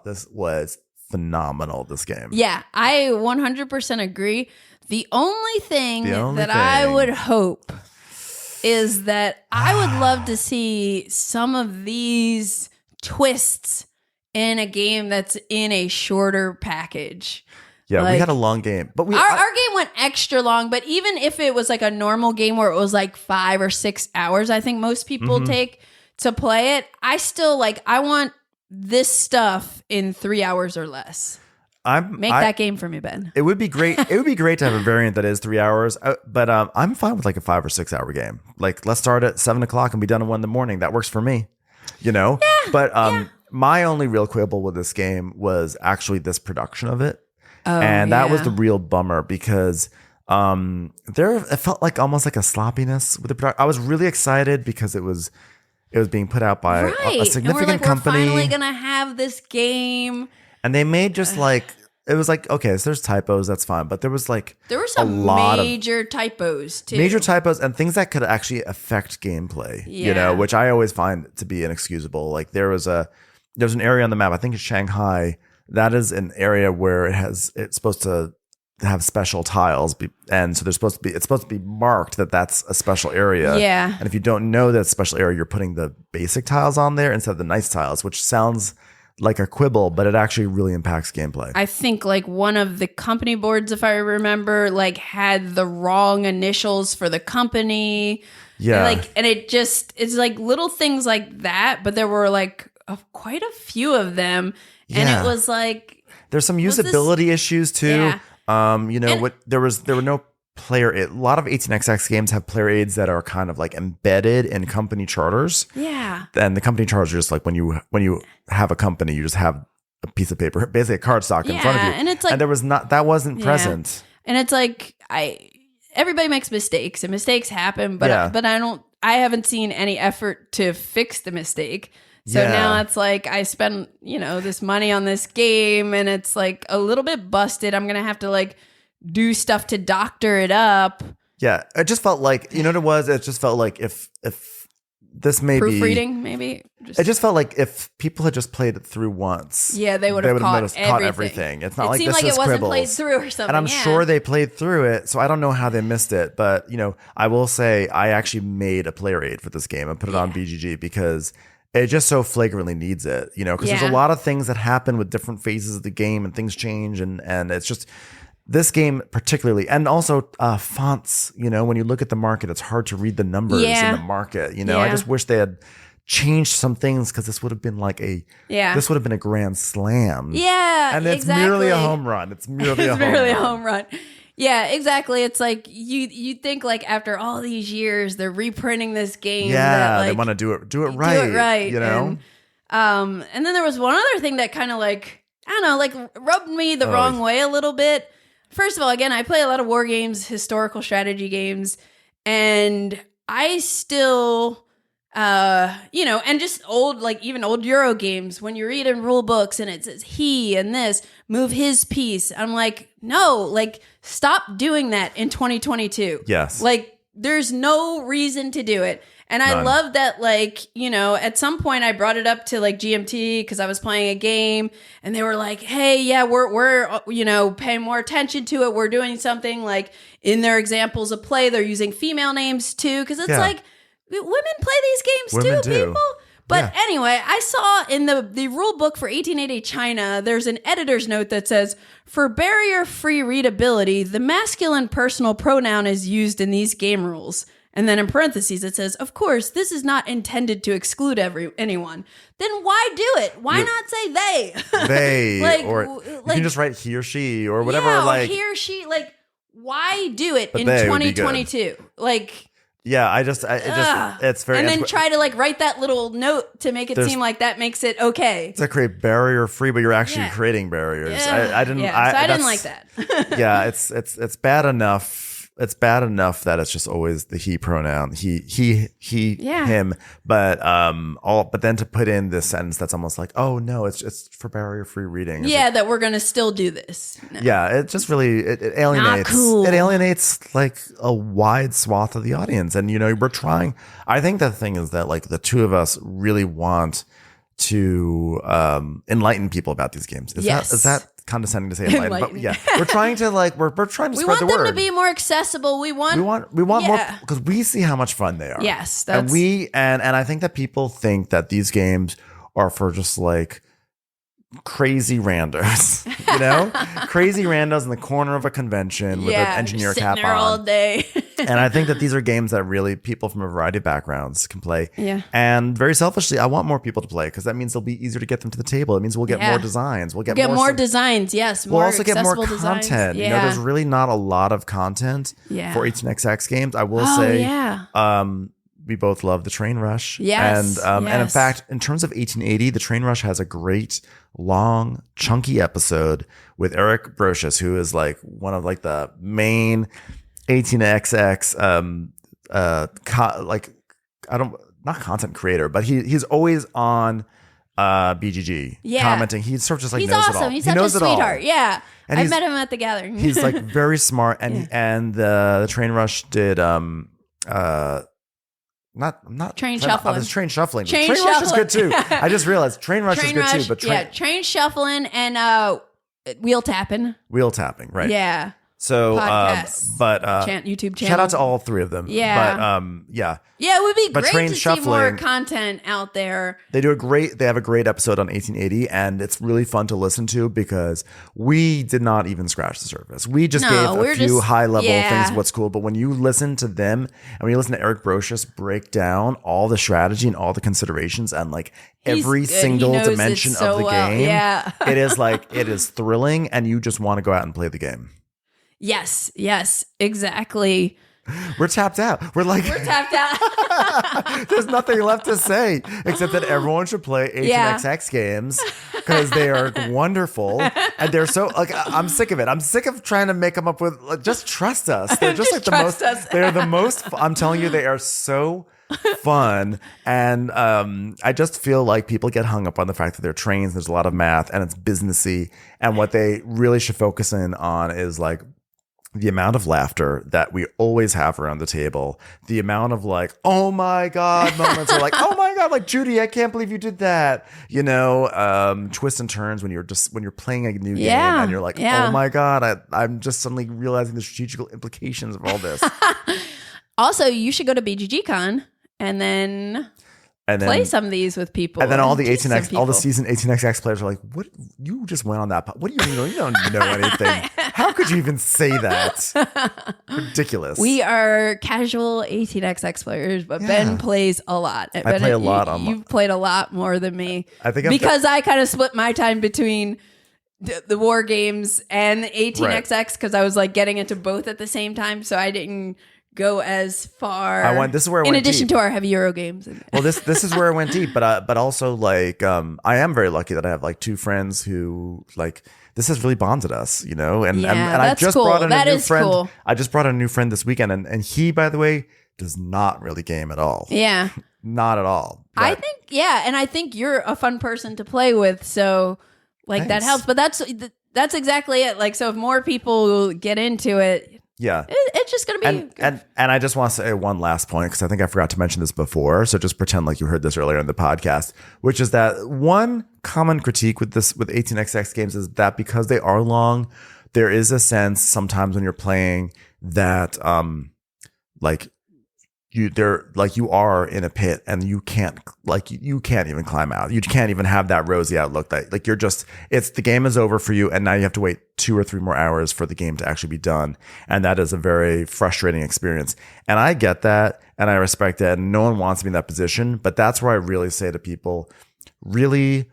this was phenomenal, this game. Yeah, I 100% agree. The only thing I would hope is that I would love to see some of these twists in a game that's in a shorter package. Yeah, we had a long game, but our game went extra long. But even if it was like a normal game where it was like 5 or 6 hours, I think most people take to play it. I still I want this stuff in 3 hours or less. Make that game for me, Ben. It would be great. It would be great to have a variant that is 3 hours, but I'm fine with like a 5 or 6 hour game. Like let's start at 7 o'clock and be done at 1 a.m. That works for me, Yeah, but my only real quibble with this game was actually this production of it, that was the real bummer because it felt like almost like a sloppiness with the production. I was really excited because it was being put out by a significant company. We're finally gonna have this game. And they made just it was like, okay, so there's typos, that's fine. But there were some major typos too. Major typos and things that could actually affect gameplay, which I always find to be inexcusable. Like there's an area on the map, I think it's Shanghai, that is an area where it's supposed to have special tiles. And so it's supposed to be marked that that's a special area. Yeah. And if you don't know that special area, you're putting the basic tiles on there instead of the nice tiles, which sounds like a quibble, but it actually really impacts gameplay. I think like one of the company boards, if I remember, had the wrong initials for the company. Yeah. And it's like little things like that, but there were quite a few of them. Yeah. And it was like, there's some usability issues too. Yeah. There were no player aid. A lot of 18xx games have player aids that are kind of like embedded in company charters. Yeah. And the company charters are just like when you have a company, you just have a piece of paper, basically a cardstock in front of you. And it's like, and that wasn't present. And it's like everybody makes mistakes and mistakes happen, but I haven't seen any effort to fix the mistake. So now it's like I spend, this money on this game and it's like a little bit busted. I'm going to have to do stuff to doctor it up. Yeah, it just felt like, you know what it was? It just felt like if this may proofreading, maybe. It just felt like if people had just played it through once, they would have caught everything. It's not like seemed this like is it wasn't quibbles. played through or something. And I'm sure they played through it, so I don't know how they missed it. But I will say I actually made a player aid for this game and put it on BGG because it just so flagrantly needs it. Because there's a lot of things that happen with different phases of the game and things change, and it's just. this game particularly, and also fonts, when you look at the market, it's hard to read the numbers in the market. I just wish they had changed some things, because this would have been like a grand slam. Yeah, and it's merely a home run. It's merely a home run. Yeah, exactly. It's like you think like after all these years they're reprinting this game. Yeah, they want to do it right. Do it right, And then there was one other thing that kind of like, I don't know, like rubbed me the wrong way a little bit. First of all, again, I play a lot of war games, historical strategy games, and I still, and just even old Euro games, when you read in rule books and it says he and this, move his piece. I'm like, no, like stop doing that in 2022. Yes. Like there's no reason to do it. And I love that, like, at some point I brought it up to like GMT because I was playing a game and they were like, hey, yeah, we're paying more attention to it. We're doing something like in their examples of play, they're using female names too. Because it's like women play these games too, people. But anyway, I saw in the rule book for 1880 China, there's an editor's note that says, for barrier-free readability, the masculine personal pronoun is used in these game rules. And then in parentheses, it says, of course, this is not intended to exclude anyone. Then why do it? Why not say they? They, or you can just write he or she or whatever. Yeah, like he or she. Like, why do it in 2022? Like, yeah, it's very. And then try to like write that little note to make it seem like that makes it okay. To create barrier free, but you're actually creating barriers. I didn't like that. Yeah, it's bad enough. It's bad enough that it's just always the he pronoun, he, him. But but then to put in this sentence that's almost like, oh no, it's for barrier free reading. That we're gonna still do this. No. Yeah, it just really it alienates. Not cool. It alienates like a wide swath of the audience, and we're trying. I think the thing is that like the two of us really want to enlighten people about these games. Is that condescending to say enlighten? But yeah, we're trying to we're trying to spread the word. We want them to be more accessible. We want more, because we see how much fun they are. Yes, and I think that people think that these games are for just like crazy randos, crazy randos in the corner of a convention with an engineer cap there on all day. And I think that these are games that really people from a variety of backgrounds can play. Yeah. And very selfishly, I want more people to play because that means it'll be easier to get them to the table. It means we'll get more designs. We'll get more designs. Yes. We'll also get more designs. content. Yeah. There's really not a lot of content for 18xx games. I will say, we both love the Train Rush. Yes. And in fact, in terms of 1880, the Train Rush has a great long, chunky episode with Eric Brocious, who is like one of like the main 18xx not content creator, but he's always on BGG commenting. He sort of just like he's knows awesome. it all. He's such a sweetheart. Yeah. And I met him at the gathering. He's like very smart, and the Train Rush did not Train Shuffling. I was Train Shuffling. Train Rush is good too. I just realized Train Rush is good too. But Train Shuffling and Wheel Tapping. Wheel Tapping, right? Yeah. So, YouTube channel. Shout out to all three of them. Yeah. But it would be great Train to Shuffling, see more content out there. They have a great episode on 1880, and it's really fun to listen to because we did not even scratch the surface. We just gave a few high level things of what's cool. But when you listen to them and when you listen to Eric Brocious break down all the strategy and all the considerations and like every single dimension of the game, it is thrilling, and you just want to go out and play the game. Yes, exactly. We're tapped out. We're tapped out. There's nothing left to say except that everyone should play 18xx games because they are wonderful and they're so like I'm sick of it. I'm sick of trying to make them up with just trust us. They're just like the most. They're the most. I'm telling you, they are so fun, and I just feel like people get hung up on the fact that they're trains. There's a lot of math and it's businessy, and what they really should focus in on is like the amount of laughter that we always have around the table, the amount of like, oh my God moments are like, oh my God, like Judy, I can't believe you did that. Twists and turns when you're playing a new game and you're like, oh my God, I'm just suddenly realizing the strategical implications of all this. Also, you should go to BGG Con and then And then, play some of these with people. And then all the 18X, all the seasoned 18XX players are like, "What? You just went on that? What do you mean? You don't know anything? How could you even say that? Ridiculous." We are casual 18XX players, but Ben plays a lot. I play a lot. You've played a lot more than me. I think because I kind of split my time between the war games and the 18XX because I was like getting into both at the same time, so I didn't go as far. This is where I in went addition deep. To our heavy Euro games. Well, this is where I went deep, but also like I am very lucky that I have like two friends who like this has really bonded us, and I just brought in a new friend. Cool. I just brought in a new friend this weekend, and he, by the way, does not really game at all. Yeah, not at all. But I think and I think you're a fun person to play with, so like that helps. But that's exactly it. Like, so if more people get into it. Yeah, it's just gonna be and I just want to say one last point because I think I forgot to mention this before. So just pretend like you heard this earlier in the podcast, which is that one common critique with 18XX games is that because they are long, there is a sense sometimes when you're playing that you are in a pit and you can't even climb out. You can't even have that rosy outlook that like you're just the game is over for you and now you have to wait 2 or 3 more hours for the game to actually be done. And that is a very frustrating experience. And I get that and I respect that. And no one wants to be in that position. But that's where I really say to people, really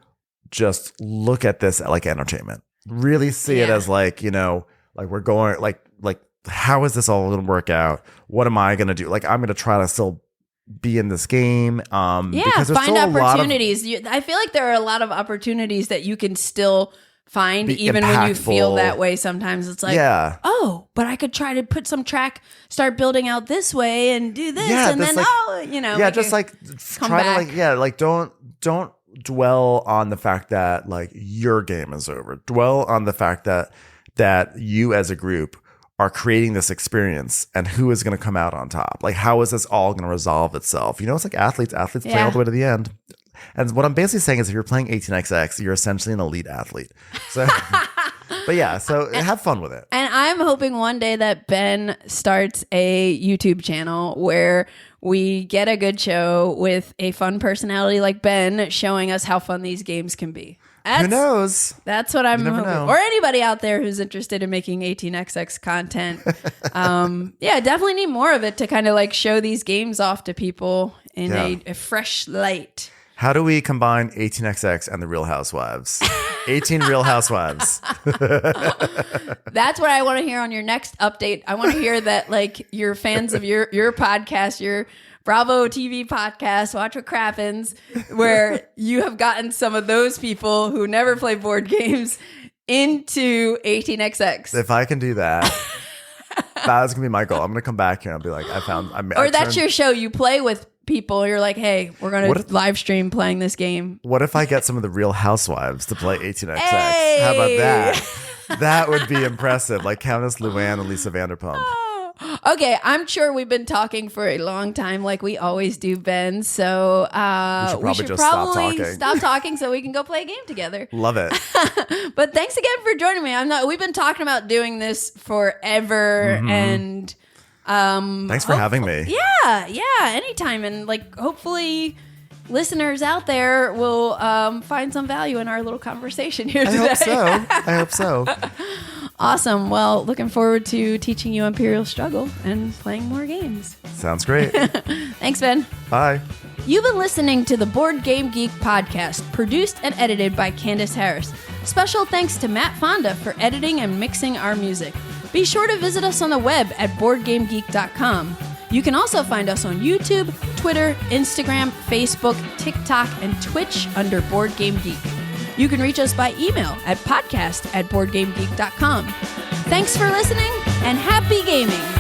just look at this like entertainment. Really see it as like, like we're going like how is this all going to work out? What am I going to do? Like, I'm going to try to still be in this game. Because find opportunities. I feel like there are a lot of opportunities that you can still find even when you feel that way. Sometimes it's like, oh, but I could try to put some track, start building out this way and do this. And then, just like try to like, don't dwell on the fact that like your game is over. Dwell on the fact that you as a group are creating this experience and who is going to come out on top. Like, how is this all going to resolve itself? It's like athletes play all the way to the end. And what I'm basically saying is if you're playing 18XX, you're essentially an elite athlete. So, so have fun with it. And I'm hoping one day that Ben starts a YouTube channel where we get a good show with a fun personality like Ben showing us how fun these games can be. Who knows? That's what I'm hoping. Or anybody out there who's interested in making 18XX content. Definitely need more of it to kind of like show these games off to people in a fresh light. How do we combine 18XX and the Real Housewives? 18 Real Housewives. That's what I want to hear on your next update. I want to hear that like you're fans of your podcast, your Bravo TV podcast, Watch What Crappens, where you have gotten some of those people who never play board games into 18XX. If I can do that, that's going to be my goal. I'm going to come back here and I'll be like, that's your show. You play with people. You're like, hey, we're going to live stream playing this game. What if I get some of the Real Housewives to play 18XX? Hey! How about that? That would be impressive. Like Countess Luann and Lisa Vanderpump. Okay, I'm sure we've been talking for a long time like we always do, Ben. So we should probably stop talking so we can go play a game together. Love it. But thanks again for joining me. We've been talking about doing this forever and thanks for having me. Yeah, anytime. And like hopefully listeners out there will find some value in our little conversation here today. I hope so. Awesome. Well, looking forward to teaching you Imperial Struggle and playing more games. Sounds great. Thanks, Ben. Bye. You've been listening to the Board Game Geek podcast, produced and edited by Candice Harris. Special thanks to Matt Fonda for editing and mixing our music. Be sure to visit us on the web at boardgamegeek.com. You can also find us on YouTube, Twitter, Instagram, Facebook, TikTok, and Twitch under Board Game Geek. You can reach us by email at podcast@boardgamegeek.com. Thanks for listening and happy gaming!